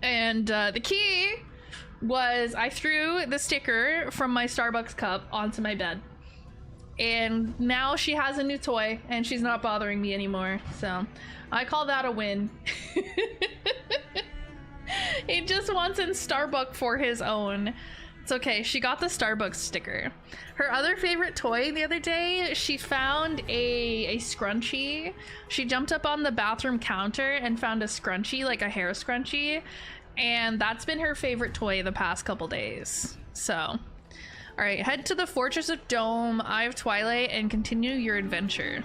And the key was I threw the sticker from my Starbucks cup onto my bed. And now she has a new toy and she's not bothering me anymore. So I call that a win. He just wants in Starbucks for his own. It's okay, she got the Starbucks sticker. Her other favorite toy the other day, she found a scrunchie. She jumped up on the bathroom counter and found a scrunchie, like a hair scrunchie. And that's been her favorite toy the past couple days. So, all right, head to the Fortress of Dome, Eye of Twilight, and continue your adventure.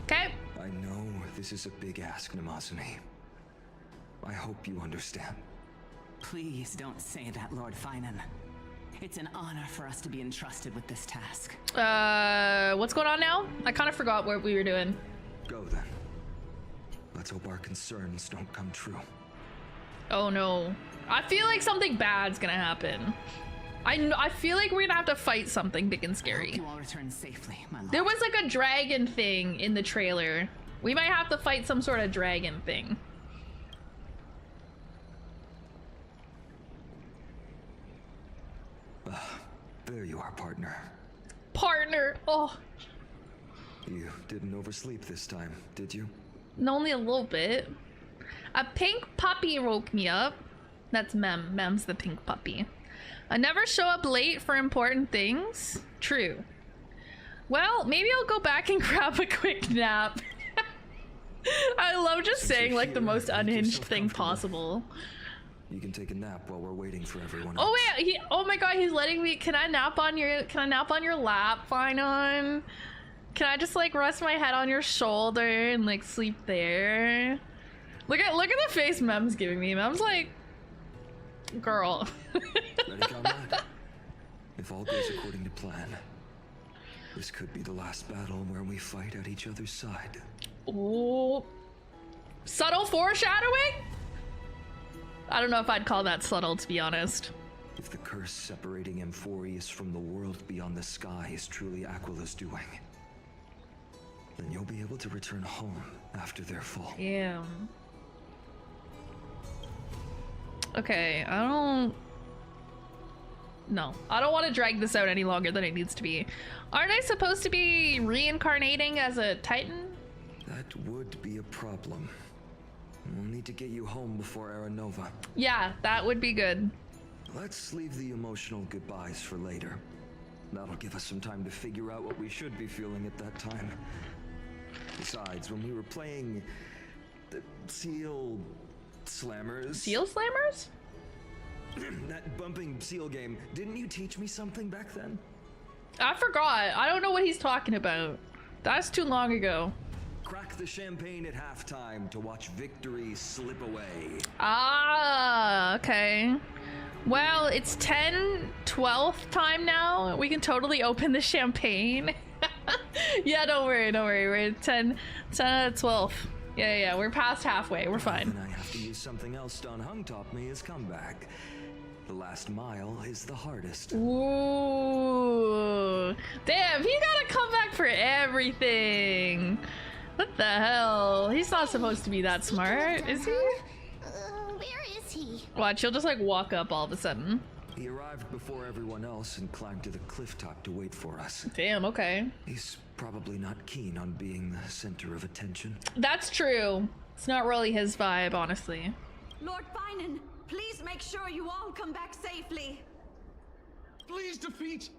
Okay? I know this is a big ask, Namazune. I hope you understand. Please don't say that, Lord Phainon. It's an honor for us to be entrusted with this task. What's going on now? I kind of forgot what we were doing. Go then. Let's hope our concerns don't come true. Oh no. I feel like something bad's gonna happen. I feel like we're gonna have to fight something big and scary. You all return safely, my lord. There was like a dragon thing in the trailer. We might have to fight some sort of dragon thing. There you are, partner. Partner! Oh. You didn't oversleep this time, did you? Only a little bit. A pink puppy woke me up. That's Mem. Mem's the pink puppy. I never show up late for important things. True. Well, maybe I'll go back and grab a quick nap. I love just saying like the most unhinged thing possible. You can take a nap while we're waiting for everyone else. Oh wait, oh my god, he's letting me. Can I nap on your lap, Phainon? Can I just like rest my head on your shoulder and like sleep there? Look at the face Mem's giving me. Mem's like, girl. Ready, comrade? If all goes according to plan, this could be the last battle where we fight at each other's side. Ooh. Subtle foreshadowing? I don't know if I'd call that subtle, to be honest. If the curse separating Emphorius from the world beyond the sky is truly Aquila's doing, then you'll be able to return home after their fall. Yeah. Okay, I don't want to drag this out any longer than it needs to be. Aren't I supposed to be reincarnating as a Titan? That would be a problem. We'll need to get you home before Aranova. Yeah, that would be good. Let's leave the emotional goodbyes for later. That'll give us some time to figure out what we should be feeling at that time. Besides, when we were playing the Seal Slammers... Seal Slammers? That bumping seal game, didn't you teach me something back then? I forgot. I don't know what he's talking about. That's too long ago. Crack the champagne at halftime to watch victory slip away. Ah, okay. Well, it's 12th time now. We can totally open the champagne. Yeah, don't worry. We're at 10 out of 12. Yeah, we're past halfway. We're fine. Then I have to use something else Don Hung taught me as comeback. The last mile is the hardest. Ooh. Damn, he got a comeback for everything. What the hell? He's not supposed to be that smart, is he? Where is he? Watch, he'll just like walk up all of a sudden. He arrived before everyone else and climbed to the cliff top to wait for us. Damn, okay. He's probably not keen on being the center of attention. That's true. It's not really his vibe, honestly. Lord Phainon, please make sure you all come back safely. Please defeat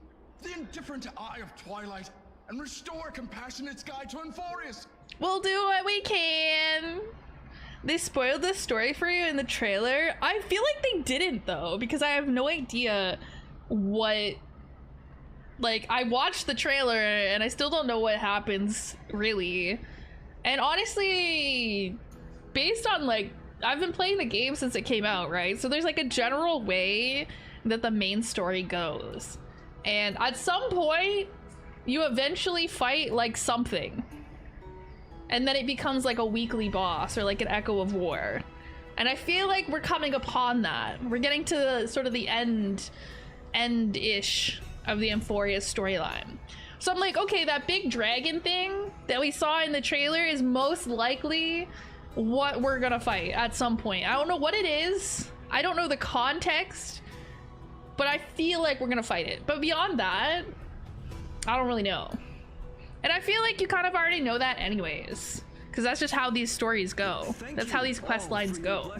the indifferent Eye of Twilight and restore compassionate sky to Emphorius. We'll do what we can. They spoiled this story for you in the trailer. I feel like they didn't though, because I have no idea what, like, I watched the trailer and I still don't know what happens really. And honestly, based on like, I've been playing the game since it came out, right? So there's like a general way that the main story goes. And at some point, you eventually fight like something. And then it becomes like a weekly boss or like an echo of war. And I feel like we're coming upon that. We're getting to sort of the end-ish of the Euphoria storyline. So I'm like, okay, that big dragon thing that we saw in the trailer is most likely what we're gonna fight at some point. I don't know what it is. I don't know the context, but I feel like we're gonna fight it. But beyond that, I don't really know. And I feel like you kind of already know that anyways, because that's just how these stories go. That's how these quest lines go.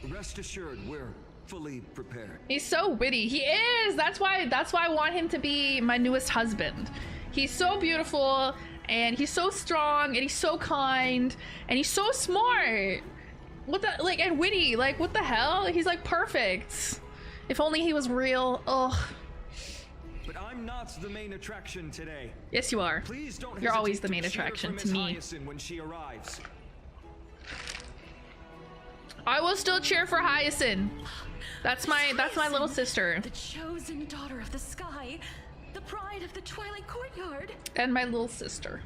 Rest assured, we're fully prepared. He's so witty. He is. That's why I want him to be my newest husband. He's so beautiful, and he's so strong, and he's so kind, and he's so smart. What the, like, and witty. Like, what the hell? He's like perfect. If only he was real. Ugh. But I'm not the main attraction today. Yes, you are. Please don't. You're always the main attraction to me. When she arrives. I will still cheer for Hyacinth. That's my little sister. The chosen daughter of the sky, the pride of the Twilight Courtyard. And my little sister.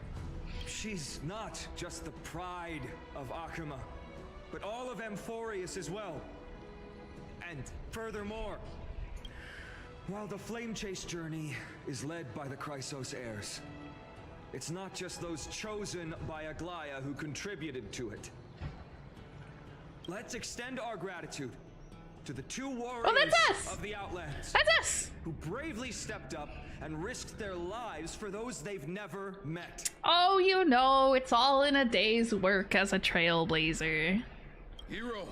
She's not just the pride of Akuma, but all of Amphorius as well. And furthermore, while the Flame Chase journey is led by the Chrysos heirs, it's not just those chosen by Aglaya who contributed to it. Let's extend our gratitude to the two warriors of the Outlands. That's us! Who bravely stepped up and risked their lives for those they've never met. Oh, you know, it's all in a day's work as a trailblazer. Hero,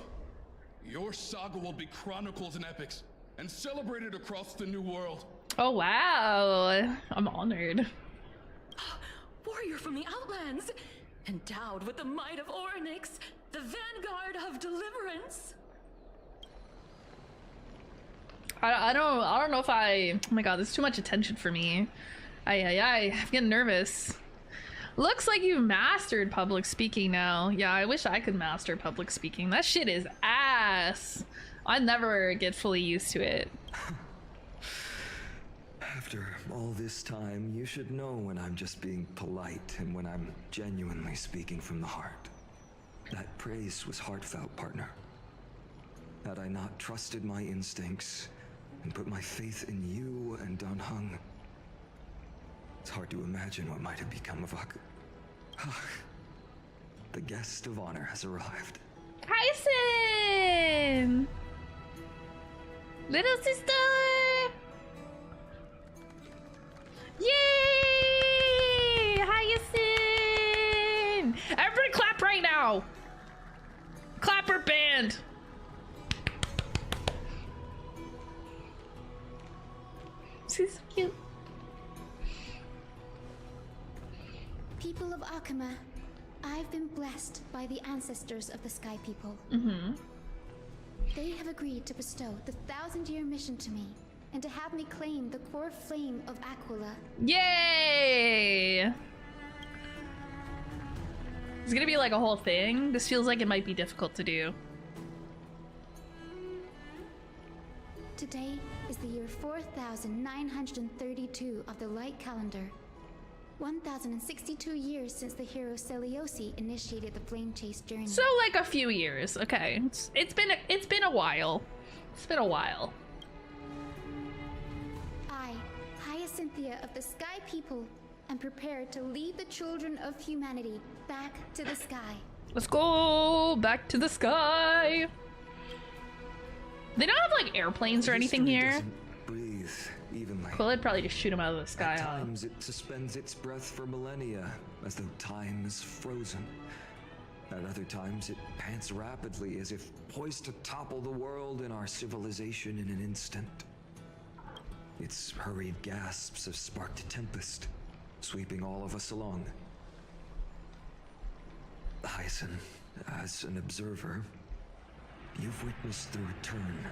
your saga will be chronicled in epics and celebrated across the new world. Oh wow, I'm honored. Warrior from the Outlands, endowed with the might of Orynyx, the vanguard of deliverance. I don't know if oh my god, there's too much attention for me. I'm getting nervous. Looks like you've mastered public speaking now. Yeah, I wish I could master public speaking. That shit is ass. I never get fully used to it. After all this time, you should know when I'm just being polite and when I'm genuinely speaking from the heart. That praise was heartfelt, partner. Had I not trusted my instincts and put my faith in you and Danheng, it's hard to imagine what might have become of Akuma. The guest of honor has arrived. Hyacinth! Little sister! Yay! Hyacinth! Everybody clap right now! Clapper band! She's so cute. People of Akuma, I've been blessed by the ancestors of the Sky People. They have agreed to bestow the 1,000-year mission to me and to have me claim the core flame of Aquila. Yay! It's gonna be like a whole thing. This feels like it might be difficult to do. Today is the year 4,932 of the Light Calendar. 1,062 years since the hero Seliosi initiated the Flame Chase journey. So like a few years. Okay. It's been a while. It's been a while. I, Hyacinthia of the Sky People, am prepared to lead the children of humanity back to the sky. Let's go back to the sky. They don't have like airplanes or anything here. Breathe evenly. Well, I'd probably just shoot them out of the sky. At times it suspends its breath for millennia, as though time is frozen. At other times it pants rapidly, as if poised to topple the world and our civilization in an instant. Its hurried gasps have sparked a tempest, sweeping all of us along. Hyacin, as an observer, you've witnessed the return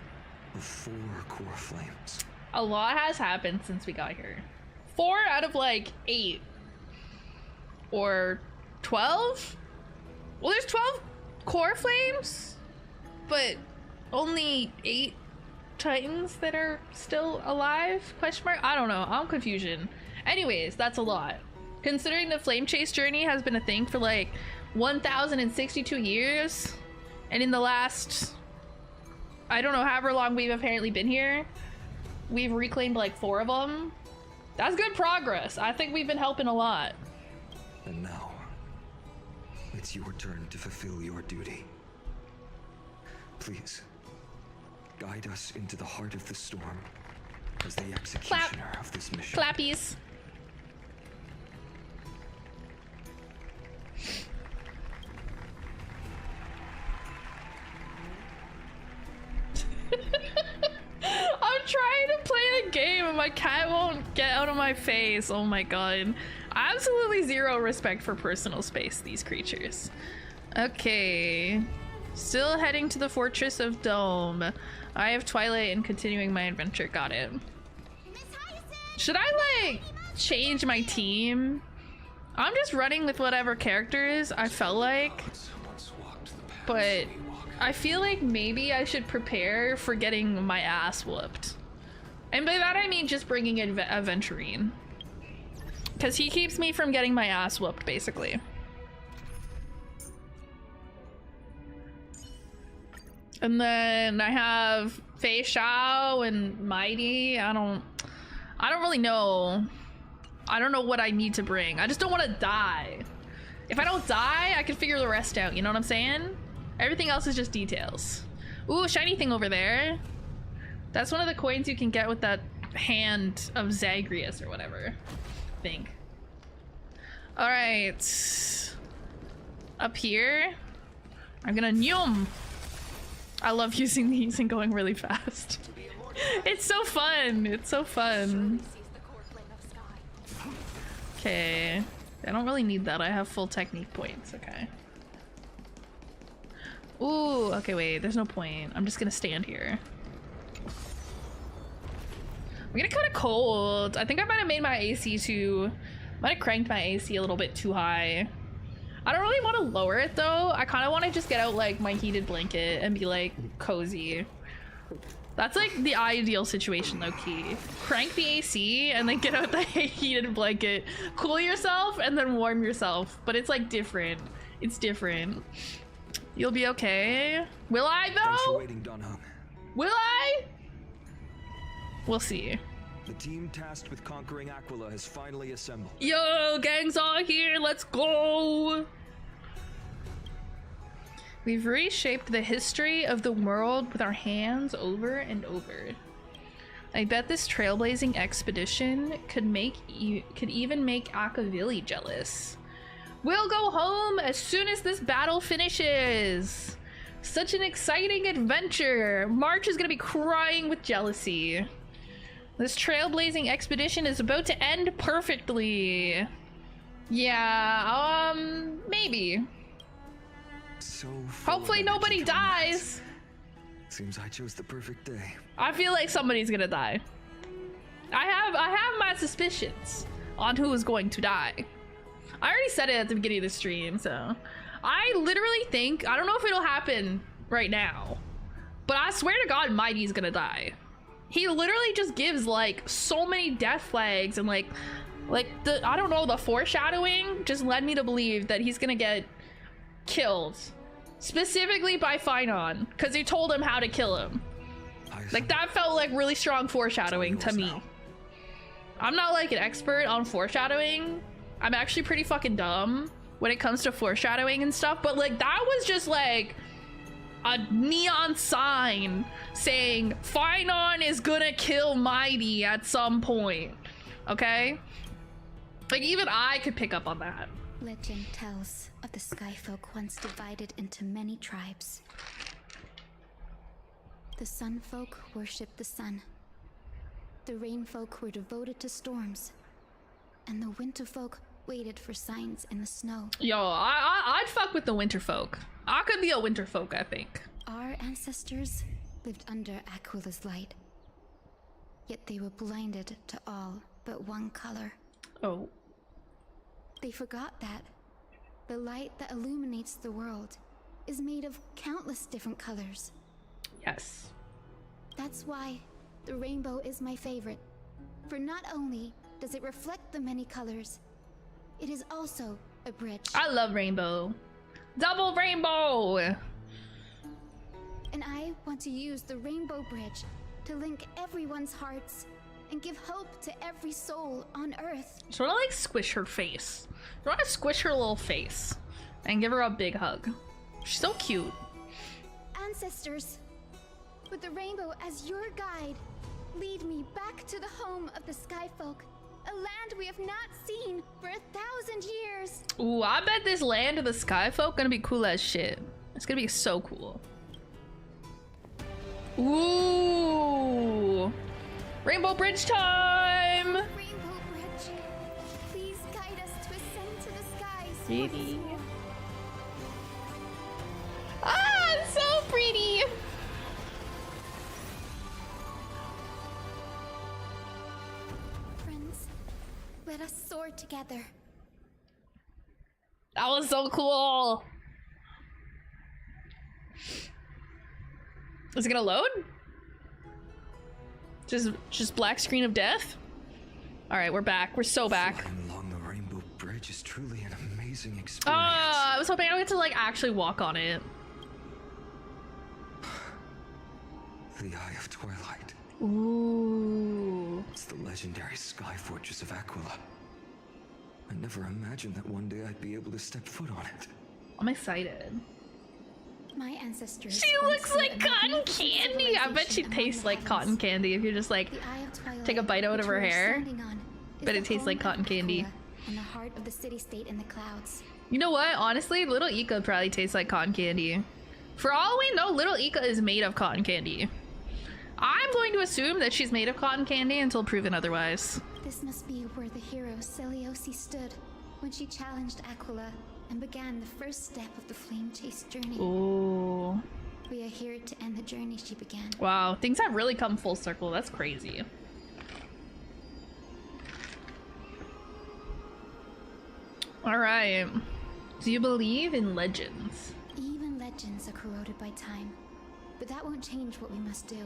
of 4 core flames. A lot has happened since we got here. 4 out of like 8. Or 12? Well, there's 12 core flames, but only 8 titans that are still alive? Question mark? I don't know. I'm confusion. Anyways, that's a lot. Considering the flame chase journey has been a thing for like 1,062 years, and in the last, I don't know, however long we've apparently been here, we've reclaimed like 4 of them. That's good progress. I think we've been helping a lot. And now, it's your turn to fulfill your duty. Please, guide us into the heart of the storm as the executioner of this mission. Clappies. I'm trying to play a game and my cat won't get out of my face. Oh my god. Absolutely zero respect for personal space, these creatures. Okay. Still heading to the Fortress of Dome. I have Twilight and continuing my adventure. Got it. Should I like change my team? I'm just running with whatever characters I felt like. But I feel like maybe I should prepare for getting my ass whooped. And by that I mean just bringing in Aventurine. Because he keeps me from getting my ass whooped, basically. And then I have Fei Shao and Mighty. I don't really know. I don't know what I need to bring. I just don't want to die. If I don't die, I can figure the rest out. You know what I'm saying? Everything else is just details. Ooh, shiny thing over there. That's one of the coins you can get with that hand of Zagreus or whatever. I think. All right. Up here. I'm gonna Nyum. I love using these and going really fast. It's so fun. It's so fun. Okay. I don't really need that. I have full technique points. Okay. Ooh, okay, wait. There's no point. I'm just gonna stand here. I'm getting kind of cold. I think I might have made my AC might have cranked my AC a little bit too high. I don't really want to lower it though. I kind of want to just get out like my heated blanket and be like cozy. That's like the ideal situation, low key. Crank the AC and then get out the heated blanket, cool yourself, and then warm yourself. But it's like different. It's different. You'll be okay. Will I though? Thanks for waiting, Dunhung. Will I? We'll see. The team tasked with conquering Aquila has finally assembled. Yo, gang's all here. Let's go. We've reshaped the history of the world with our hands over and over. I bet this trailblazing expedition could even make Akavili jealous. We'll go home as soon as this battle finishes. Such an exciting adventure. March is gonna be crying with jealousy. This trailblazing expedition is about to end perfectly. Yeah, maybe. So hopefully nobody dies. Seems I chose the perfect day. I feel like somebody's gonna die. I have my suspicions on who is going to die. I already said it at the beginning of the stream, so I literally think, I don't know if it'll happen right now, but I swear to God, Mighty's gonna die. He literally just gives like so many death flags and like the, I don't know, the foreshadowing just led me to believe that he's gonna get killed, specifically by Phainon, because he told him how to kill him. Like that felt like really strong foreshadowing to me. I'm not like an expert on foreshadowing. I'm actually pretty fucking dumb when it comes to foreshadowing and stuff, but like that was just like a neon sign saying Phainon is gonna kill Mighty at some point, okay? Like even I could pick up on that. Legend tells of the Skyfolk once divided into many tribes. The Sunfolk worshipped the sun. The Rainfolk were devoted to storms. And the Winterfolk waited for signs in the snow. Yo, I'd fuck with the winter folk. I could be a winter folk, I think. Our ancestors lived under Aquila's light. Yet they were blinded to all but one color. Oh. They forgot that the light that illuminates the world is made of countless different colors. Yes. That's why the rainbow is my favorite. For not only does it reflect the many colors, it is also a bridge. I love rainbow. Double rainbow! And I want to use the rainbow bridge to link everyone's hearts and give hope to every soul on Earth. Sort of like squish her face. I want to squish her little face and give her a big hug. She's so cute. Ancestors, with the rainbow as your guide, lead me back to the home of the Skyfolk, a land we have not seen for 1,000 years. Ooh, I bet this land of the Skyfolk gonna be cool as shit. It's gonna be so cool. Ooh! Rainbow Bridge time! Rainbow Bridge, please guide us to ascend to the skies. Pretty. Ah, it's so pretty! Friends, let us soar together. That was so cool! Is it gonna load? Just black screen of death? Alright, we're back. We're so back. Flying along the Rainbow Bridge is truly an amazing experience. I was hoping I would get to like actually walk on it. The Eye of Twilight. Ooh. It's the legendary sky fortress of Aquila. I never imagined that one day I'd be able to step foot on it. I'm excited. My ancestors. She looks like cotton candy. I bet she tastes like cotton candy if you just like take a bite out of her hair. Bet it tastes like cotton candy. In the heart of the city-state in the clouds. You know what? Honestly, Little Ika probably tastes like cotton candy. For all we know, Little Ika is made of cotton candy. I'm going to assume that she's made of cotton candy until proven otherwise. This must be where the hero Celiosi stood when she challenged Aquila and began the first step of the flame chase journey. Ooh. We are here to end the journey she began. Wow, things have really come full circle. That's crazy. All right. Do you believe in legends? Even legends are corroded by time, but that won't change what we must do.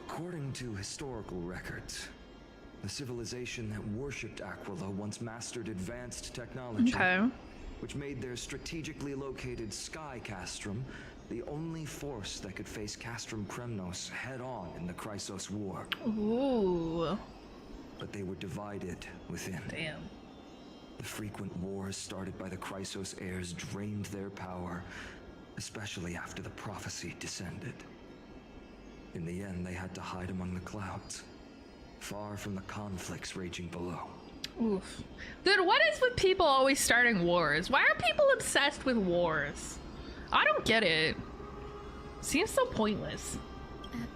According to historical records, the civilization that worshipped Aquila once mastered advanced technology, which made their strategically located Sky Castrum the only force that could face Castrum Kremnos head-on in the Chrysos War. Ooh. But they were divided within. Damn. The frequent wars started by the Chrysos heirs drained their power, especially after the prophecy descended. In the end, they had to hide among the clouds, far from the conflicts raging below. Oof. Dude, what is with people always starting wars? Why are people obsessed with wars? I don't get it. Seems so pointless.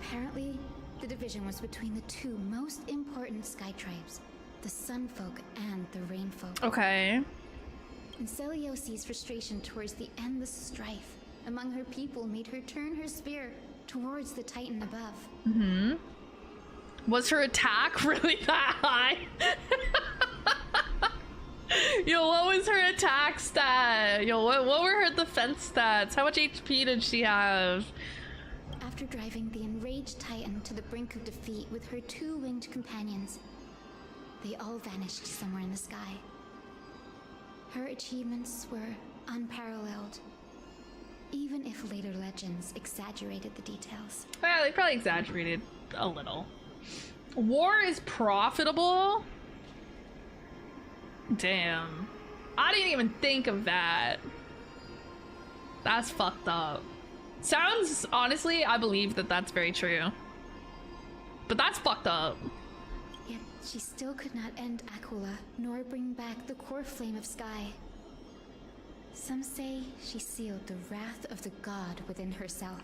Apparently, the division was between the two most important sky tribes, the Sunfolk and the Rainfolk. Okay. And Celiosi's frustration towards the endless strife among her people made her turn her spear towards the Titan above. Mm-hmm. Was her attack really that high? Yo, what was her attack stat? Yo, what were her defense stats? How much HP did she have? After driving the enraged Titan to the brink of defeat with her two winged companions, they all vanished somewhere in the sky. Her achievements were unparalleled, even if later legends exaggerated the details. Well, they probably exaggerated a little. War is profitable? Damn. I didn't even think of that. That's fucked up. Sounds, honestly, I believe that that's very true. But that's fucked up. Yet she still could not end Aquila, nor bring back the core flame of Sky. Some say she sealed the wrath of the god within herself,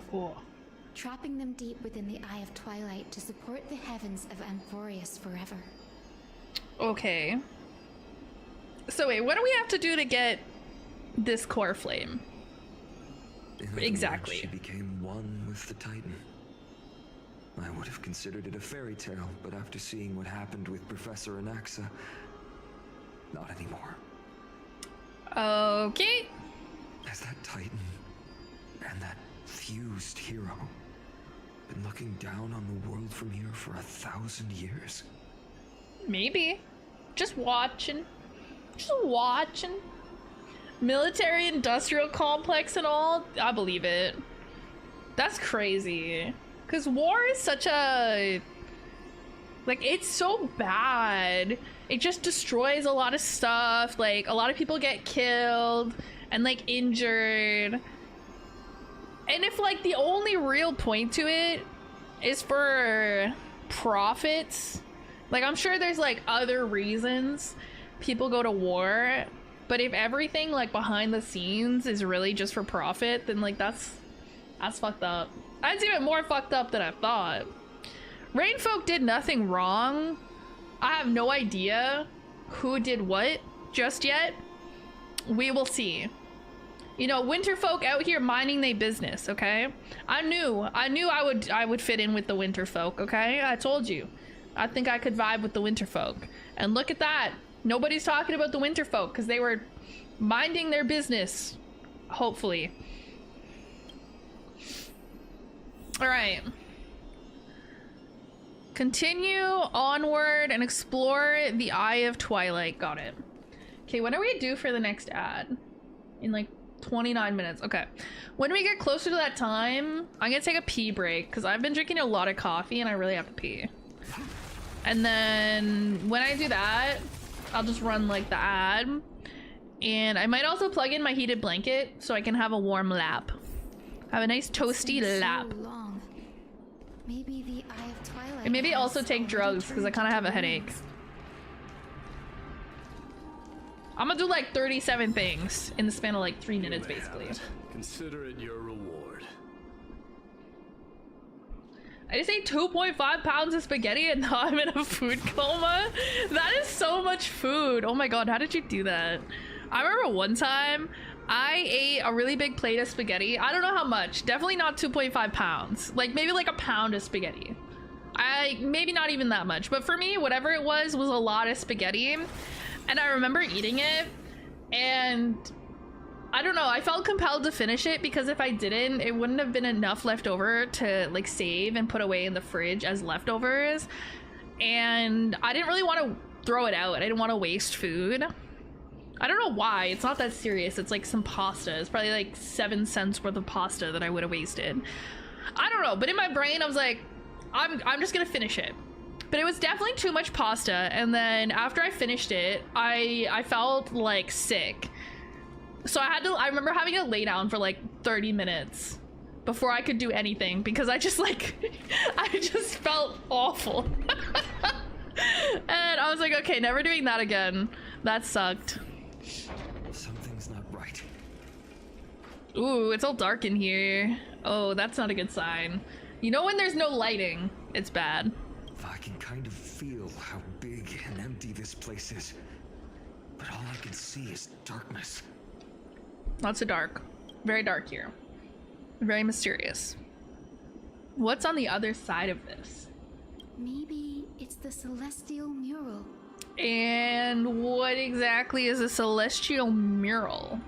trapping them deep within the Eye of Twilight to support the heavens of Amphorius forever. Okay. So wait, what do we have to do to get this core flame? Exactly. She became one with the Titan. I would have considered it a fairy tale, but after seeing what happened with Professor Anaxa, not anymore. Okay. Has that Titan and that fused hero been looking down on the world from here for 1,000 years? Maybe. Just watching. Just watching. Military industrial complex and all, I believe it. That's crazy. Because war is such a... like, it's so bad. It just destroys a lot of stuff. Like, a lot of people get killed and, like, injured. And if, like, the only real point to it is for profits, like, I'm sure there's, like, other reasons people go to war. But if everything, like, behind the scenes is really just for profit, then, like, that's fucked up. That's even more fucked up than I thought. Rainfolk did nothing wrong. I have no idea who did what just yet. We will see. You know, Winterfolk out here minding their business, okay? I knew I would fit in with the Winterfolk, okay? I told you. I think I could vibe with the Winterfolk. And look at that. Nobody's talking about the Winterfolk because they were minding their business. Hopefully. Alright. Continue onward and explore the Eye of Twilight. Got it. Okay, what are we due for the next ad? In like 29 minutes. Okay. When we get closer to that time, I'm gonna take a pee break because I've been drinking a lot of coffee and I really have to pee. And then when I do that, I'll just run like the ad. And I might also plug in my heated blanket so I can have a warm lap. Have a nice toasty lap. So long. Maybe the Eye of Twilight. And maybe also take drugs because I kind of have a headache. I'm gonna do like 37 things in the span of like 3 minutes basically. Consider it your reward. I just ate 2.5 pounds of spaghetti and now I'm in a food coma. That is so much food. Oh my god, how did you do that? I remember one time I ate a really big plate of spaghetti. I don't know how much. Definitely not 2.5 pounds. Like maybe like a pound of spaghetti. Maybe not even that much. But for me, whatever it was a lot of spaghetti. And I remember eating it and I don't know, I felt compelled to finish it because if I didn't, it wouldn't have been enough left over to like save and put away in the fridge as leftovers. And I didn't really want to throw it out. I didn't want to waste food. I don't know why. It's not that serious. It's like some pasta. It's probably like 7 cents worth of pasta that I would have wasted. I don't know, but in my brain I was like, I'm just gonna finish it. But it was definitely too much pasta, and then after I finished it, I felt like sick. So I remember having to lay down for like 30 minutes before I could do anything because I just like, I just felt awful. And I was like, okay, never doing that again. That sucked. Something's not right. Ooh, it's all dark in here. Oh, that's not a good sign. You know when there's no lighting, it's bad. I can kind of feel how big and empty this place is. But all I can see is darkness. Lots of dark. Very dark here. Very mysterious. What's on the other side of this? Maybe it's the celestial mural. And what exactly is a celestial mural?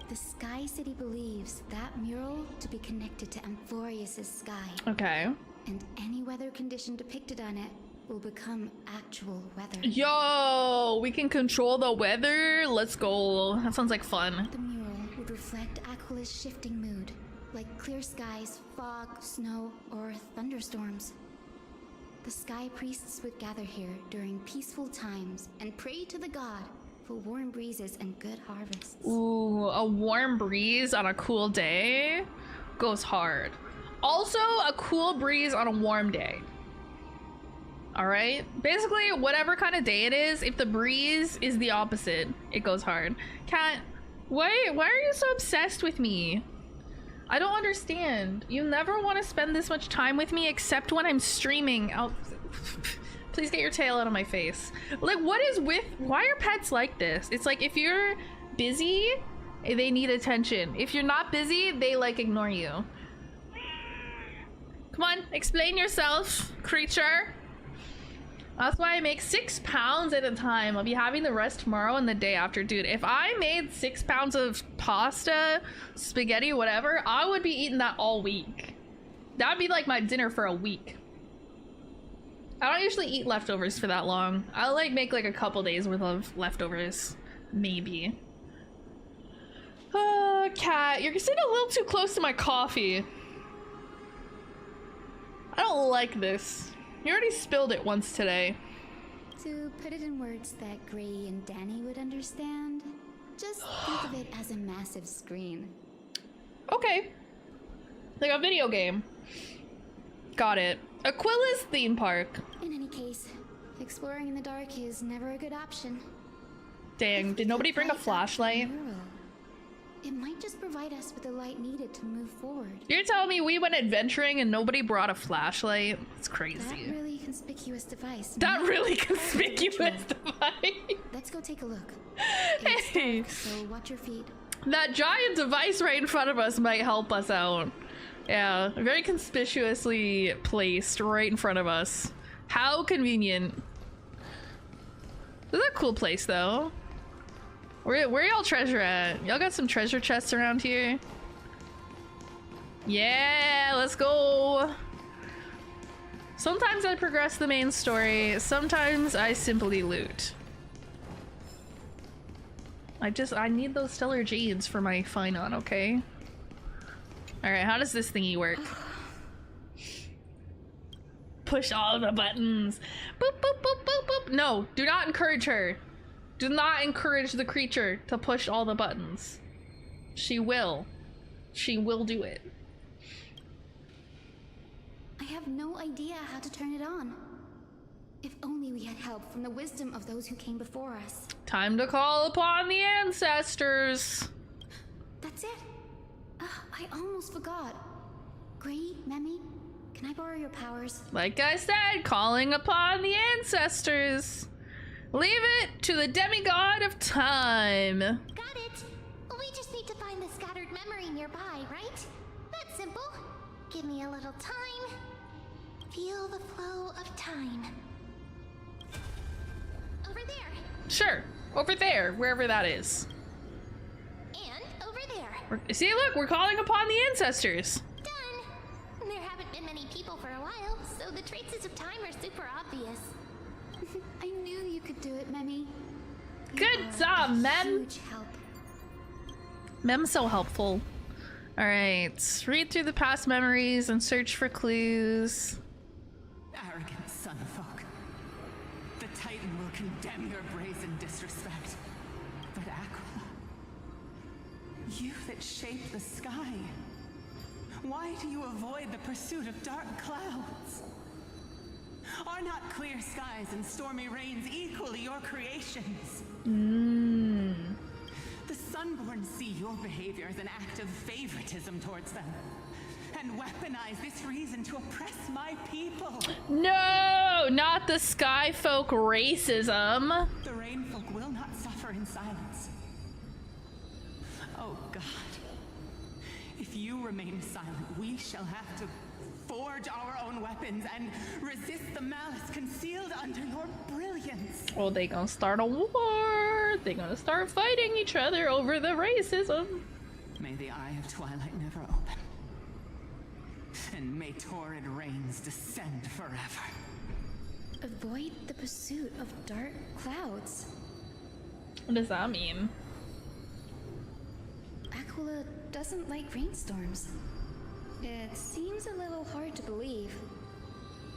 The Sky City believes that mural to be connected to Amphorius' sky. Okay. And any weather condition depicted on it will become actual weather. Yo, we can control the weather. Let's go. That sounds like fun. The mural would reflect Aquilus' shifting mood, like clear skies, fog, snow, or thunderstorms. The sky priests would gather here during peaceful times and pray to the god for warm breezes and good harvests. Ooh, a warm breeze on a cool day goes hard. Also, a cool breeze on a warm day. All right, basically whatever kind of day it is, if the breeze is the opposite, it goes hard. Cat, why are you so obsessed with me? I don't understand. You never want to spend this much time with me except when I'm streaming. Please get your tail out of my face. Like, what is with... Why are pets like this? It's like, if you're busy, they need attention. If you're not busy, they, like, ignore you. Come on, explain yourself, creature. That's why I make 6 pounds at a time. I'll be having the rest tomorrow and the day after. Dude, if I made 6 pounds of pasta, spaghetti, whatever, I would be eating that all week. That'd be like my dinner for a week. I don't usually eat leftovers for that long. I'll like make like a couple days worth of leftovers. Maybe. Cat, you're sitting a little too close to my coffee. I don't like this. You already spilled it once today. To put it in words that Gray and Danny would understand, just think of it as a massive screen. Okay. Like a video game. Got it. Aquila's theme park. In any case, exploring in the dark is never a good option. Dang, did nobody bring a flashlight? It might just provide us with the light needed to move forward. You're telling me we went adventuring and nobody brought a flashlight? It's crazy. That really conspicuous device. That really conspicuous device. Let's go take a look. Hey. Dark, so watch your feet. That giant device right in front of us might help us out. Yeah, very conspicuously placed right in front of us. How convenient. This is a cool place though. Where y'all treasure at? Y'all got some treasure chests around here? Yeah, let's go. Sometimes I progress the main story. Sometimes I simply loot. I need those stellar jades for my Phainon, okay? Alright, how does this thingy work? Push all the buttons. Boop, boop, boop, boop, boop. No, do not encourage her. Do not encourage the creature to push all the buttons. She will. She will do it. I have no idea how to turn it on. If only we had help from the wisdom of those who came before us. Time to call upon the ancestors. That's it. I almost forgot. Gray, Memi, can I borrow your powers? Like I said, calling upon the ancestors. Leave it to the demigod of time. Got it. We just need to find the scattered memory nearby, right? That's simple. Give me a little time. Feel the flow of time. Over there. Sure. Over there, wherever that is. And over there. See, look, we're calling upon the ancestors. Done. There haven't been many people for a while, so the traces of time are super obvious. I knew you could do it, Memi. Good job, Mem. Huge help. Mem's so helpful. All right, read through the past memories and search for clues. Arrogant son of folk. The Titan will condemn your brazen disrespect. But Aquila, you that shape the sky, why do you avoid the pursuit of dark clouds? Are not clear skies and stormy rains equally your creations? The Sunborn see your behavior as an act of favoritism towards them, and weaponize this reason to oppress my people. No, not the sky folk racism. The rain folk will not suffer in silence. Oh God, if you remain silent, we shall have to forge our own weapons and resist the malice concealed under your brilliance. Oh, they gonna start a war. They gonna start fighting each other over the racism. May the Eye of Twilight never open, and may torrid rains descend forever. Avoid the pursuit of dark clouds. What does that mean? Aquila doesn't like rainstorms. It seems a little hard to believe,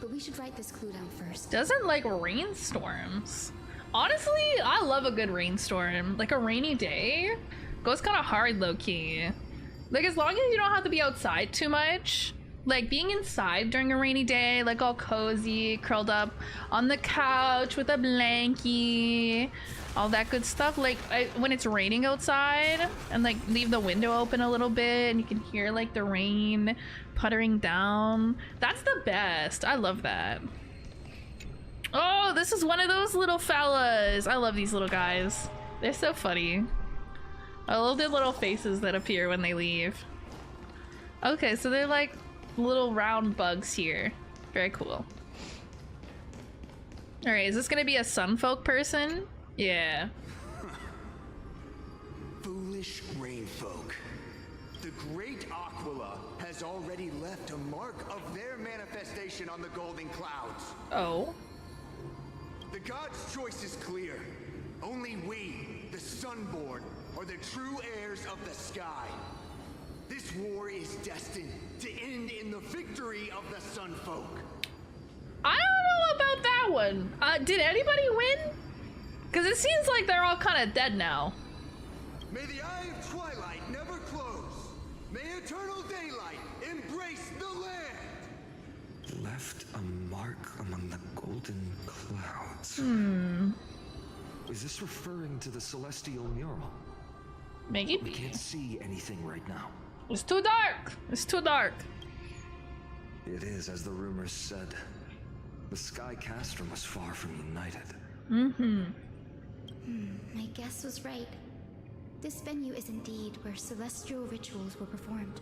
but we should write this clue down first. Doesn't like rainstorms. Honestly, I love a good rainstorm. Like a rainy day goes kind of hard low-key. Like as long as you don't have to be outside too much. Like being inside during a rainy day, like all cozy, curled up on the couch with a blankie, all that good stuff. Like when it's raining outside and like leave the window open a little bit and you can hear like the rain puttering down. That's the best. I love that. Oh, this is one of those little fellas. I love these little guys. They're so funny. I love their little faces that appear when they leave. Okay, so they're like little round bugs here. Very cool. Alright, is this gonna be a sunfolk person? Yeah. Foolish rainfolk. The great Aquila has already left a mark of their manifestation on the golden clouds. Oh. The gods' choice is clear. Only we, the Sunborn, are the true heirs of the sky. This war is destined to end in the victory of the Sunfolk. I don't know about that one. Did anybody win? Because it seems like they're all kind of dead now. May the eye of twilight never close. May eternal daylight embrace the land. Left a mark among the golden clouds. Is this referring to the celestial mural? Maybe. We can't see anything right now. It's too dark. It's too dark. It is, as the rumors said. The Sky Castrum was far from united. My guess was right. This venue is indeed where celestial rituals were performed.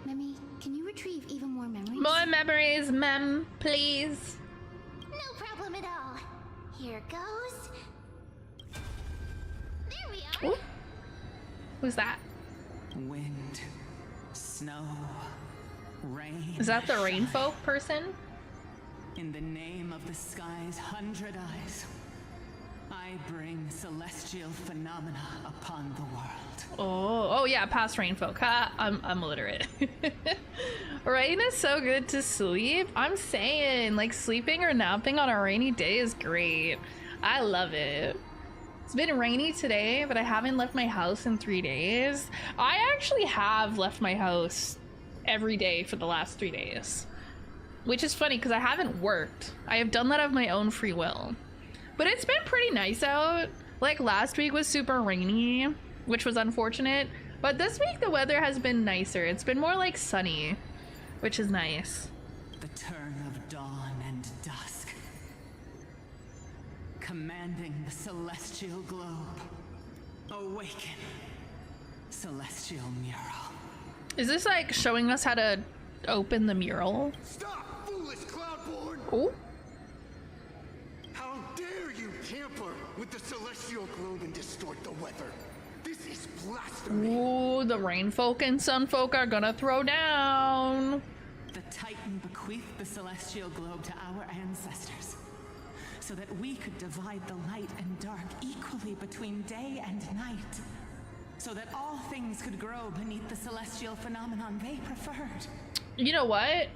Memi, can you retrieve even more memories? More memories, mem, please. No problem at all. Here goes. There we are. Ooh. Who's that? Wind, snow, rain. Is that the rainfolk person? In the name of the sky's 100 eyes, I bring celestial phenomena upon the world. Oh yeah, past rainfolk. Ha, I'm illiterate. Rain is so good to sleep. I'm saying, like, sleeping or napping on a rainy day is great. I love it. It's been rainy today, but I haven't left my house in 3 days. I actually have left my house every day for the last 3 days. Which is funny because I haven't worked. I have done that of my own free will. But it's been pretty nice out. Like last week was super rainy, which was unfortunate. But this week the weather has been nicer. It's been more like sunny, which is nice. The turn of dawn and dusk. Commanding the celestial globe. Awaken, celestial mural. Is this like showing us how to open the mural? Stop, foolish Cloudborn! Oh. How dare you tamper with the celestial globe and distort the weather? This is blasphemy. Ooh, the rainfolk and sunfolk are gonna throw down. The Titan bequeathed the celestial globe to our ancestors, so that we could divide the light and dark equally between day and night, so that all things could grow beneath the celestial phenomenon they preferred. You know what?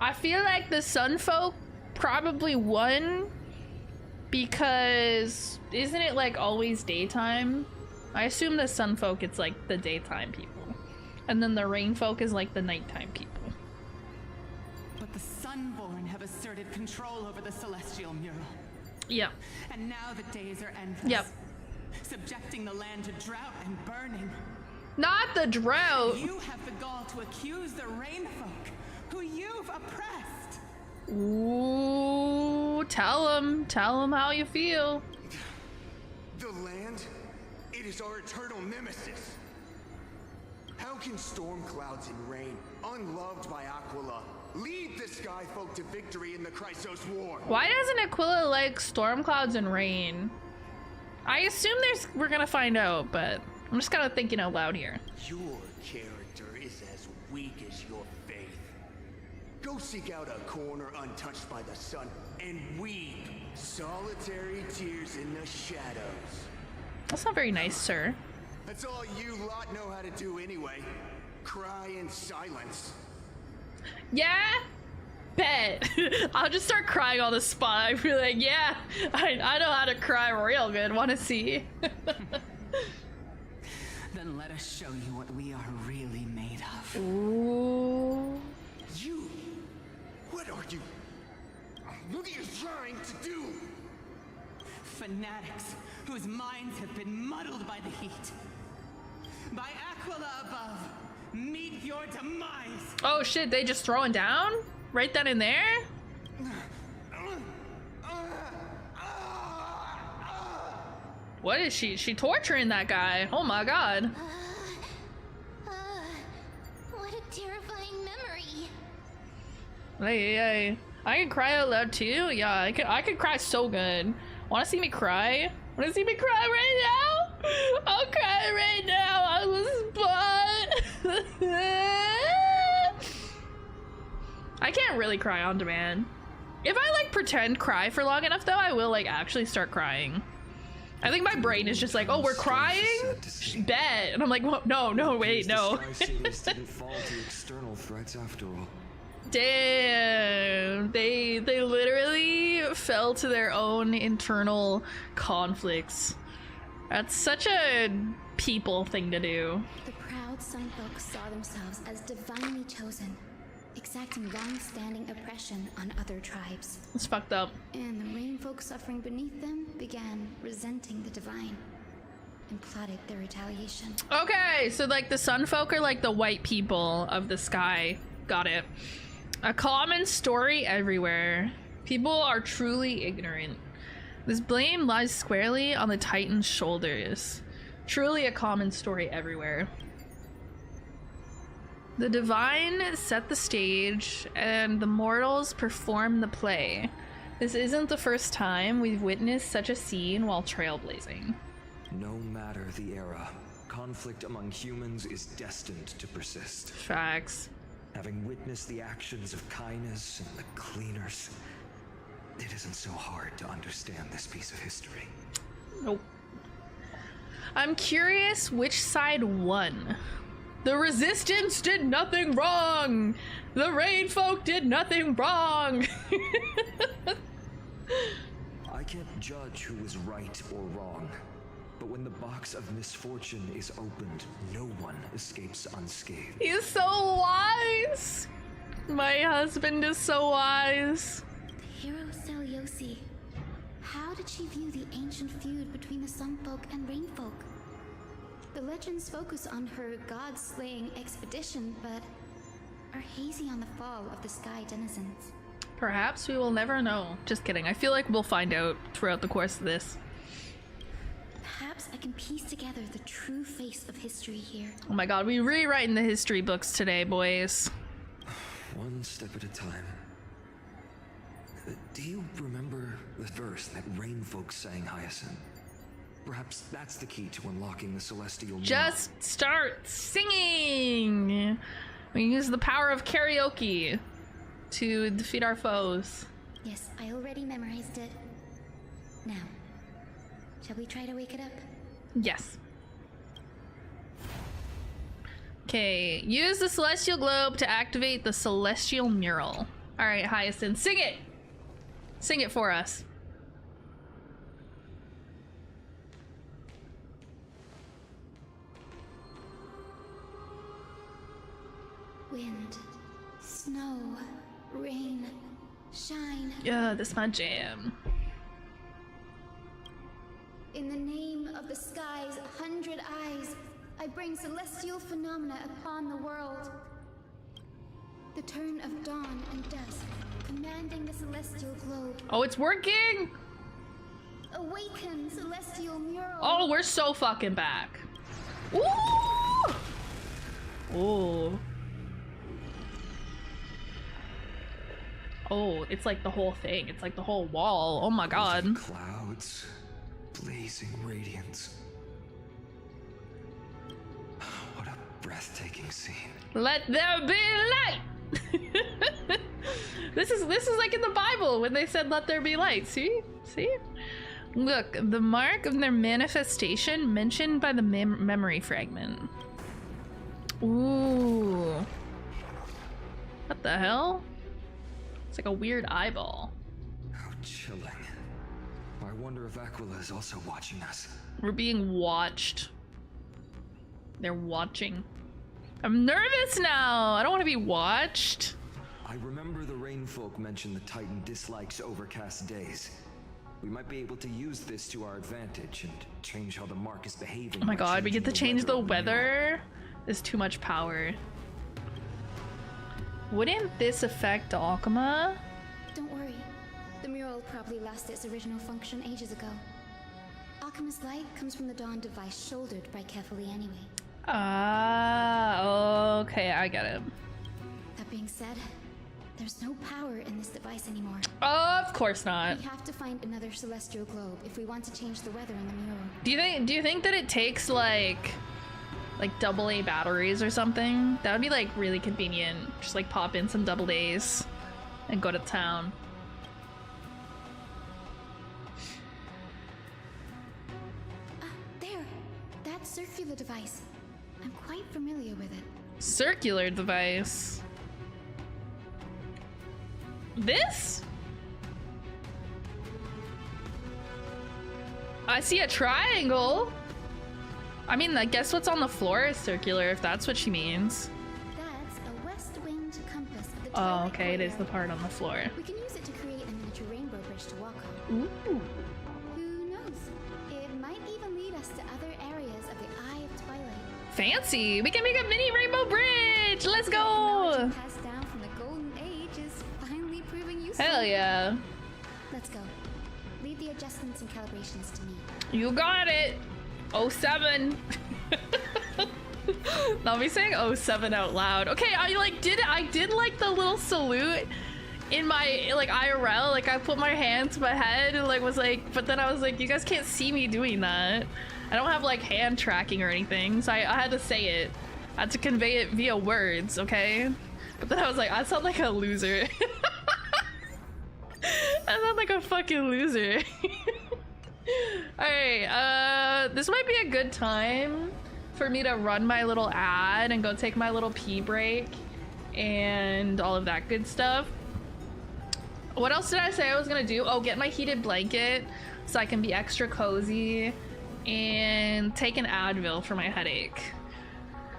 I feel like the sunfolk probably won because isn't it like always daytime? I assume the sunfolk it's like the daytime people, and then the rainfolk is like the nighttime people. But the Sunborn have asserted control over the celestial mural. Yeah. And now the days are endless. Yep. Subjecting the land to drought and burning. Not the drought. You have the gall to accuse the rainfolk, who you've oppressed. Ooh, tell them how you feel. The land, it is our eternal nemesis. How can storm clouds and rain, unloved by Aquila, lead the sky folk to victory in the Chrysos War? Why doesn't Aquila like storm clouds and rain? I assume we're gonna find out, but I'm just kind of thinking out loud here. Your character is as weak as your faith. Go seek out a corner untouched by the sun and weep solitary tears in the shadows. That's not very nice, sir. That's all you lot know how to do anyway. Cry in silence. Yeah? Bet. I'll just start crying on the spot. I'll be like, yeah, I know how to cry real good. Wanna see? Then let us show you what we are really made of. Ooh. You? What are you? What are you trying to do? Fanatics whose minds have been muddled by the heat. By Aquila above, meet your demise. Oh shit, they just throwing down? Right then and there? What is she? She torturing that guy. Oh my god. What a terrifying memory. Hey. I can cry out loud too? Yeah, I could cry so good. Wanna see me cry? Wanna see me cry right now? I'll cry right now on the spot. I can't really cry on demand. If I like pretend cry for long enough though, I will like actually start crying. I think my brain is just like, oh, we're crying? Bet. And I'm like, no, wait, no. Didn't fall to external threats after all. Damn, they literally fell to their own internal conflicts. That's such a people thing to do. The proud Sun Folk saw themselves as divinely chosen, exacting long-standing oppression on other tribes. It's fucked up. And the Rain Folk suffering beneath them began resenting the divine and plotted their retaliation. Okay, so like the Sun Folk are like the white people of the sky. Got it. A common story everywhere. People are truly ignorant. This blame lies squarely on the Titan's shoulders. Truly a common story everywhere. The divine set the stage, and the mortals perform the play. This isn't the first time we've witnessed such a scene while trailblazing. No matter the era, conflict among humans is destined to persist. Facts. Having witnessed the actions of Kindness and the Cleaners, it isn't so hard to understand this piece of history. Nope. I'm curious which side won. The Resistance did nothing wrong! The Rain Folk did nothing wrong! I can't judge who was right or wrong, but when the box of misfortune is opened, no one escapes unscathed. He's so wise! My husband is so wise. The hero Seliosi. How did she view the ancient feud between the Sun Folk and Rain Folk? The legends focus on her god-slaying expedition, but are hazy on the fall of the sky denizens. Perhaps we will never know. Just kidding. I feel like we'll find out throughout the course of this. Perhaps I can piece together the true face of history here. Oh my god, we rewriting the history books today, boys. One step at a time. Do you remember the verse that Rain Folk sang, Hyacinth? Perhaps that's the key to unlocking the celestial. Just start singing! We use the power of karaoke to defeat our foes. Yes, I already memorized it. Now, shall we try to wake it up? Yes. Okay, use the celestial globe to activate the celestial mural. Alright, Hyacinth, sing it! Sing it for us. Wind, snow, rain, shine. Yeah, this is my jam. In the name of the sky's 100 eyes, I bring celestial phenomena upon the world. The turn of dawn and dusk, commanding the celestial globe. Oh, it's working! Awaken, celestial mural. Oh, we're so fucking back. Ooh! Ooh. Oh, it's like the whole thing. It's like the whole wall. Oh my god. Clouds, blazing radiance. What a breathtaking scene. Let there be light! This is like in the Bible when they said let there be light. See? Look, the mark of their manifestation mentioned by the memory fragment. Ooh. What the hell? It's like a weird eyeball. How chilling. I wonder if Aquila is also watching us. We're being watched. They're watching. I'm nervous now. I don't want to be watched. I remember the Rainfolk mentioned the Titan dislikes overcast days. We might be able to use this to our advantage and change how the mark is behaving. Oh my god, we get to change the weather? There's too much power. Wouldn't this affect Alchema? Don't worry. The mural probably lost its original function ages ago. Akuma's light comes from the dawn device shouldered by Kefali anyway. Ah, okay, I get it. That being said, there's no power in this device anymore. Of course not. We have to find another celestial globe if we want to change the weather in the mural. Do you think that it takes like AA batteries or something? That would be like really convenient. Just like pop in some AA's and go to town. There! That circular device. I'm quite familiar with it. Circular device. This? I see a triangle. I mean, I guess what's on the floor is circular, if that's what she means. That's a west-winged compass. Of the Oh, okay, it is the part on the floor. We can use it to create a miniature rainbow bridge to walk on. Ooh. Who knows? It might even lead us to other areas of the Eye of Twilight. Fancy! We can make a mini rainbow bridge! Let's go! Passed down from the Golden Age is finally proving useful. Hell yeah. Let's go. Leave the adjustments and calibrations to me. You got it! 07. Not me saying 07 out loud. Okay, I did like the little salute in my like IRL. Like I put my hand to my head and like was like, but then I was like, you guys can't see me doing that. I don't have like hand tracking or anything, so I had to say it. I had to convey it via words, okay? But then I was like, I sound like a loser. I sound like a fucking loser. Alright, this might be a good time for me to run my little ad and go take my little pee break and all of that good stuff. What else did I say I was gonna do? Oh, get my heated blanket so I can be extra cozy and take an Advil for my headache.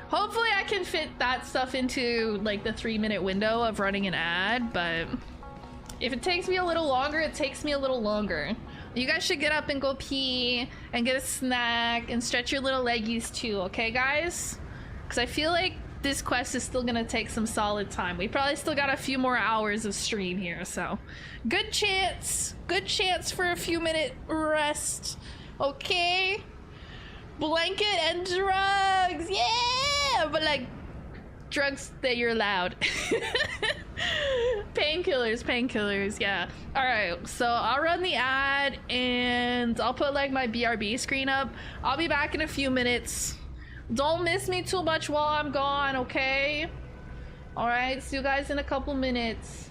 Hopefully I can fit that stuff into like the 3-minute window of running an ad, but if it takes me a little longer, it takes me a little longer. You guys should get up and go pee and get a snack and stretch your little leggies too, okay guys? Because I feel like this quest is still gonna take some solid time. We probably still got a few more hours of stream here, so good chance for a few minute rest, okay? Blanket and drugs, yeah! But like drugs that you're allowed. Painkillers, yeah. All right, so I'll run the ad and I'll put like my BRB screen up. I'll be back in a few minutes. Don't miss me too much while I'm gone, okay? All right, see you guys in a couple minutes.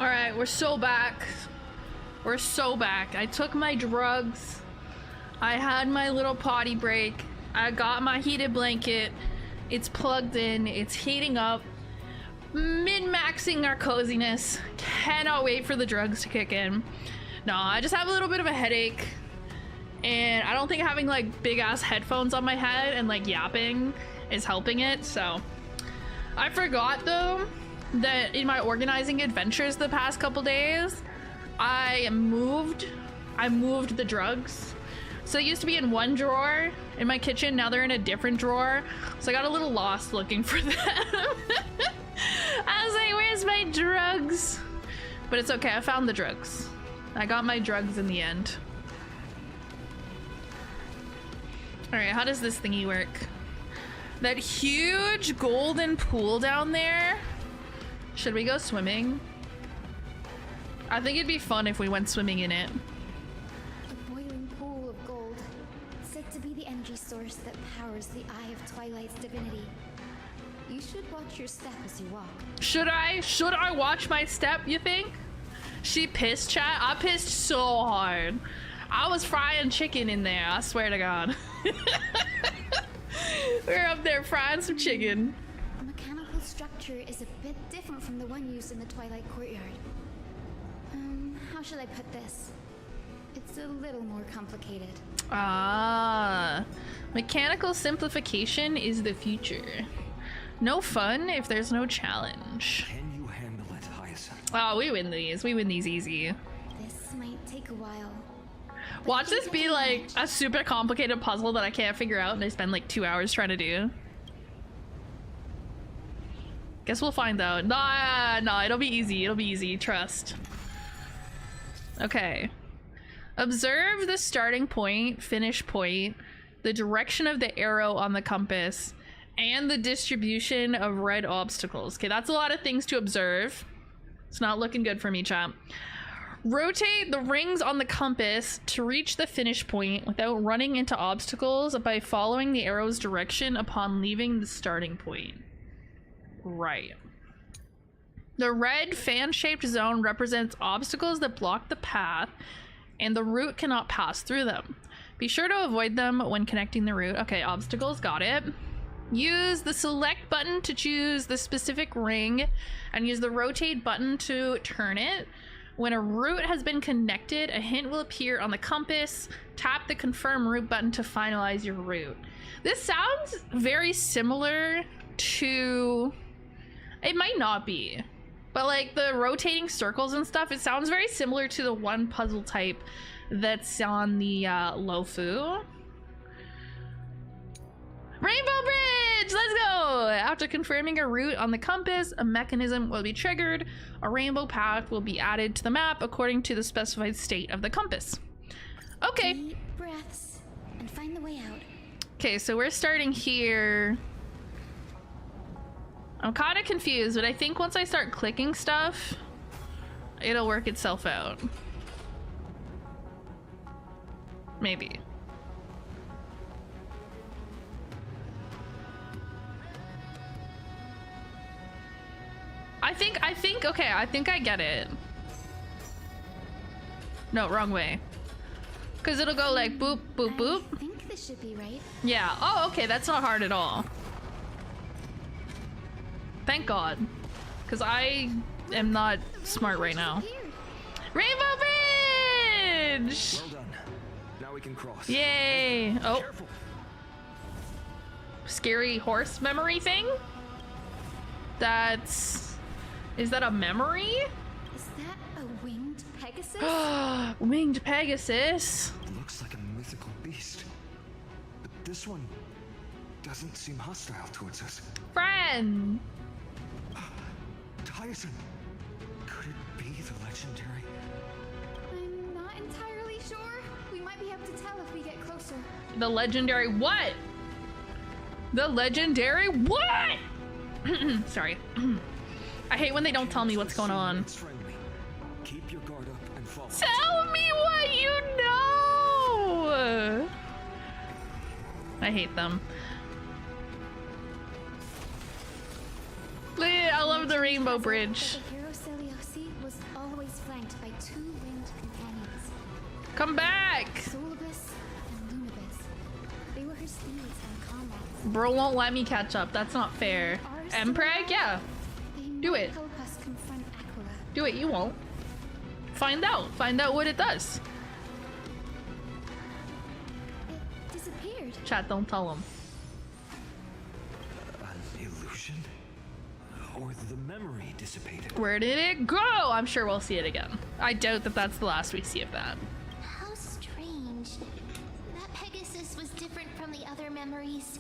Alright, we're so back. We're so back. I took my drugs. I had my little potty break. I got my heated blanket. It's plugged in. It's heating up. Min-maxing our coziness. Cannot wait for the drugs to kick in. No, I just have a little bit of a headache. And I don't think having like big ass headphones on my head and like yapping is helping it. So I forgot though that in my organizing adventures the past couple days, I moved the drugs. So it used to be in one drawer in my kitchen. Now they're in a different drawer. So I got a little lost looking for them. I was like, where's my drugs? But it's okay. I found the drugs. I got my drugs in the end. All right, how does this thingy work? That huge golden pool down there. Should we go swimming? I think it'd be fun if we went swimming in it. A boiling pool of gold, said to be the energy source that powers the Eye of Twilight's divinity. You should watch your step as you walk. Should I? Should I watch my step, you think? She pissed, chat? I pissed so hard. I was frying chicken in there, I swear to God. We're up there frying some chicken. The mechanical structure is a bit different from the one used in the Twilight Courtyard. How should I put this? It's a little more complicated. Ah, mechanical simplification is the future. No fun if there's no challenge. Can you handle it, Hyacinth? Oh, we win these. We win these easy. This might take a while. Watch this be like a super complicated puzzle that I can't figure out and I spend like 2 hours trying to do. Guess we'll find out. Nah, it'll be easy. It'll be easy. Trust. Okay. Observe the starting point, finish point, the direction of the arrow on the compass, and the distribution of red obstacles. Okay, that's a lot of things to observe. It's not looking good for me, champ. Rotate the rings on the compass to reach the finish point without running into obstacles by following the arrow's direction upon leaving the starting point. Right. The red fan-shaped zone represents obstacles that block the path and the route cannot pass through them. Be sure to avoid them when connecting the route. Okay, obstacles, got it. Use the select button to choose the specific ring and use the rotate button to turn it. When a route has been connected, a hint will appear on the compass. Tap the confirm route button to finalize your route. This sounds very similar to... It might not be, but like the rotating circles and stuff, it sounds very similar to the one puzzle type that's on the Lofu. Rainbow Bridge! Let's go! After confirming a route on the compass, a mechanism will be triggered. A rainbow path will be added to the map according to the specified state of the compass. Okay. Deep breaths and find the way out. Okay, so we're starting here. I'm kind of confused, but I think once I start clicking stuff, it'll work itself out. Maybe. I think I get it. No, wrong way. Because it'll go like boop, boop, boop. I think this should be right. Yeah. Oh, okay. That's not hard at all. Thank God. Because I am not smart right now. Rainbow Bridge! Well done. Now we can cross. Yay! Oh. Careful. Scary horse memory thing? That's... Is that a memory? Is that a winged Pegasus? Winged Pegasus. It looks like a mythical beast. But this one doesn't seem hostile towards us. Friend! Tyson, could it be the legendary? I'm not entirely sure. We might be able to tell if we get closer. The legendary what? The legendary what? Sorry. I hate when they don't tell me what's going on. Keep your guard up and follow. Tell me what you know! I hate them. I love the Rainbow Bridge. The hero Celiosi was Come back! Solibus and Lunibus. They were her steeds and comrades. Bro won't let me catch up. That's not fair. Empreg? Yeah. Do it. Help us confront Aquila. Do it. You won't. Find out. Find out what it does. It disappeared. Chat, don't tell him. An illusion? Or the memory dissipated? Where did it go? I'm sure we'll see it again. I doubt that that's the last we see of that. How strange. That Pegasus was different from the other memories.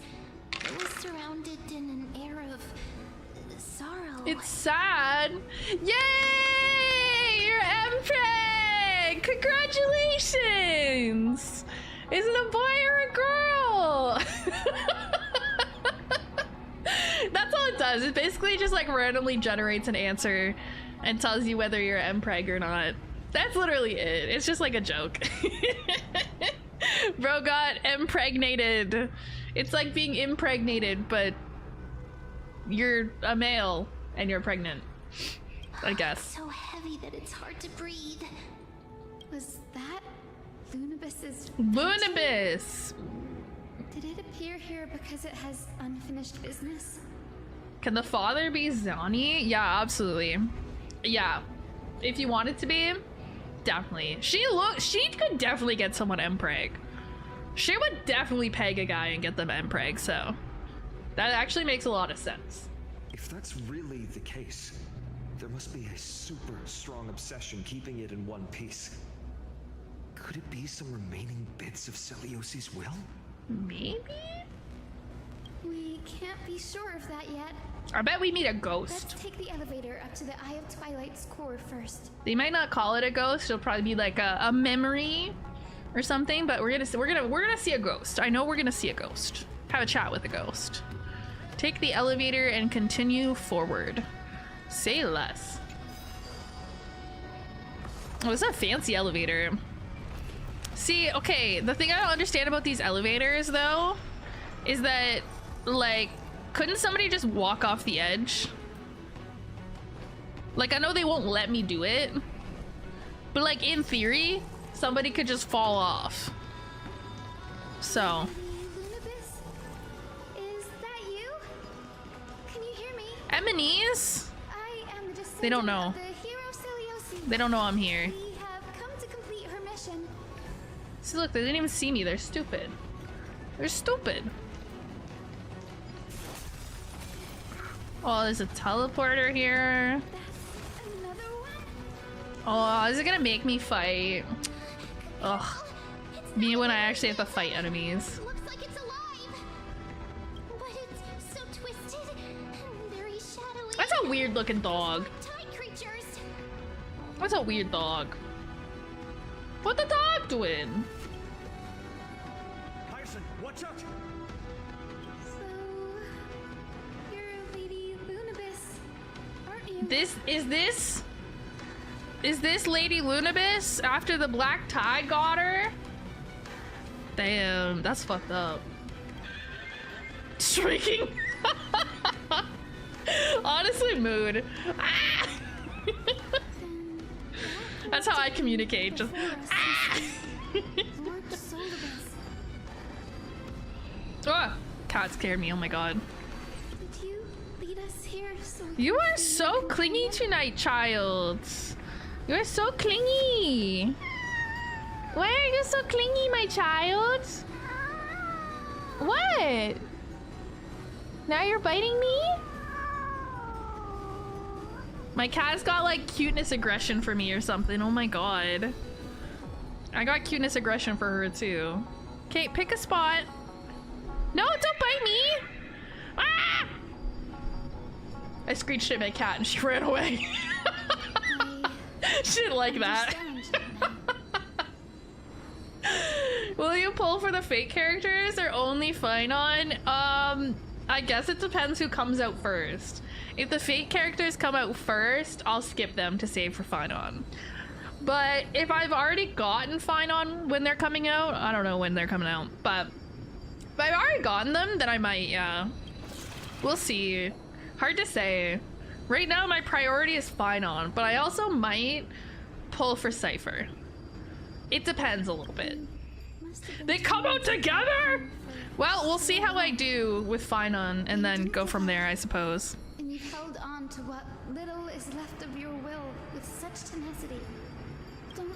It was surrounded in an air of sorrow. It's sad. Yay! You're Empreg! Congratulations! Is it a boy or a girl? That's all it does. It basically just like randomly generates an answer and tells you whether you're Empreg or not. That's literally it. It's just like a joke. Bro got impregnated. It's like being impregnated, but you're a male and you're pregnant, I guess. So heavy that it's hard to breathe. Was that Lunibus's Lunibus! Did it appear here because it has unfinished business? Can the father be Zani? Yeah, absolutely. Yeah. If you want it to be, definitely. She could definitely get someone Empreg. She would definitely peg a guy and get them Empreg, so that actually makes a lot of sense. If that's really the case, there must be a super strong obsession keeping it in one piece. Could it be some remaining bits of Celiosi's will? Maybe? We can't be sure of that yet. I bet we meet a ghost. Let's take the elevator up to the Eye of Twilight's core first. They might not call it a ghost. It'll probably be like a memory or something. But we're gonna see a ghost. I know we're gonna see a ghost. Have a chat with a ghost. Take the elevator and continue forward. Say less. Oh, it's a fancy elevator. See, okay, the thing I don't understand about these elevators though is that, like, couldn't somebody just walk off the edge? Like, I know they won't let me do it, but like in theory, somebody could just fall off. So. Lunibus? Is that you? Can you hear me? Eminese? I am the descendant They don't know. of the hero Celiosi. They don't know I'm here. We have come to complete her mission. See, look, they didn't even see me. They're stupid. They're stupid. Oh, there's a teleporter here. Another one? Oh, is it gonna make me fight? Ugh. Me when I actually have to fight enemies. Looks like it's alive. But it's so twisted and very shadowy. That's a weird looking dog. Tide creatures. That's a weird dog. What the dog doing? Hyacin, watch out! So, you're Lady Lunibus, aren't you? Is this Lady Lunibus after the black tide got her? Damn, that's fucked up. Shrieking. Honestly, mood. Ah! That's how I communicate. Just. Ah! Lord Solibus. Oh, cat scared me. Oh my god. Did you lead us here so You are so clingy tonight, child. You are so clingy. Why are you so clingy, my child? What? Now you're biting me? My cat's got like cuteness aggression for me or something. Oh my god. I got cuteness aggression for her too. Okay, pick a spot. No, don't bite me! Ah! I screeched at my cat and she ran away. She didn't like that. Will you pull for the fake characters or only Phainon? I guess it depends who comes out first. If the fake characters come out first, I'll skip them to save for Phainon. But if I've already gotten Phainon when they're coming out, I don't know when they're coming out, but if I've already gotten them, then I might, yeah. We'll see. Hard to say. Right now, my priority is Phainon, but I also might pull for Cypher. It depends a little bit. They come out together? Well, we'll see how I do with Phainon and then go from there, I suppose. And you've held on to what little is left of your will with such tenacity. Don't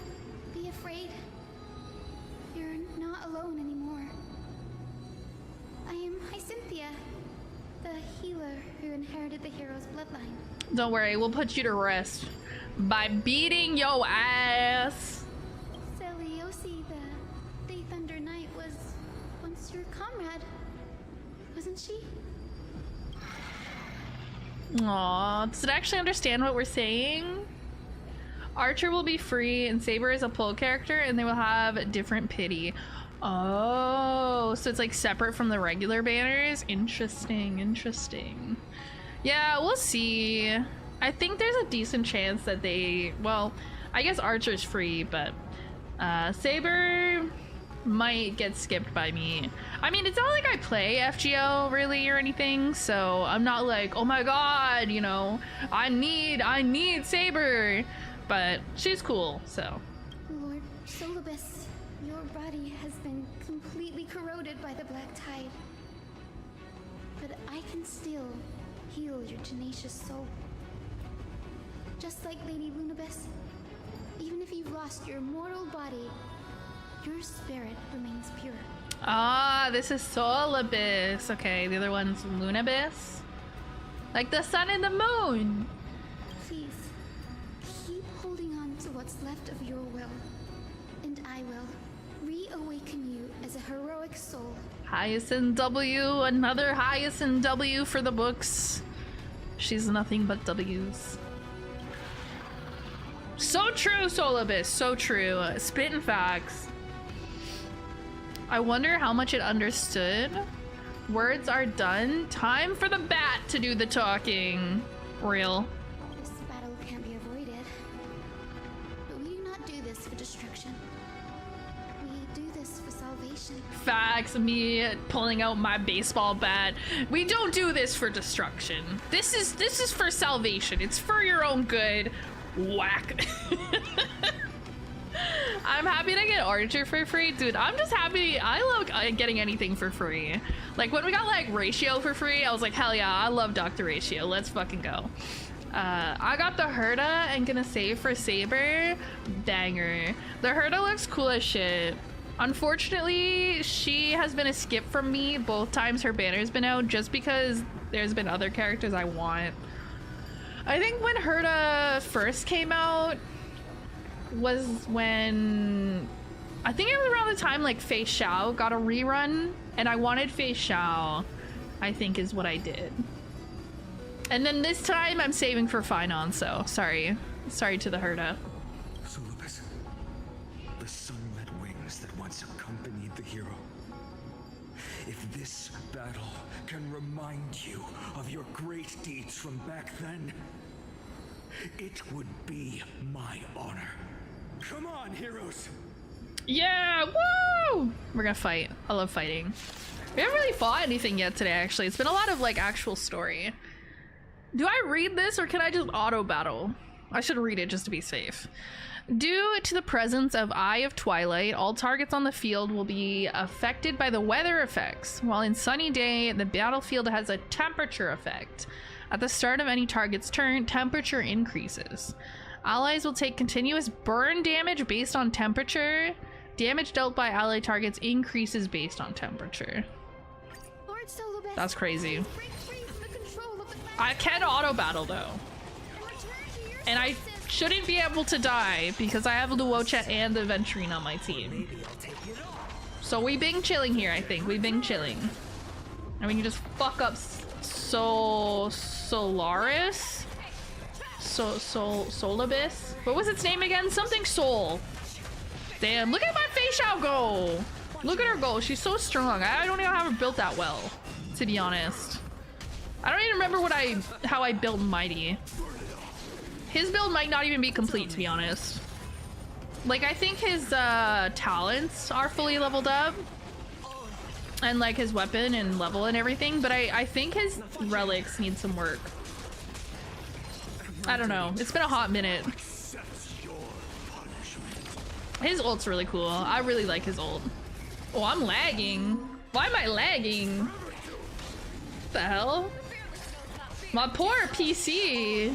be afraid. You're not alone anymore. I am Cynthia, the healer who inherited the hero's bloodline. Don't worry, we'll put you to rest by beating your ass. Seliosi, the Day Thunder Knight, was once your comrade, wasn't she? Aw, does it actually understand what we're saying? Archer will be free and Saber is a pull character and they will have different pity. Oh, so it's like separate from the regular banners? Interesting, interesting. Yeah, we'll see. I think there's a decent chance that they, well, I guess Archer's free, but Saber might get skipped by me. I mean, it's not like I play FGO really or anything, so I'm not like, oh my god, you know, I need Saber, but she's cool, so. Lord Solibus, your body has been completely corroded by the Black Tide. But I can still heal your tenacious soul. Just like Lady Lunabis, even if you've lost your mortal body, your spirit remains pure. Ah, this is Solibus. Okay, the other one's Lunabis. Like the sun and the moon. Please, keep holding on to what's left of your will, and I will reawaken you as a heroic soul. Hyacinth W, another Hyacinth W for the books. She's nothing but W's. So true, Solibus, so true. Spitting facts. I wonder how much it understood. Words are done. Time for the bat to do the talking. Real. This battle can't be avoided. But we do not do this for destruction. We do this for salvation. Facts, me pulling out my baseball bat. We don't do this for destruction. This is for salvation. It's for your own good. Whack. I'm happy to get Archer for free. Dude, I'm just happy. I love getting anything for free. Like when we got like Ratio for free, I was like, hell yeah, I love Dr. Ratio. Let's fucking go. I got the Herda and gonna save for Saber. Banger. The Herda looks cool as shit. Unfortunately, she has been a skip from me both times her banner's been out just because there's been other characters I want. I think when Herda first came out was when, I think it was around the time like Fei Xiao got a rerun and I wanted Fei Xiao, I think is what I did. And then this time I'm saving for Phainon, so sorry to the Herda. Solibus, the sunlit wings that once accompanied the hero. If this battle can remind you of your great deeds from back then, it would be my honor. Come on, heroes! Yeah, woo! We're gonna fight. I love fighting. We haven't really fought anything yet today, actually. It's been a lot of like actual story. Do I read this or can I just auto battle? I should read it just to be safe. Due to the presence of Eye of Twilight, all targets on the field will be affected by the weather effects, while in sunny day, the battlefield has a temperature effect. At the start of any target's turn, temperature increases. Allies will take continuous burn damage based on temperature. Damage dealt by ally targets increases based on temperature. Lord Solibus, that's crazy. break free from the control of the I can auto battle though. And I shouldn't be able to die because I have Luocha and the Venturine on my team. So we bing chilling here, I think. We bing chilling. And we can just fuck up Solaris? Solibus? What was its name again? Something Soul. Damn, look at my Fei Xiao go! Look at her go, she's so strong. I don't even have her built that well, to be honest. I don't even remember how I built Mighty. His build might not even be complete, to be honest. Like, I think his talents are fully leveled up. And like his weapon and level and everything, but I think his relics need some work. I don't know. It's been a hot minute. His ult's really cool. I really like his ult. Oh, I'm lagging. Why am I lagging? What the hell? My poor PC.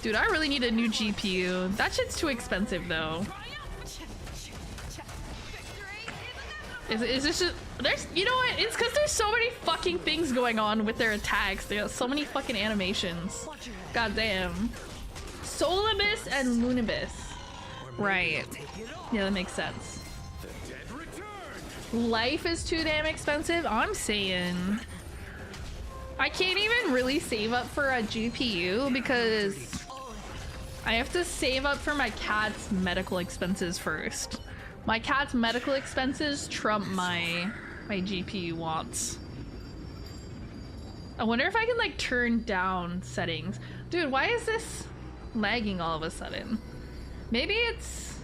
Dude, I really need a new GPU. That shit's too expensive though. Is this just... There's... You know what? It's because there's so many fucking things going on with their attacks. They got so many fucking animations. God damn. Solibus and Lunibus. Right. Yeah, that makes sense. Life is too damn expensive? I'm saying. I can't even really save up for a GPU because I have to save up for my cat's medical expenses first. My cat's medical expenses trump my GPU wants. I wonder if I can like turn down settings. Dude, why is this lagging all of a sudden? Maybe it's...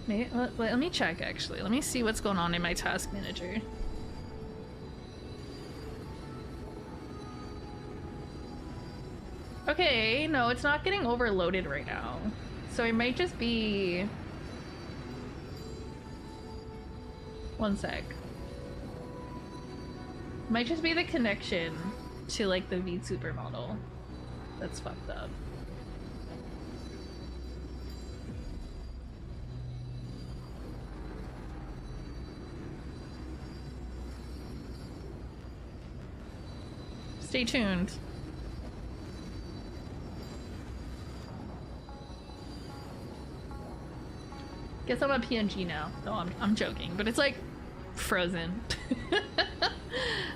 Maybe, let me check actually. Let me see what's going on in my task manager. Okay, no, it's not getting overloaded right now. So it might just be... One sec. Might just be the connection to like the VTuber model that's fucked up. Stay tuned. Guess I'm a PNG now. No, I'm joking, but it's like frozen.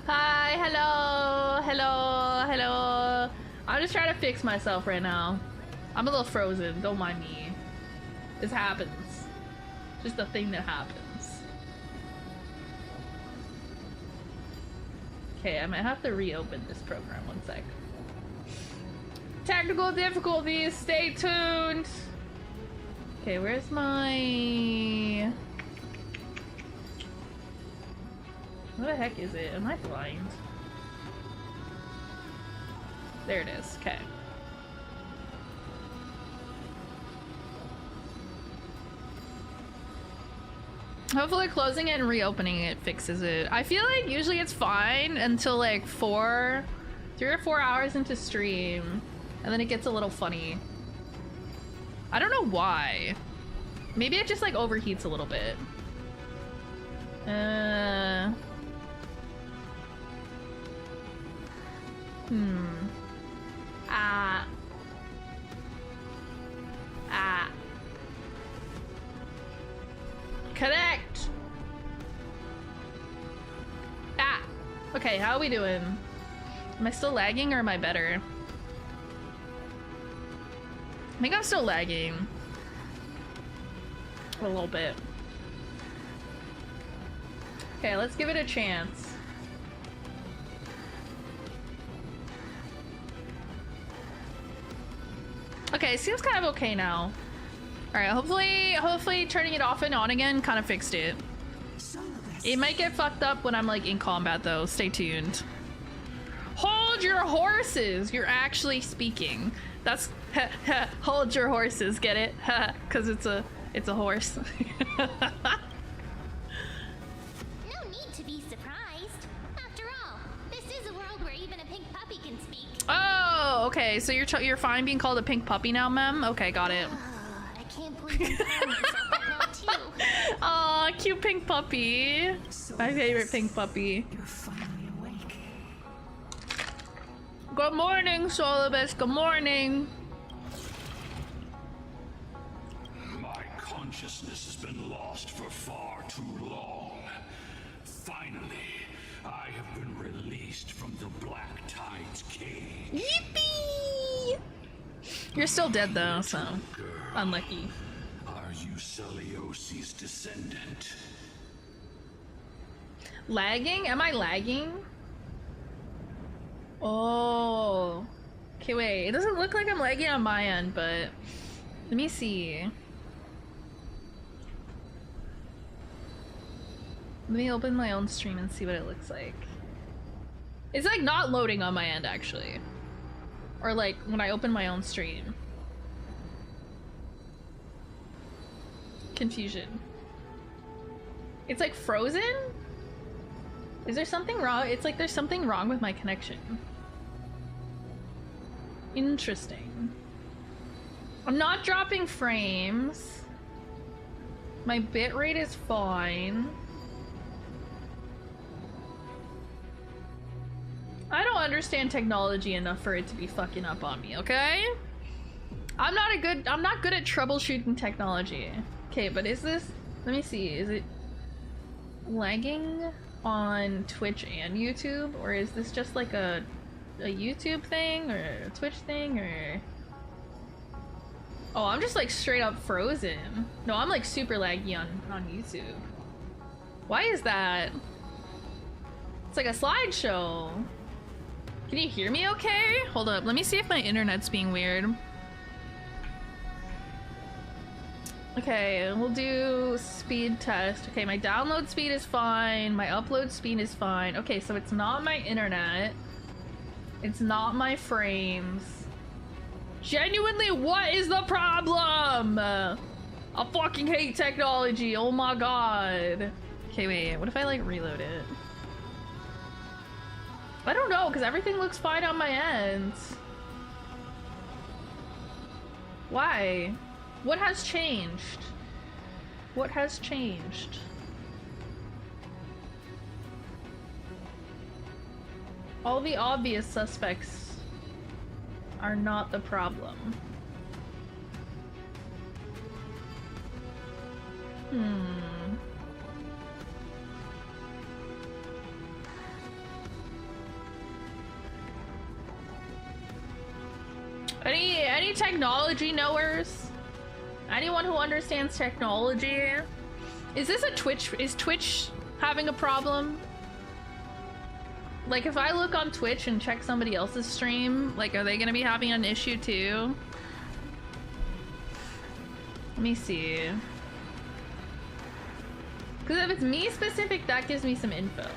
Hi, hello, hello, hello. I'm just trying to fix myself right now. I'm a little frozen, don't mind me. This happens. Just a thing that happens. Okay, I might have to reopen this program, one sec. Technical difficulties, stay tuned. Okay, where's my... What the heck is it? Am I blind? There it is, okay. Hopefully closing it and reopening it fixes it. I feel like usually it's fine until like 3 or 4 hours into stream, and then it gets a little funny. I don't know why. Maybe it just like overheats a little bit. Connect! Okay, how are we doing? Am I still lagging or am I better? I think I'm still lagging. A little bit. Okay, let's give it a chance. Okay, it seems kind of okay now. Alright, hopefully turning it off and on again kind of fixed it. It might get fucked up when I'm like in combat though. Stay tuned. Hold your horses! You're actually speaking. That's hold your horses, get it? Cause it's a horse. No need to be surprised. After all, this is a world where even a pink puppy can speak. Oh, okay. So you're fine being called a pink puppy now, ma'am? Okay, got it. I can't believe I'm calling myself that now too. Aw, cute pink puppy. My favorite pink puppy. You're finally awake. Good morning, Solibus. Good morning. My consciousness has been lost for far too long. Finally, I have been released from the Black Tide's cage. Yippee! You're still dead though, so unlucky. Are you Celiosi's descendant? Lagging? Am I lagging? Oh. Okay, wait. It doesn't look like I'm lagging on my end, but let me see. Let me open my own stream and see what it looks like. It's like not loading on my end actually. Or like when I open my own stream. confusion. It's like frozen? Is there something wrong? It's like there's something wrong with my connection. Interesting. I'm not dropping frames. My bitrate is fine. I don't understand technology enough for it to be fucking up on me, okay? I'm not good at troubleshooting technology. Okay, but is this, let me see, is it lagging on Twitch and YouTube, or is this just like a YouTube thing or a Twitch thing, or oh, I'm just like straight up frozen. No, I'm like super laggy on YouTube. Why is that? It's like a slideshow. Can you hear me okay? Hold up, let me see if my internet's being weird. Okay, we'll do speed test. Okay, my download speed is fine. My upload speed is fine. Okay, so it's not my internet. It's not my frames. Genuinely, what is the problem? I fucking hate technology. Oh my god. Okay, wait. What if I like reload it? I don't know, because everything looks fine on my end. Why? What has changed? What has changed? All the obvious suspects are not the problem. Any technology knowers? Anyone who understands technology? Is this a Twitch? Is Twitch having a problem? Like, if I look on Twitch and check somebody else's stream, like, are they gonna be having an issue too? Let me see. Because if it's me specific, that gives me some info.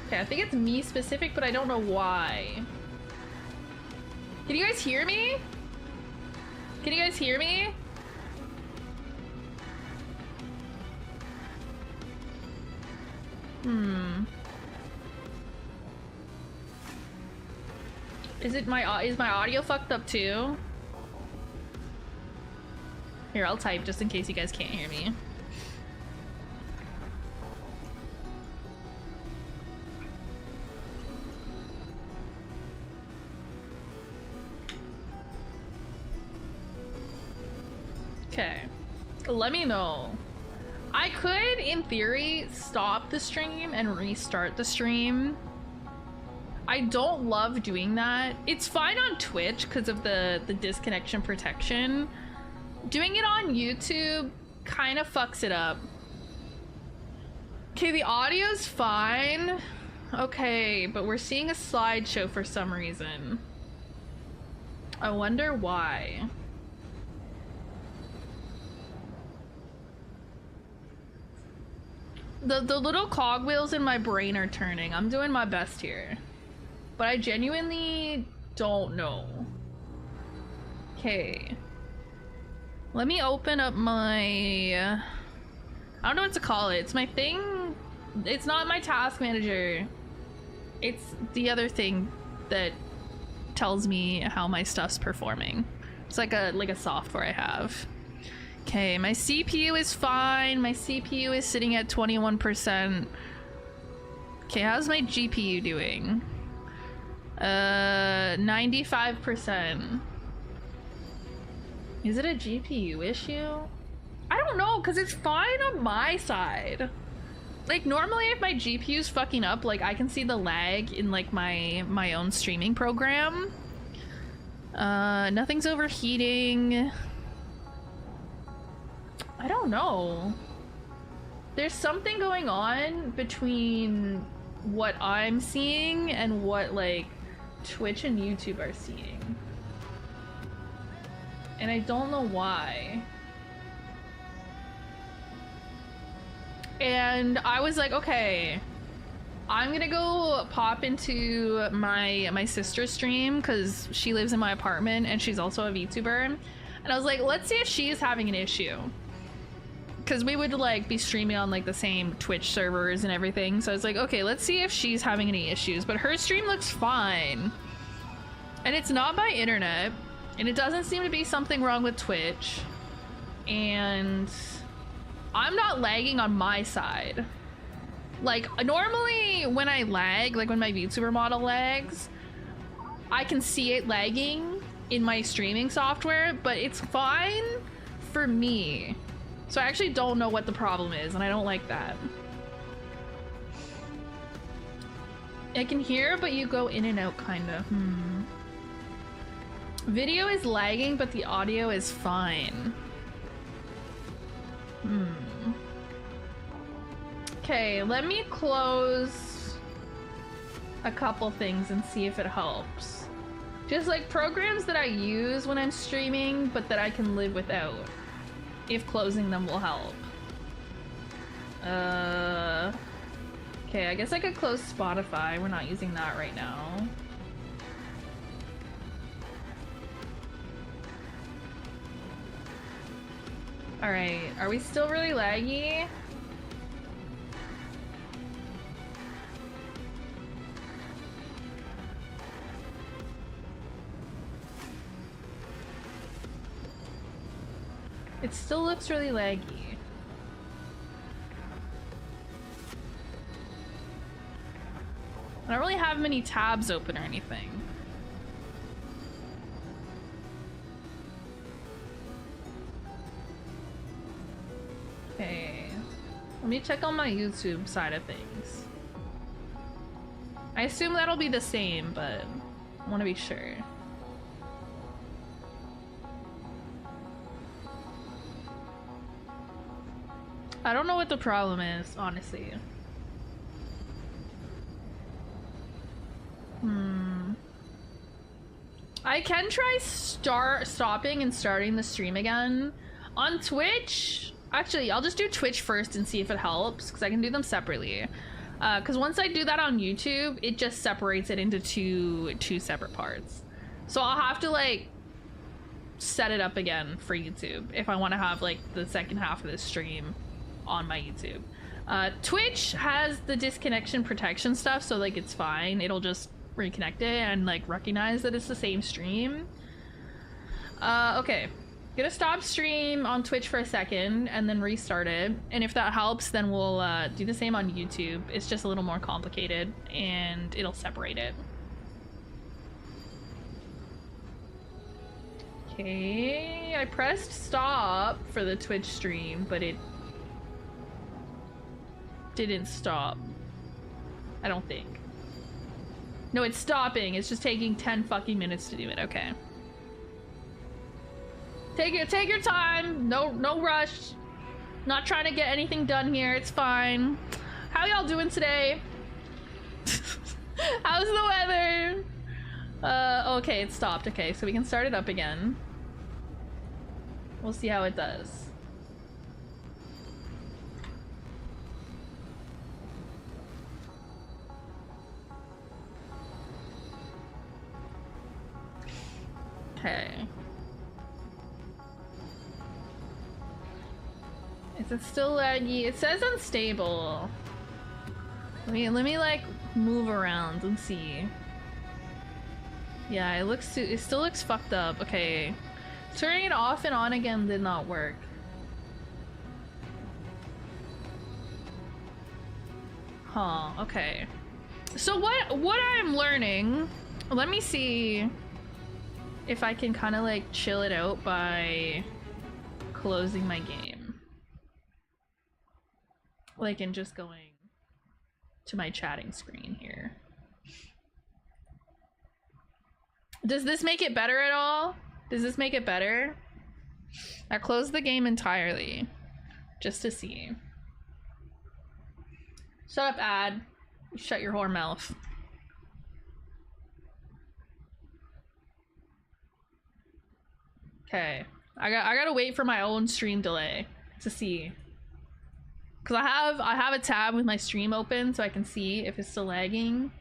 Okay, I think it's me specific, but I don't know why. Can you guys hear me? Can you guys hear me? Is my audio fucked up too? Here, I'll type just in case you guys can't hear me. Okay, let me know. I could, in theory, stop the stream and restart the stream. I don't love doing that. It's fine on Twitch because of the disconnection protection. Doing it on YouTube kind of fucks it up. Okay, the audio's fine. Okay, but we're seeing a slideshow for some reason. I wonder why. The little cogwheels in my brain are turning. I'm doing my best here. But I genuinely don't know. Okay. Let me open up my... I don't know what to call it. It's my thing. It's not my task manager. It's the other thing that tells me how my stuff's performing. It's like a software I have. Okay, my CPU is fine. My CPU is sitting at 21%. Okay, how's my GPU doing? 95%. Is it a GPU issue? I don't know, because it's fine on my side. Like, normally if my GPU's fucking up, like, I can see the lag in, like, my own streaming program. Nothing's overheating. I don't know. There's something going on between what I'm seeing and what, like, Twitch and YouTube are seeing. And I don't know why. And I was like, okay, I'm gonna go pop into my sister's stream because she lives in my apartment and she's also a VTuber. And I was like, let's see if she's having an issue. because we would like be streaming on like the same Twitch servers and everything. So I was like, okay, let's see if she's having any issues. But her stream looks fine. And it's not my internet. And it doesn't seem to be something wrong with Twitch. And I'm not lagging on my side. Like, normally when I lag, like when my VTuber model lags, I can see it lagging in my streaming software, but it's fine for me. So I actually don't know what the problem is, and I don't like that. I can hear, but you go in and out, kinda. Video is lagging, but the audio is fine. Okay, let me close a couple things and see if it helps. Just like programs that I use when I'm streaming, but that I can live without. If closing them will help. Okay, I guess I could close Spotify. We're not using that right now. Alright, are we still really laggy? It still looks really laggy. I don't really have many tabs open or anything. Okay. Let me check on my YouTube side of things. I assume that'll be the same, but I want to be sure. I don't know what the problem is, honestly. I can try stopping and starting the stream again. On Twitch, actually, I'll just do Twitch first and see if it helps, because I can do them separately. Because once I do that on YouTube, it just separates it into two separate parts. So I'll have to, like, set it up again for YouTube if I want to have, like, the second half of the stream on my YouTube. Twitch has the disconnection protection stuff, so like it's fine. It'll just reconnect it and like recognize that it's the same stream. Okay, gonna stop stream on Twitch for a second and then restart it, and if that helps then we'll do the same on YouTube. It's just a little more complicated and it'll separate it. Okay, I pressed stop for the Twitch stream, but it didn't stop. I don't think. No, it's stopping. It's just taking 10 fucking minutes to do it. Okay. Take your time. No rush. Not trying to get anything done here. It's fine. How y'all doing today? How's the weather? Okay, it stopped. Okay, so we can start it up again. We'll see how it does. Okay. Is it still laggy? It says unstable. Let me like move around and see. Yeah, it still looks fucked up. Okay. Turning it off and on again did not work. Huh, okay. So what I'm learning, let me see if I can kind of like chill it out by closing my game. Like, and just going to my chatting screen here. Does this make it better at all? Does this make it better? I closed the game entirely just to see. Shut up, ad. Shut your whore mouth. Okay, I gotta wait for my own stream delay to see, cause I have a tab with my stream open so I can see if it's still lagging.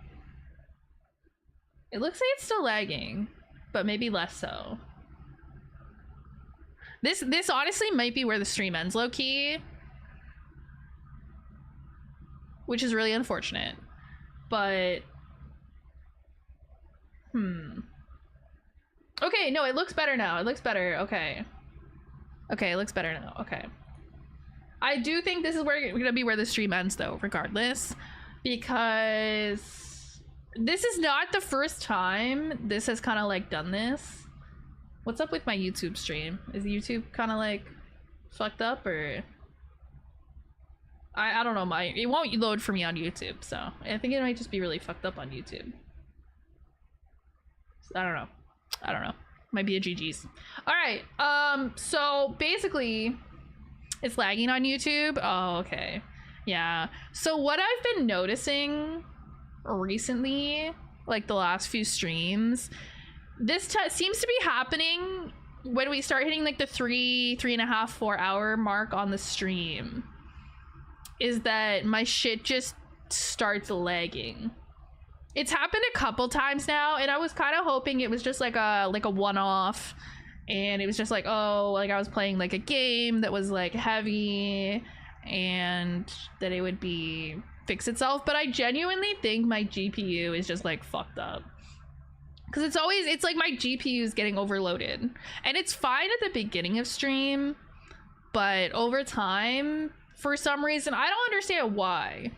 It looks like it's still lagging, but maybe less so. This honestly might be where the stream ends, low key. which is really unfortunate. But okay, no, it looks better now. It looks better. Okay, it looks better now. Okay, I do think this is gonna be where the stream ends though, regardless, because this is not the first time this has kind of like done this. What's up with my YouTube stream? Is YouTube kind of like fucked up, or I don't know, it won't load for me on YouTube, so I think it might just be really fucked up on YouTube. I don't know. Might be a GG's. All right. So basically, it's lagging on YouTube. Oh, okay. Yeah. So what I've been noticing recently, like the last few streams, this seems to be happening when we start hitting like the 3.5, 4 hour mark on the stream. Is that my shit just starts lagging. It's happened a couple times now, and I was kind of hoping it was just like a one-off, and it was just like, oh, like I was playing like a game that was like heavy and that it would be fix itself. But I genuinely think my GPU is just like fucked up, because it's like my GPU is getting overloaded, and it's fine at the beginning of stream, but over time, for some reason, I don't understand why.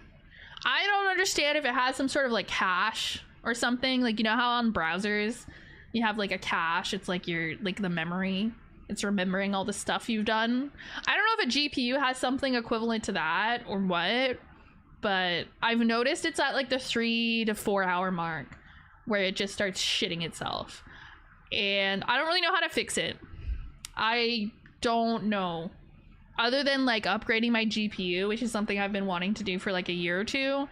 I don't understand if it has some sort of like cache or something. Like, you know how on browsers you have like a cache? It's like your the memory. It's remembering all the stuff you've done. I don't know if a GPU has something equivalent to that or what, but I've noticed it's at like the 3 to 4 hour mark where it just starts shitting itself. And I don't really know how to fix it. I don't know. Other than like upgrading my GPU, which is something I've been wanting to do for like a year or two,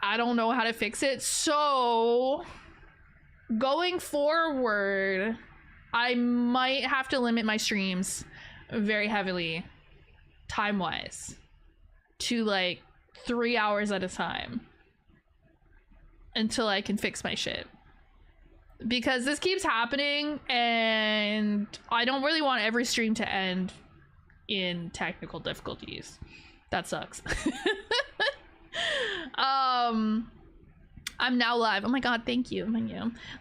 I don't know how to fix it. So going forward, I might have to limit my streams very heavily, time-wise, to like 3 hours at a time until I can fix my shit. Because this keeps happening, and I don't really want every stream to end in technical difficulties. That sucks. I'm now live. Oh my god, thank you.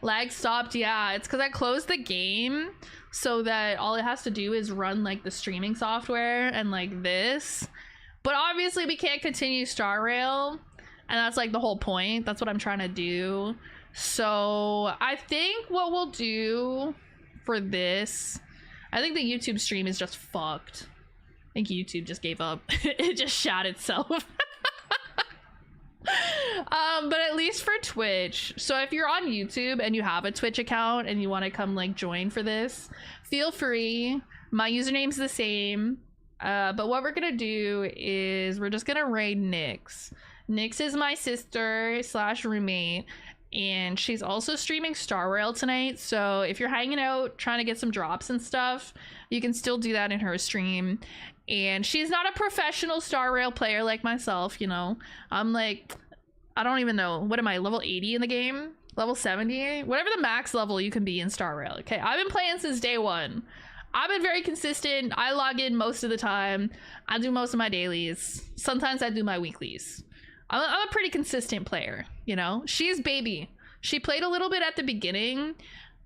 Lag stopped. Yeah, it's because I closed the game so that all it has to do is run like the streaming software and like this. But obviously we can't continue Star Rail, and that's like the whole point. That's what I'm trying to do. So I think what we'll do for this, I think the YouTube stream is just fucked. I think YouTube just gave up. It just shot itself. But at least for Twitch, so if you're on YouTube and you have a Twitch account and you want to come like join for this, feel free. My username's the same. But what we're gonna do is we're just gonna raid Nyx. Nyx is my sister / roommate, and she's also streaming Star Rail tonight. So if you're hanging out trying to get some drops and stuff, you can still do that in her stream. And she's not a professional Star Rail player like myself, you know. I'm like, I don't even know, what am I, level 80 in the game? Level 70? Whatever the max level you can be in Star Rail. Okay, I've been playing since day one. I've been very consistent. I log in most of the time. I do most of my dailies. Sometimes I do my weeklies. I'm a pretty consistent player, you know. She's baby. She played a little bit at the beginning,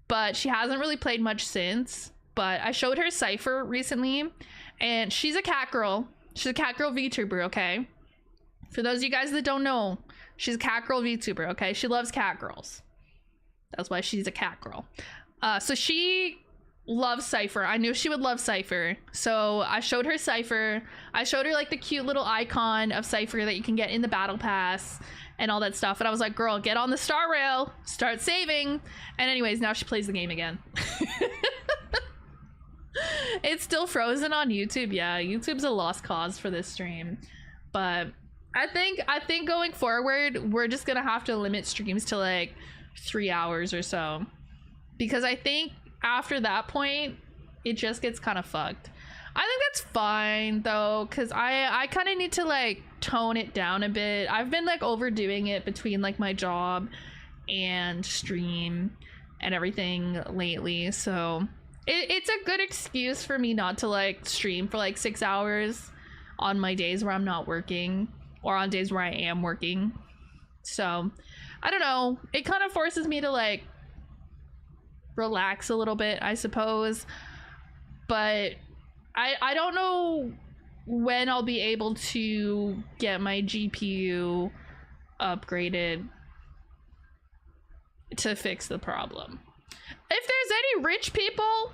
but she hasn't really played much since. But I showed her Cypher recently, and she's a cat girl. She's a cat girl VTuber, okay? For those of you guys that don't know, she's a cat girl VTuber, okay? She loves cat girls. That's why she's a cat girl. So she loves Cypher. I knew she would love Cypher. So I showed her Cypher. I showed her like the cute little icon of Cypher that you can get in the battle pass and all that stuff. And I was like, girl, get on the Star Rail, start saving. And anyways, now she plays the game again. It's still frozen on YouTube. Yeah, YouTube's a lost cause for this stream. But I think going forward, we're just gonna have to limit streams to like 3 hours or so, because I think after that point it just gets kind of fucked. I think that's fine though, because I kind of need to like tone it down a bit. I've been like overdoing it between like my job and stream and everything lately, so it's a good excuse for me not to like stream for like 6 hours on my days where I'm not working or on days where I am working. So I don't know, it kind of forces me to like relax a little bit, I suppose, but I don't know when I'll be able to get my GPU upgraded to fix the problem. If there's any rich people,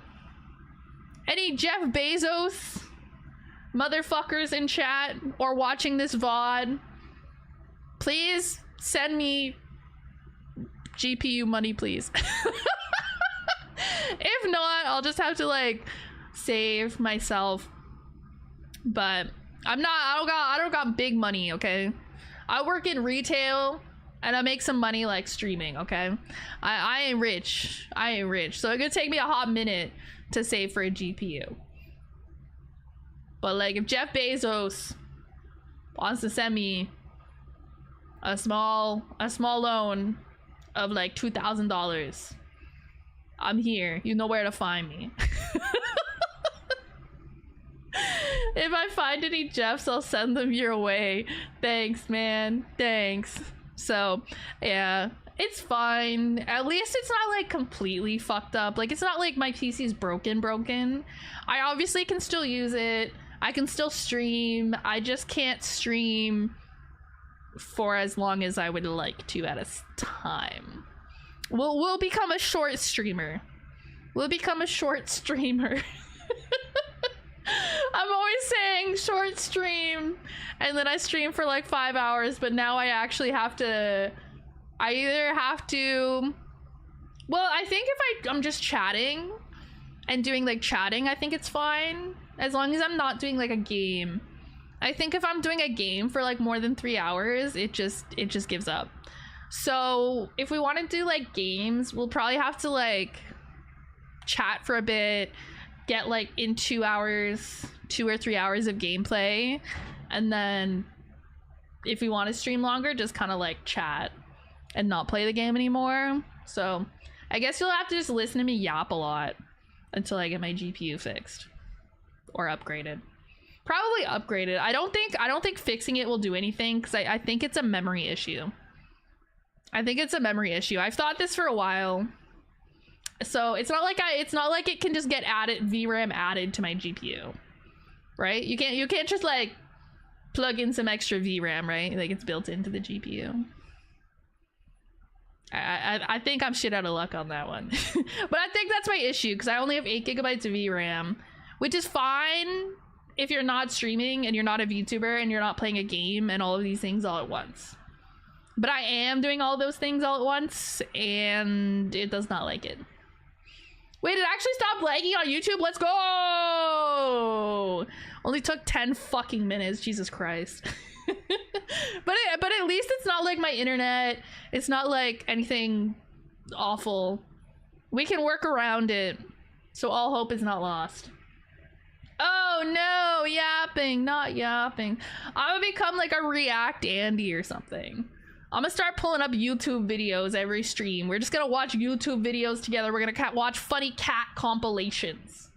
any Jeff Bezos motherfuckers in chat or watching this VOD, please send me GPU money, please. If not, I'll just have to like save myself. But I don't got big money, okay? I work in retail and I make some money like streaming, okay? I ain't rich. I ain't rich. So it's gonna take me a hot minute to save for a GPU. But like if Jeff Bezos wants to send me a small loan of like $2,000, I'm here. You know where to find me. If I find any Jeffs, I'll send them your way. Thanks, man. Thanks. So, yeah, it's fine. At least it's not like completely fucked up. Like, it's not like my PC's broken. I obviously can still use it. I can still stream. I just can't stream for as long as I would like to at a time. We'll become a short streamer. We'll become a short streamer. I'm always saying short stream, and then I stream for like 5 hours, but now I actually have to, I either have to, well, I think if I'm just chatting and doing like chatting, I think it's fine, as long as I'm not doing like a game. I think if I'm doing a game for like more than 3 hours, it just gives up. So if we want to do like games, we'll probably have to like chat for a bit, get like in 2 hours, 2 or 3 hours of gameplay, and then if we want to stream longer, just kind of like chat and not play the game anymore. So I guess you'll have to just listen to me yap a lot until I get my GPU fixed or upgraded. Probably upgraded. I don't think fixing it will do anything, because I think it's a memory issue. I've thought this for a while. So it's not like it can just get VRAM added to my GPU, right? You can't just like plug in some extra VRAM, right? Like it's built into the GPU. I think I'm shit out of luck on that one. But I think that's my issue, because I only have 8 gigabytes of VRAM, which is fine if you're not streaming and you're not a VTuber and you're not playing a game and all of these things all at once. But I am doing all those things all at once, and it does not like it. Wait, it actually stopped lagging on YouTube? Let's go! Only took 10 fucking minutes, Jesus Christ. But at least it's not like my internet. It's not like anything awful. We can work around it, so all hope is not lost. Oh no, yapping, not yapping. I'm gonna become like a React Andy or something. I'm gonna start pulling up YouTube videos every stream. We're just gonna watch YouTube videos together. We're gonna watch funny cat compilations.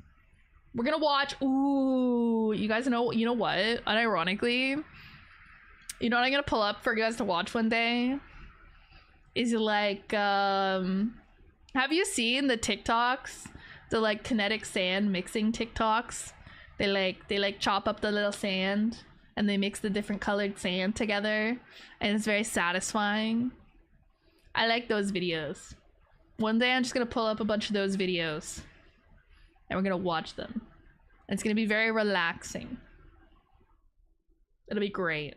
We're gonna watch, ooh, you guys know, you know what? Unironically, you know what I'm gonna pull up for you guys to watch one day? Is like, have you seen the TikToks? The like kinetic sand mixing TikToks? They like chop up the little sand and they mix the different colored sand together, and it's very satisfying. I like those videos. One day I'm just gonna pull up a bunch of those videos and we're gonna watch them. And it's gonna be very relaxing. It'll be great.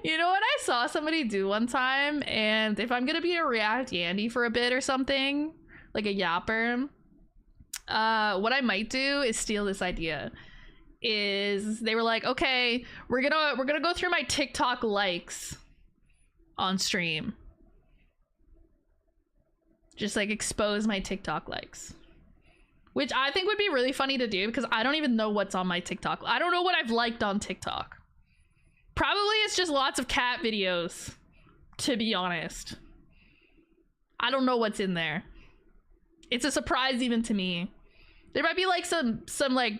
You know what I saw somebody do one time, and if I'm gonna be a React Yandy for a bit or something, like a yapper, what I might do is steal this idea. Is they were like, okay, we're gonna go through my TikTok likes on stream. Just like expose my TikTok likes. Which I think would be really funny to do, because I don't even know what's on my TikTok. I don't know what I've liked on TikTok. Probably it's just lots of cat videos, to be honest. I don't know what's in there. It's a surprise even to me. There might be like some like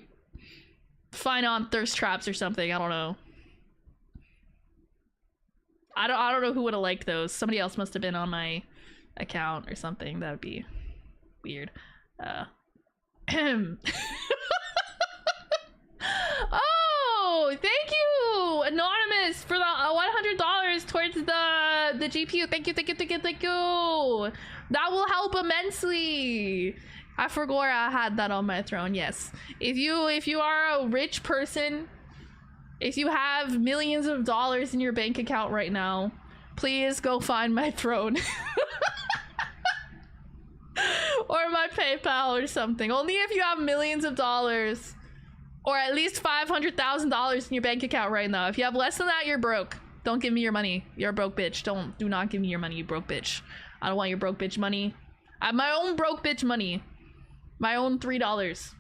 Phainon thirst traps or something. I don't know. I don't know who would have liked those. Somebody else must have been on my account or something. That would be weird. Oh, thank you, Anonymous, for the $100 towards the GPU. Thank you. That will help immensely. I forgot I had that on my throne. Yes, if you are a rich person, if you have millions of dollars in your bank account right now, please go find my throne. Or my PayPal or something. Only if you have millions of dollars, or at least $500,000 in your bank account right now. If you have less than that, you're broke. Don't give me your money. You're a broke bitch. Do not give me your money, you broke bitch. I don't want your broke bitch money. I have my own broke bitch money. My own $3.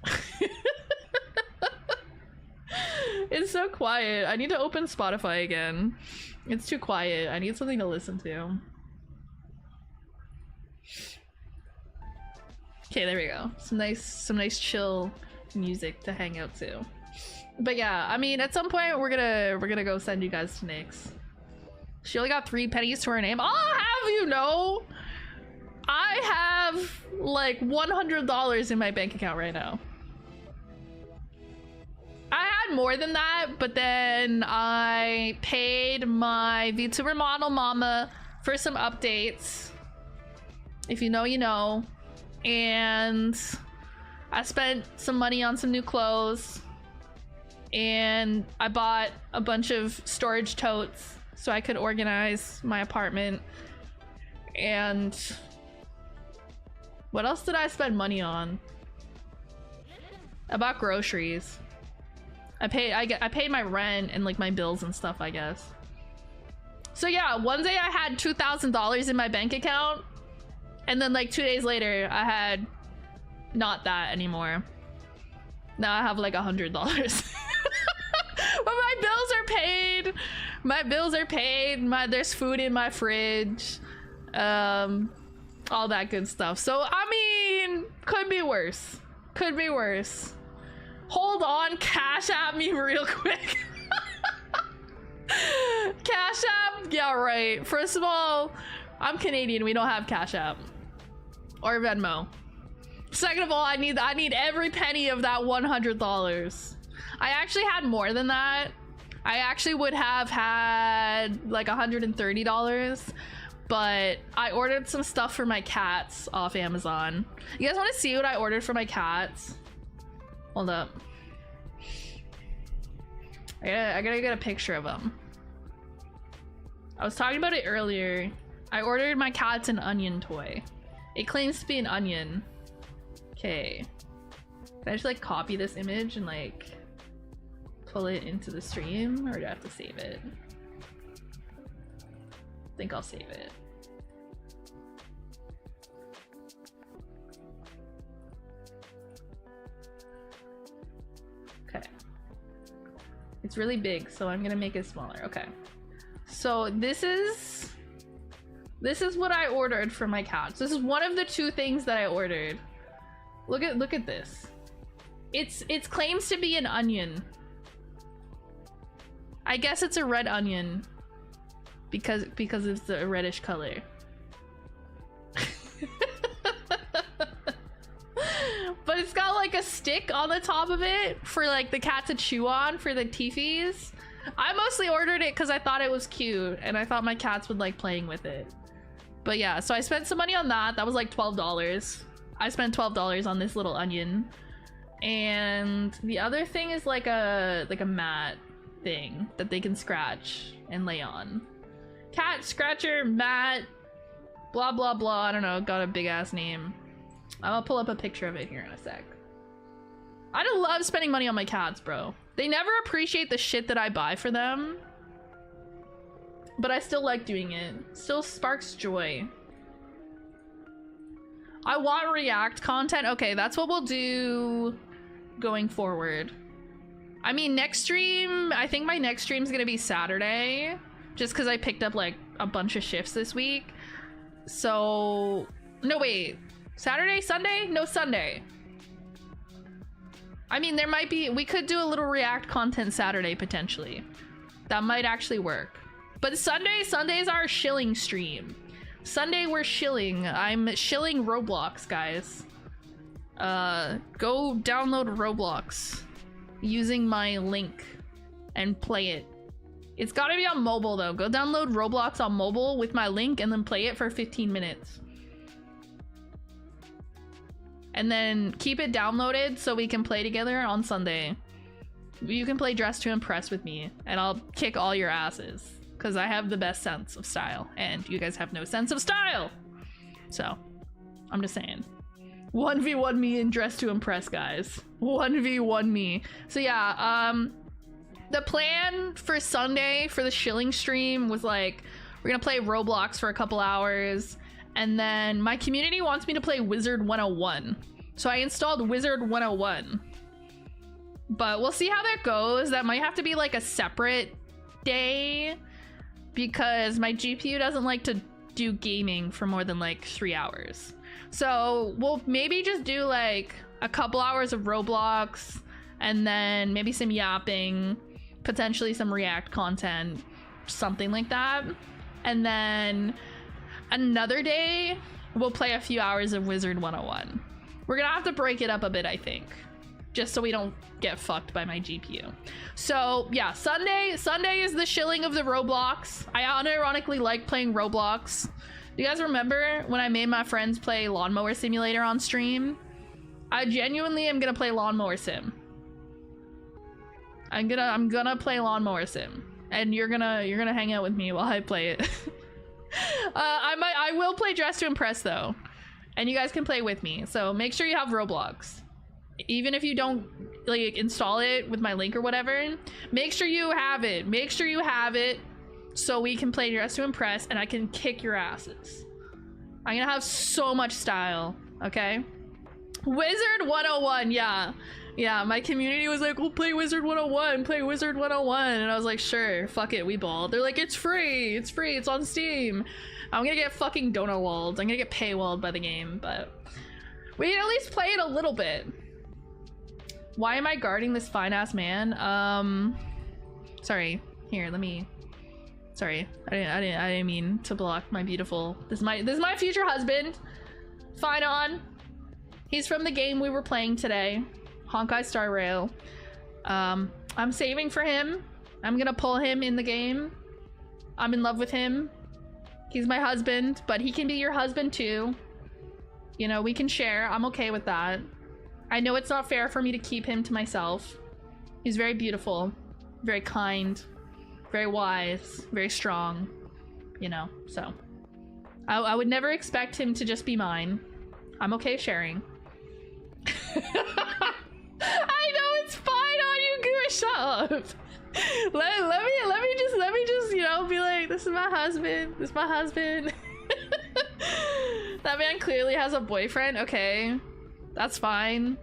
It's so quiet. I need to open Spotify again. It's too quiet. I need something to listen to. Okay, there we go. Some nice chill music to hang out to. But yeah, I mean, at some point we're gonna go send you guys to Nyx. She only got 3 pennies to her name. I'll have you know, I have like $100 in my bank account right now. I had more than that, but then I paid my VTuber model mama for some updates. If you know, you know. And I spent some money on some new clothes, and I bought a bunch of storage totes so I could organize my apartment. And what else did I spend money on? I bought groceries. I paid my rent and like my bills and stuff, I guess. So yeah, one day I had $2,000 in my bank account. And then like 2 days later, I had not that anymore. Now I have like $100. But my bills are paid. My bills are paid. There's food in my fridge. All that good stuff. So, I mean, could be worse. Could be worse. Hold on, cash at me real quick. Cash App? Yeah, right. First of all, I'm Canadian. We don't have Cash App. Or Venmo. Second of all, I need every penny of that $100. I actually had more than that. I actually would have had like $130, but I ordered some stuff for my cats off Amazon. You guys want to see what I ordered for my cats? Hold up. I gotta get a picture of them. I was talking about it earlier. I ordered my cats an onion toy. It claims to be an onion. Okay. Can I just like copy this image and like pull it into the stream, or do I have to save it? I think I'll save it. Okay. It's really big, so I'm gonna make it smaller. Okay. So this is what I ordered for my cats. This is one of the 2 things that I ordered. Look at this. It claims to be an onion. I guess it's a red onion because it's a reddish color. But it's got like a stick on the top of it for like the cat to chew on for the teefies. I mostly ordered it because I thought it was cute and I thought my cats would like playing with it. But yeah, so I spent some money on that. That was like $12. I spent $12 on this little onion. And the other thing is like a mat thing that they can scratch and lay on. Cat scratcher, mat, blah blah blah. I don't know, got a big ass name. I'll pull up a picture of it here in a sec. I don't love spending money on my cats, bro. They never appreciate the shit that I buy for them. But I still like doing it. Still sparks joy. I want React content. Okay, that's what we'll do going forward. I mean, next stream, I think my next stream is gonna be Saturday. Just because I picked up like a bunch of shifts this week. So, no wait. Saturday? Sunday? No, Sunday. I mean, there might be, we could do a little React content Saturday potentially. That might actually work. But Sunday's our shilling stream. Sunday we're shilling. I'm shilling Roblox, guys. Go download Roblox using my link and play it. It's gotta be on mobile though. Go download Roblox on mobile with my link and then play it for 15 minutes. And then keep it downloaded so we can play together on Sunday. You can play Dress to Impress with me and I'll kick all your asses because I have the best sense of style and you guys have no sense of style. So I'm just saying. 1v1 me and Dress to Impress, guys. 1v1 me. So yeah, the plan for Sunday for the shilling stream was like, we're gonna play Roblox for a couple hours, and then my community wants me to play Wizard 101. So I installed Wizard 101. But we'll see how that goes. That might have to be like a separate day because my GPU doesn't like to do gaming for more than like 3 hours. So we'll maybe just do like a couple hours of Roblox and then maybe some yapping, potentially some React content, something like that. And then another day, we'll play a few hours of Wizard 101. We're gonna have to break it up a bit, I think, just so we don't get fucked by my GPU. So yeah, Sunday is the shilling of the Roblox. I unironically like playing Roblox. You guys remember when I made my friends play Lawnmower Simulator on stream? I genuinely am gonna play Lawnmower Sim. I'm gonna play Lawnmower Sim, and you're gonna hang out with me while I play it. I will play Dress to Impress though, and you guys can play with me. So make sure you have Roblox, even if you don't like install it with my link or whatever. Make sure you have it. Make sure you have it, so we can play Dress to Impress, and I can kick your asses. I'm gonna have so much style. Okay, Wizard 101. Yeah, my community was like, we'll play Wizard 101, play Wizard 101. And I was like, sure, fuck it, we balled. They're like, it's free, it's on Steam. I'm gonna get fucking donut walled. I'm gonna get paywalled by the game, but we can at least play it a little bit. Why am I guarding this fine ass man? Sorry, here, let me, sorry, I didn't mean to block my beautiful, this is my future husband, Phainon. He's from the game we were playing today, Honkai Star Rail. I'm saving for him. I'm gonna pull him in the game. I'm in love with him. He's my husband, but he can be your husband too. You know, we can share. I'm okay with that. I know it's not fair for me to keep him to myself. He's very beautiful, very kind, very wise, very strong, you know, so. I would never expect him to just be mine. I'm okay sharing. I know it's fine on you, Goo. Shut up. Let me just, you know, be like, this is my husband. This is my husband. That man clearly has a boyfriend. Okay, that's fine.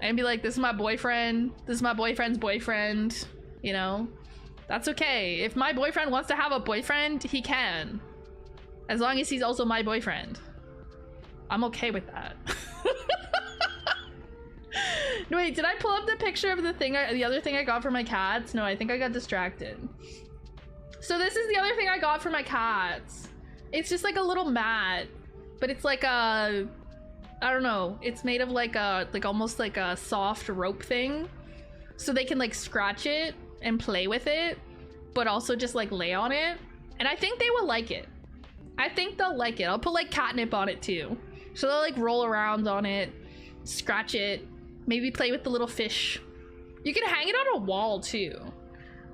And be like, this is my boyfriend. This is my boyfriend's boyfriend. You know, that's okay. If my boyfriend wants to have a boyfriend, he can. As long as he's also my boyfriend. I'm okay with that. No, wait, did I pull up the picture of the other thing I got for my cats? No, I think I got distracted. So this is the other thing I got for my cats. It's just like a little mat, but it's like a, I don't know, it's made of like a, almost like a soft rope thing. So they can like scratch it and play with it, but also just like lay on it. And I think they will like it. I think they'll like it. I'll put like catnip on it too. So they'll like roll around on it, scratch it, maybe play with the little fish. You can hang it on a wall too.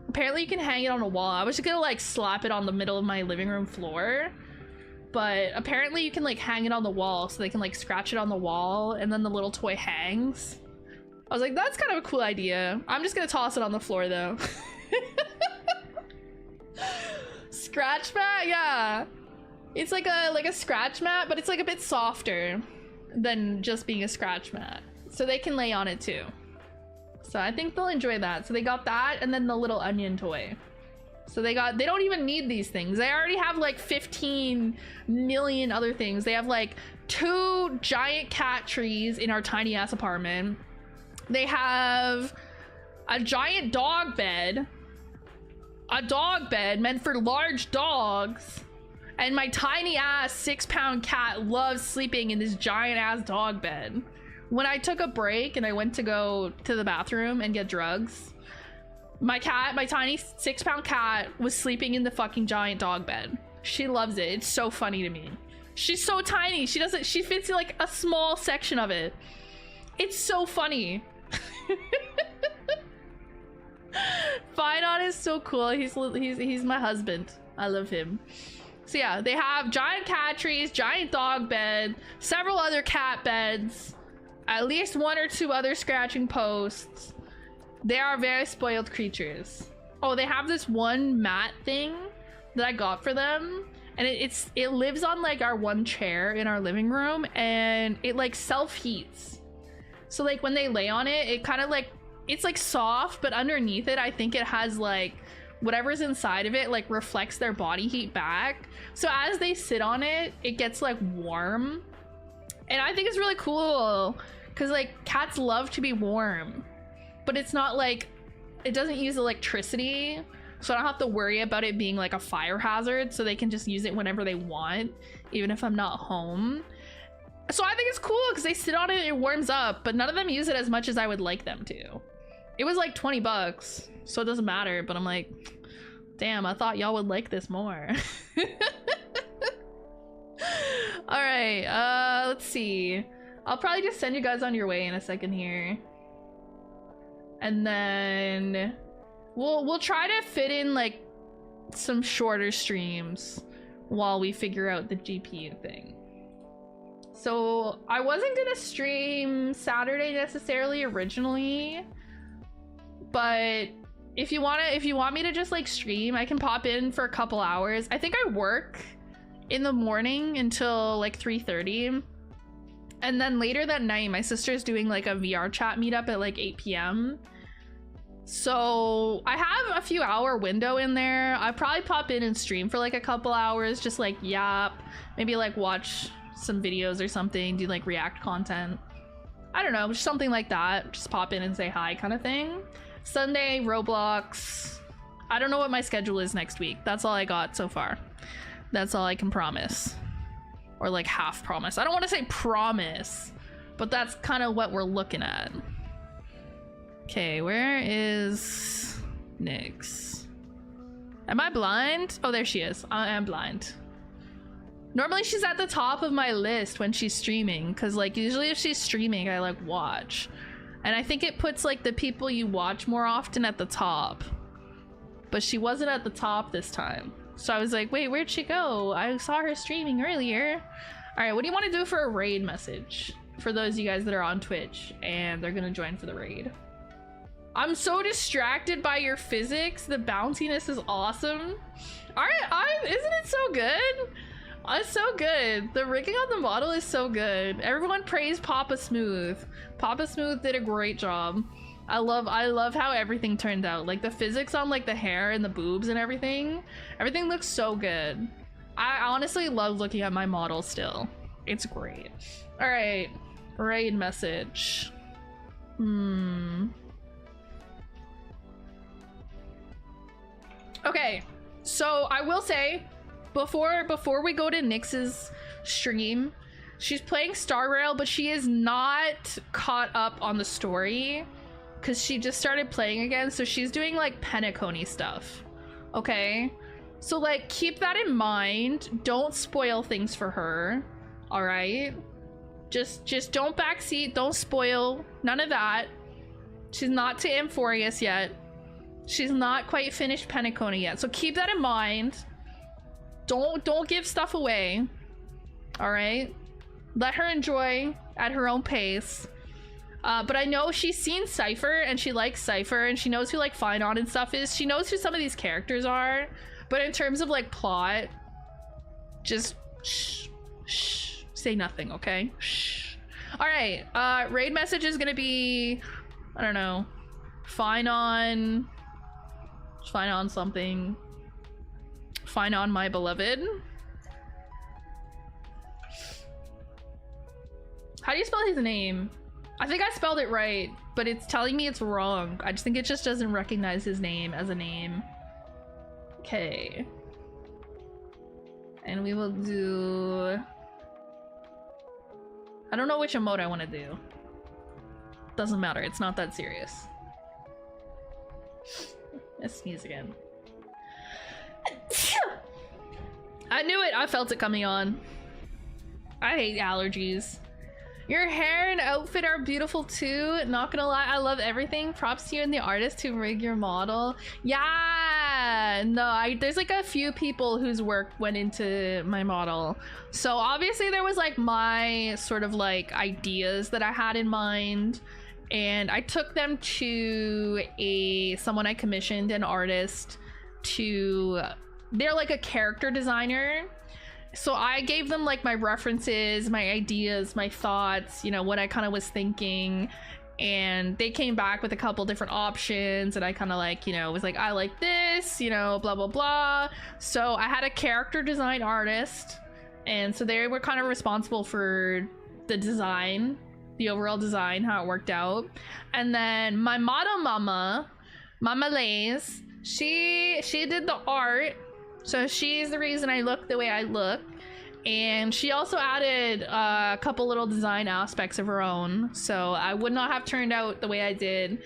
Apparently you can hang it on a wall. I was just gonna like slap it on the middle of my living room floor, but apparently you can like hang it on the wall so they can like scratch it on the wall and then the little toy hangs. I was like, that's kind of a cool idea. I'm just gonna toss it on the floor though. Scratch mat? Yeah. It's like a scratch mat, but it's like a bit softer than just being a scratch mat. So they can lay on it too. So I think they'll enjoy that. So they got that and then the little onion toy. So they don't even need these things. They already have like 15 million other things. They have like 2 giant cat trees in our tiny ass apartment. They have a giant dog bed. A dog bed meant for large dogs. And my tiny ass 6-pound cat loves sleeping in this giant ass dog bed. When I took a break and I went to go to the bathroom and get drugs, my tiny 6-pound cat was sleeping in the fucking giant dog bed. She loves it. It's so funny to me. She's so tiny. She fits in like a small section of it. It's so funny. Phainon is so cool. He's my husband. I love him. So yeah, they have giant cat trees, giant dog bed, several other cat beds, at least 1 or 2 other scratching posts. They are very spoiled creatures. Oh, they have this one mat thing that I got for them, and it lives on like our one chair in our living room, and it like self-heats. So like when they lay on it, it kind of like, it's like soft, but underneath it I think it has like whatever's inside of it like reflects their body heat back. So as they sit on it, it gets like warm. And I think it's really cool because like cats love to be warm, but it's not like, it doesn't use electricity. So I don't have to worry about it being like a fire hazard, so they can just use it whenever they want, even if I'm not home. So I think it's cool because they sit on it and it warms up, but none of them use it as much as I would like them to. It was like 20 bucks, so it doesn't matter, but I'm like, damn, I thought y'all would like this more. All right, let's see. I'll probably just send you guys on your way in a second here. And then we'll try to fit in like some shorter streams while we figure out the GPU thing. So I wasn't gonna stream Saturday necessarily originally, but if you want me to just like stream, I can pop in for a couple hours. I think I work in the morning until like 3:30, and then later that night my sister's doing like a VR chat meetup at like 8 p.m. So I have a few hour window in there. I'll probably pop in and stream for like a couple hours, just like yap, maybe like watch some videos or something, do like react content. I don't know, just something like that. Just pop in and say hi kind of thing. Sunday, Roblox. I don't know what my schedule is next week. That's all I got so far. That's all I can promise. Or like half promise. I don't want to say promise, but that's kind of what we're looking at. Okay, where is Nyx? Am I blind? Oh, there she is. I am blind. Normally she's at the top of my list when she's streaming, because like usually if she's streaming I like watch, and I think it puts like the people you watch more often at the top, but she wasn't at the top this time. So I was like, wait, where'd she go? I saw her streaming earlier. All right, what do you want to do for a raid message for those of you guys that are on Twitch and they're gonna join for the raid? I'm so distracted by your physics. The bounciness is awesome. All right, isn't it so good? It's so good. The rigging on the model is so good. Everyone praise Papa Smooth. Papa Smooth did a great job. I love how everything turned out. Like the physics on like the hair and the boobs and everything. Everything looks so good. I honestly love looking at my model still. It's great. All right, raid message. Okay, so I will say, before we go to Nyx's stream, she's playing Star Rail, but she is not caught up on the story because she just started playing again, so she's doing like Penacony stuff. Okay, so like keep that in mind. Don't spoil things for her. All right, just don't backseat, don't spoil, none of that. She's not to Amphorius yet. She's not quite finished Penacony yet, so keep that in mind. Don't give stuff away. All right, let her enjoy at her own pace. But I know she's seen Cypher and she likes Cypher and she knows who like Phainon and stuff is. She knows who some of these characters are, but in terms of like plot, just shh, say nothing, okay? Shh. All right, raid message is gonna be, I don't know, Phainon something. Phainon, my beloved. How do you spell his name? I think I spelled it right, but it's telling me it's wrong. I just think it just doesn't recognize his name as a name. Okay. And we will do... I don't know which emote I want to do. Doesn't matter, it's not that serious. Let's sneeze again. I knew it! I felt it coming on. I hate allergies. Your hair and outfit are beautiful too. Not gonna lie, I love everything. Props to you and the artist who rig your model. Yeah, no, there's like a few people whose work went into my model. So obviously there was like my sort of like ideas that I had in mind, and I took them to someone I commissioned, an artist, they're like a character designer. So I gave them like my references, my ideas, my thoughts, you know, what I kind of was thinking, and they came back with a couple different options, and I kind of like, you know, was like, I like this, you know, blah blah blah. So I had a character design artist, and so they were kind of responsible for the design, the overall design, how it worked out. And then my model Mama Lays, she did the art. So she's the reason I look the way I look, and she also added a couple little design aspects of her own, so I would not have turned out the way I did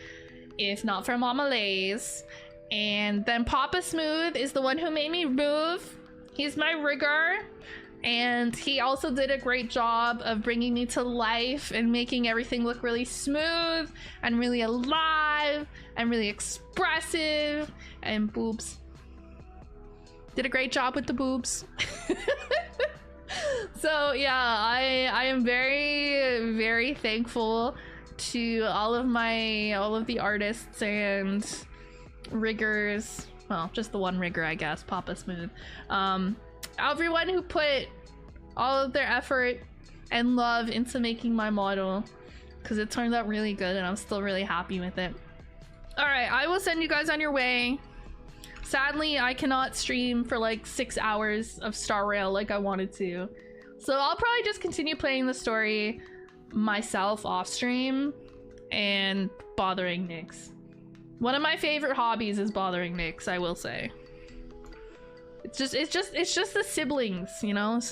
if not for Mama Lays. And then Papa Smooth is the one who made me move. He's my rigger, and he also did a great job of bringing me to life and making everything look really smooth and really alive and really expressive. And boobs. Did a great job with the boobs. So yeah, I am very, very thankful to all of the artists and riggers. Well, just the one rigger, I guess, Papa Smooth. Everyone who put all of their effort and love into making my model, because it turned out really good and I'm still really happy with it. All right, I will send you guys on your way. Sadly, I cannot stream for like 6 hours of Star Rail like I wanted to. So I'll probably just continue playing the story myself off stream and bothering Nyx. One of my favorite hobbies is bothering Nyx, I will say. It's just the siblings, you know? It's